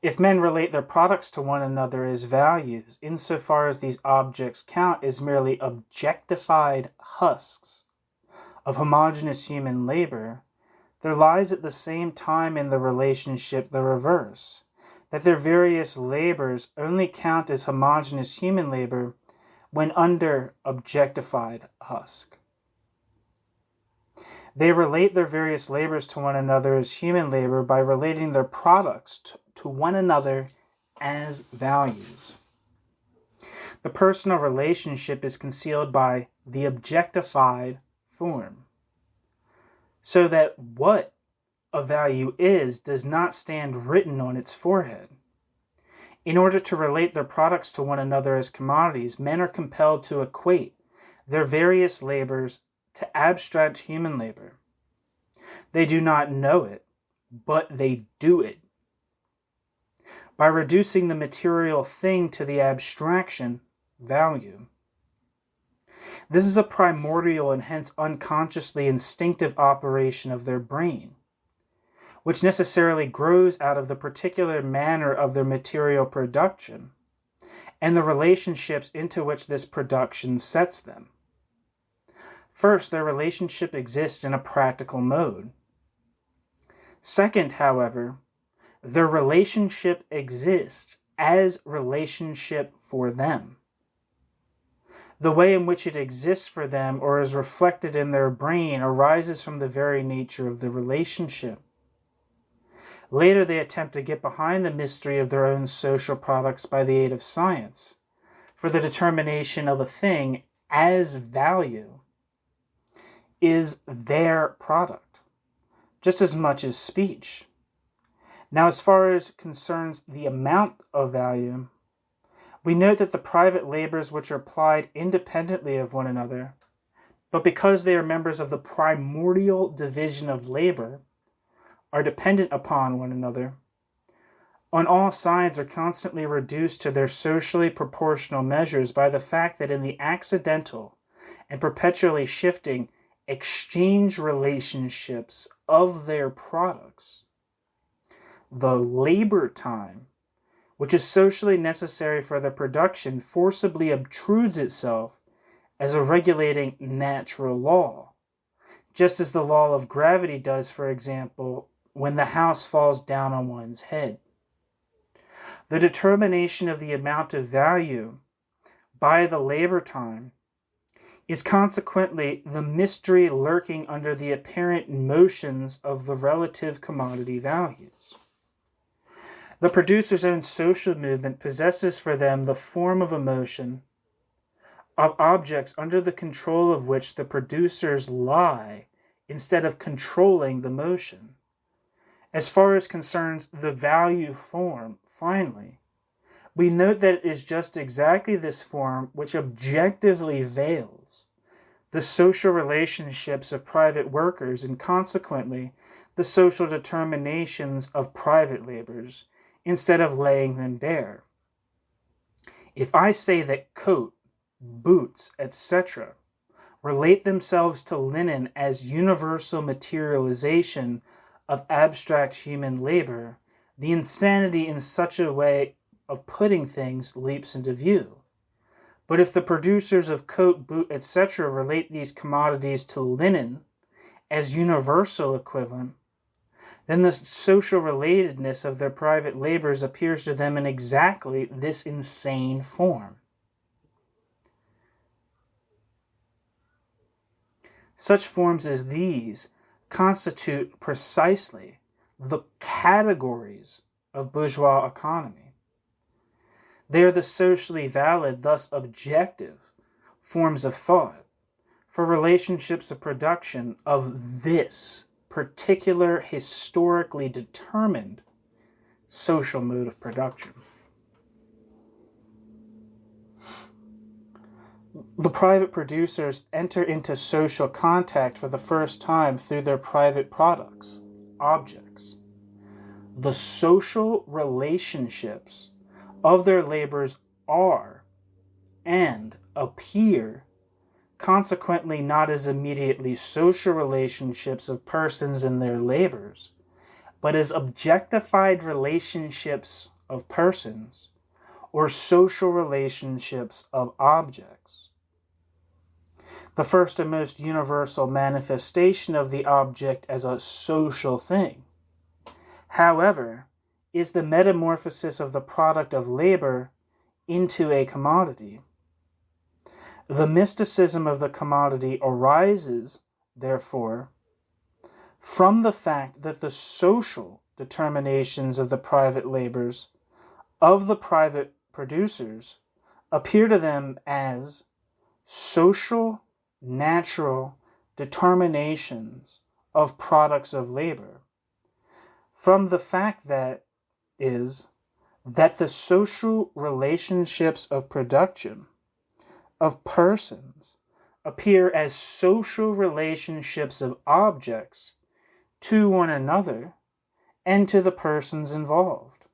If men relate their products to one another as values, insofar as these objects count as merely objectified husks of homogeneous human labor, there lies at the same time in the relationship the reverse, that their various labors only count as homogeneous human labor when under objectified husk. They relate their various labors to one another as human labor by relating their products to one another as values. The personal relationship is concealed by the objectified form, so that what a value is does not stand written on its forehead. In order to relate their products to one another as commodities, men are compelled to equate their various labors to abstract human labor. They do not know it, but they do it. By reducing the material thing to the abstraction value. This is a primordial and hence unconsciously instinctive operation of their brain, which necessarily grows out of the particular manner of their material production and the relationships into which this production sets them. First, their relationship exists in a practical mode. Second, however, their relationship exists as relationship for them. The way in which it exists for them or is reflected in their brain arises from the very nature of the relationship. Later, they attempt to get behind the mystery of their own social products by the aid of science, for the determination of a thing as value is their product, just as much as speech. Now, as far as concerns the amount of value, we note that the private labors which are applied independently of one another, but because they are members of the primordial division of labor, are dependent upon one another, on all sides are constantly reduced to their socially proportional measures by the fact that in the accidental and perpetually shifting exchange relationships of their products, the labor time, which is socially necessary for their production, forcibly obtrudes itself as a regulating natural law, just as the law of gravity does, for example, when the house falls down on one's head. The determination of the amount of value by the labor time is consequently the mystery lurking under the apparent motions of the relative commodity values. The producer's own social movement possesses for them the form of a motion of objects under the control of which the producers lie instead of controlling the motion. As far as concerns the value form, finally, we note that it is just exactly this form which objectively veils the social relationships of private workers and consequently the social determinations of private labors, instead of laying them bare. If I say that coat, boots, etc. relate themselves to linen as universal materialization of abstract human labor, the insanity in such a way of putting things leaps into view. But if the producers of coat, boot, etc. relate these commodities to linen as universal equivalent, then the social relatedness of their private labors appears to them in exactly this insane form. Such forms as these constitute precisely the categories of bourgeois economy. They are the socially valid, thus objective, forms of thought for relationships of production of this particular historically determined social mode of production. The private producers enter into social contact for the first time through their private products, objects. The social relationships of their labors are and appear consequently not as immediately social relationships of persons in their labors, but as objectified relationships of persons or social relationships of objects. The first and most universal manifestation of the object as a social thing, however, is the metamorphosis of the product of labor into a commodity. The mysticism of the commodity arises, therefore, from the fact that the social determinations of the private labors of the private producers appear to them as social, natural determinations of products of labor, from the fact that the social relationships of production of persons appear as social relationships of objects to one another and to the persons involved.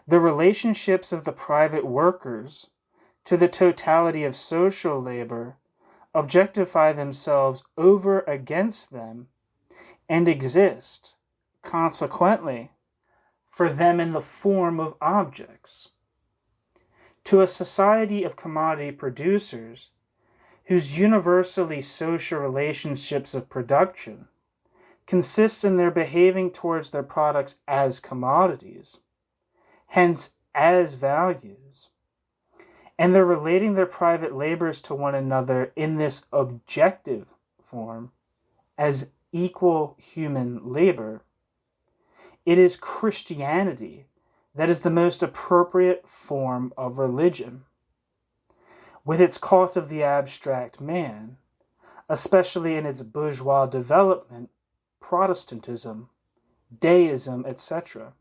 The relationships of the private workers to the totality of social labor objectify themselves over against them and exist, consequently, for them in the form of objects. To a society of commodity producers, whose universally social relationships of production consist in their behaving towards their products as commodities, hence as values, and they're relating their private labors to one another in this objective form as equal human labor, It is Christianity that is the most appropriate form of religion. With its cult of the abstract man, especially in its bourgeois development, Protestantism, deism, etc.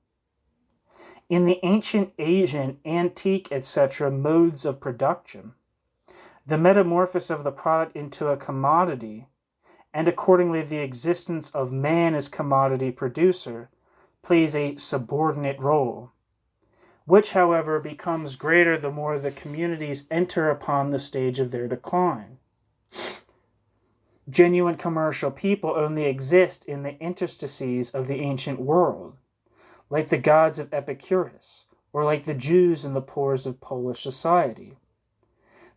In the ancient Asian, antique, etc. modes of production, the metamorphosis of the product into a commodity, and accordingly the existence of man as commodity producer, plays a subordinate role, which, however, becomes greater the more the communities enter upon the stage of their decline. Genuine commercial people only exist in the interstices of the ancient world, like the gods of Epicurus, or like the Jews in the pores of Polish society.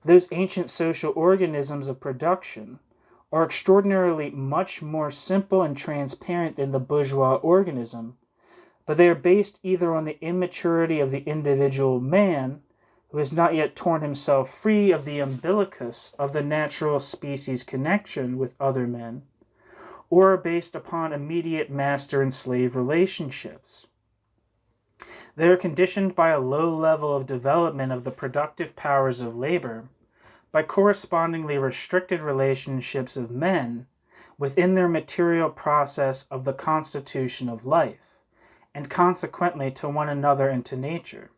Those ancient social organisms of production are extraordinarily much more simple and transparent than the bourgeois organism, but they are based either on the immaturity of the individual man, who has not yet torn himself free of the umbilicus of the natural species connection with other men, or are based upon immediate master and slave relationships. They are conditioned by a low level of development of the productive powers of labor, by correspondingly restricted relationships of men within their material process of the constitution of life, and consequently to one another and to nature.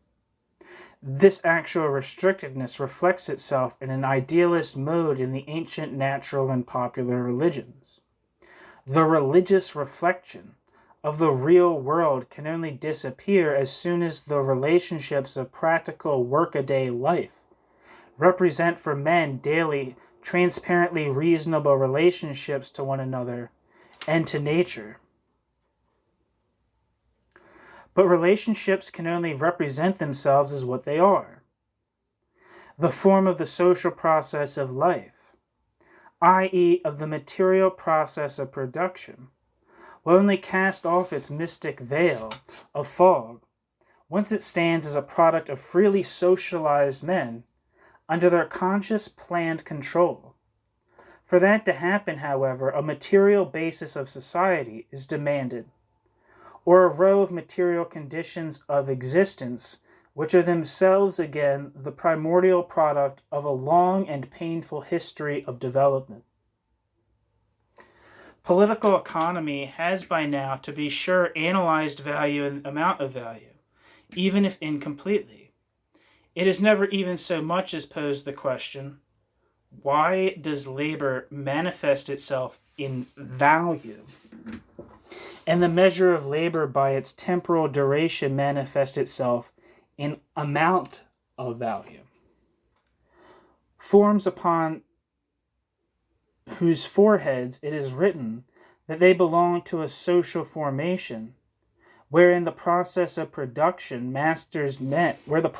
This actual restrictedness reflects itself in an idealist mode in the ancient natural and popular religions. The religious reflection of the real world can only disappear as soon as the relationships of practical workaday life represent for men daily, transparently reasonable relationships to one another and to nature. But relationships can only represent themselves as what they are. The form of the social process of life, i.e., of the material process of production, will only cast off its mystic veil of fog once it stands as a product of freely socialized men under their conscious, planned control. For that to happen, however, a material basis of society is demanded, or a row of material conditions of existence, which are themselves again the primordial product of a long and painful history of development. Political economy has by now, to be sure, analyzed value and amount of value, even if incompletely. It has never even so much as posed the question, why does labor manifest itself in value? And the measure of labor by its temporal duration manifests itself in amount of value. Forms upon whose foreheads it is written that they belong to a social formation, wherein the process of production masters men, I'm going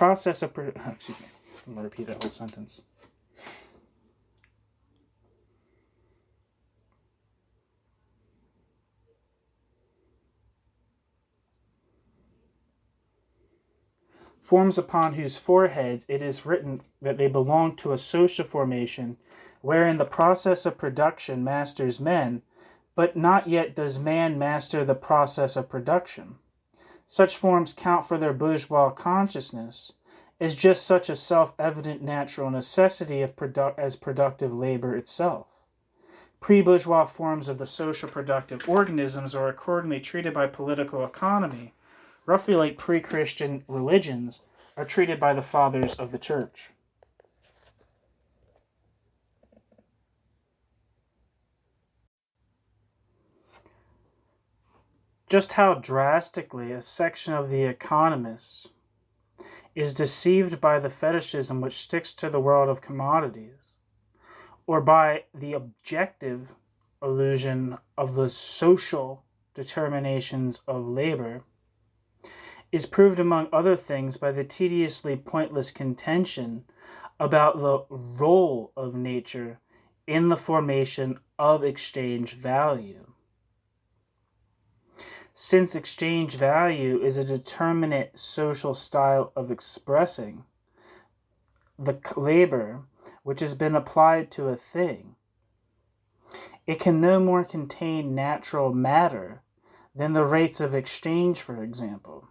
to repeat that whole sentence. Forms upon whose foreheads it is written that they belong to a social formation, wherein the process of production masters men, but not yet does man master the process of production. Such forms count for their bourgeois consciousness as just such a self-evident natural necessity as productive labor itself. Pre-bourgeois forms of the social productive organisms are accordingly treated by political economy roughly like pre-Christian religions are treated by the fathers of the church. Just how drastically a section of the economists is deceived by the fetishism which sticks to the world of commodities, or by the objective illusion of the social determinations of labor, is proved among other things by the tediously pointless contention about the role of nature in the formation of exchange value. Since exchange value is a determinate social style of expressing the labor which has been applied to a thing, it can no more contain natural matter than the rates of exchange, for example.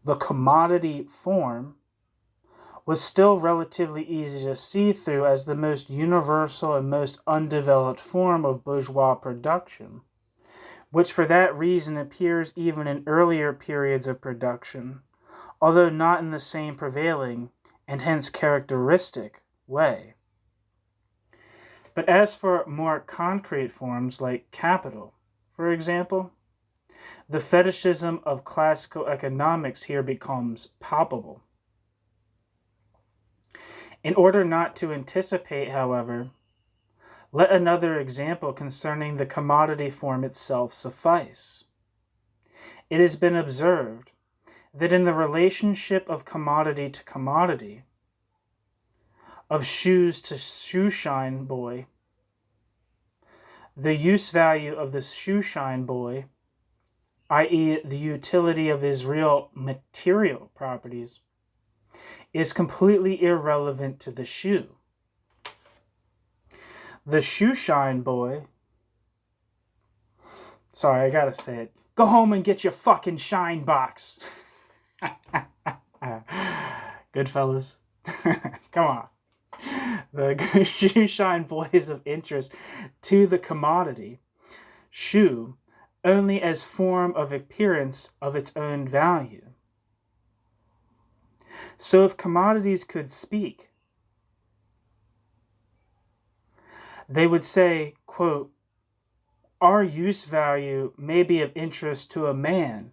The commodity form was still relatively easy to see through as the most universal and most undeveloped form of bourgeois production, which for that reason appears even in earlier periods of production, although not in the same prevailing and hence characteristic way. But as for more concrete forms like capital, for example, the fetishism of classical economics here becomes palpable. In order not to anticipate, however, let another example concerning the commodity form itself suffice. It has been observed that in the relationship of commodity to commodity, of shoes to shoeshine boy, the use value of the shoeshine boy, i.e. the utility of his real material properties, is completely irrelevant to the shoe. The shoeshine boy, sorry, I gotta say it, go home and get your fucking shine box. Good fellas. Come on. The shoeshine boy is of interest to the commodity shoe only as form of appearance of its own value. So if commodities could speak, they would say, quote, our use value may be of interest to a man,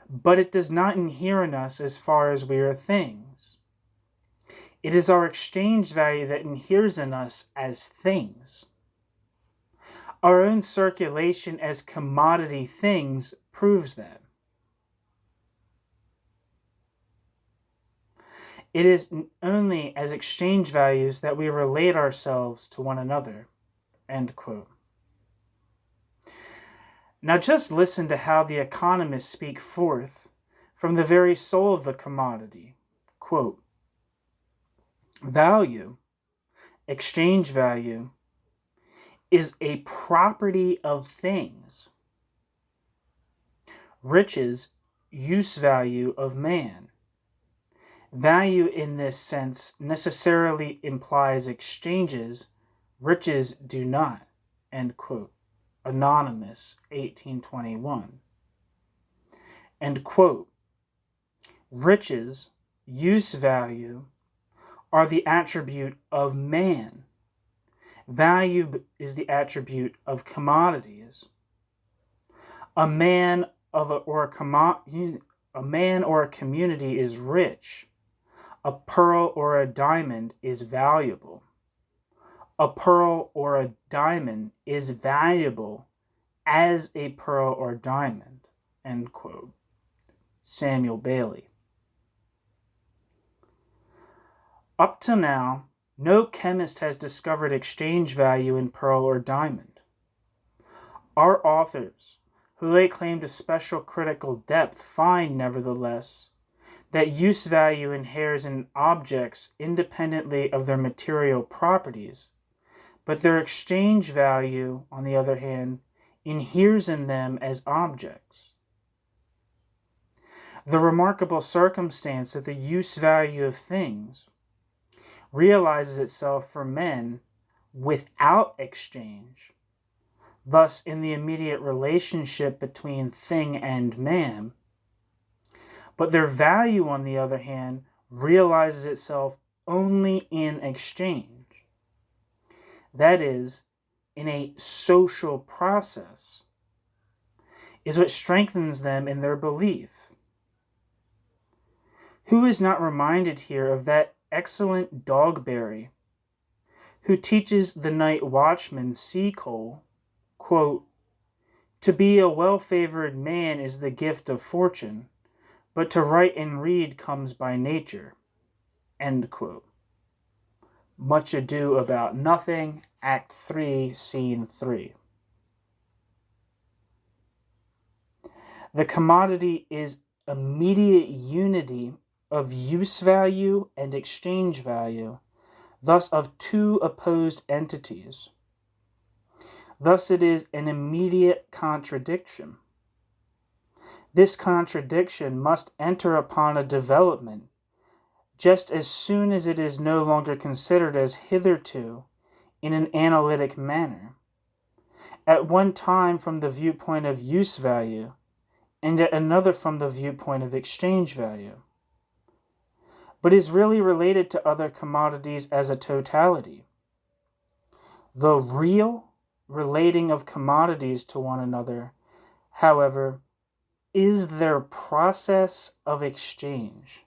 but it does not inhere in us as far as we are things. It is our exchange value that inheres in us as things. Our own circulation as commodity things proves that. It is only as exchange values that we relate ourselves to one another. End quote. Now just listen to how the economists speak forth from the very soul of the commodity. Quote, value, exchange value, is a property of things. Riches, use value of man. Value in this sense necessarily implies exchanges, riches do not. End quote. Anonymous, 1821. End quote. Riches, use value, are the attribute of man. Value is the attribute of commodities. A man or a community is rich. A pearl or a diamond is valuable. A pearl or a diamond is valuable as a pearl or diamond. End quote. Samuel Bailey. Up to now, no chemist has discovered exchange value in pearl or diamond. Our authors, who lay claim to special critical depth, find, nevertheless, that use value inheres in objects independently of their material properties, but their exchange value, on the other hand, inheres in them as objects. The remarkable circumstance that the use value of things realizes itself for men without exchange, thus in the immediate relationship between thing and man, but their value, on the other hand, realizes itself only in exchange. That is, in a social process, is what strengthens them in their belief. Who is not reminded here of that excellent Dogberry, who teaches the night watchman Seacole, quote, to be a well-favored man is the gift of fortune, but to write and read comes by nature. End quote. Much Ado About Nothing, Act 3, Scene 3. The commodity is immediate unity of use value and exchange value, thus of two opposed entities. Thus it is an immediate contradiction. This contradiction must enter upon a development just as soon as it is no longer considered as hitherto in an analytic manner, at one time from the viewpoint of use value, and at another from the viewpoint of exchange value, but is really related to other commodities as a totality. The real relating of commodities to one another, however, is their process of exchange.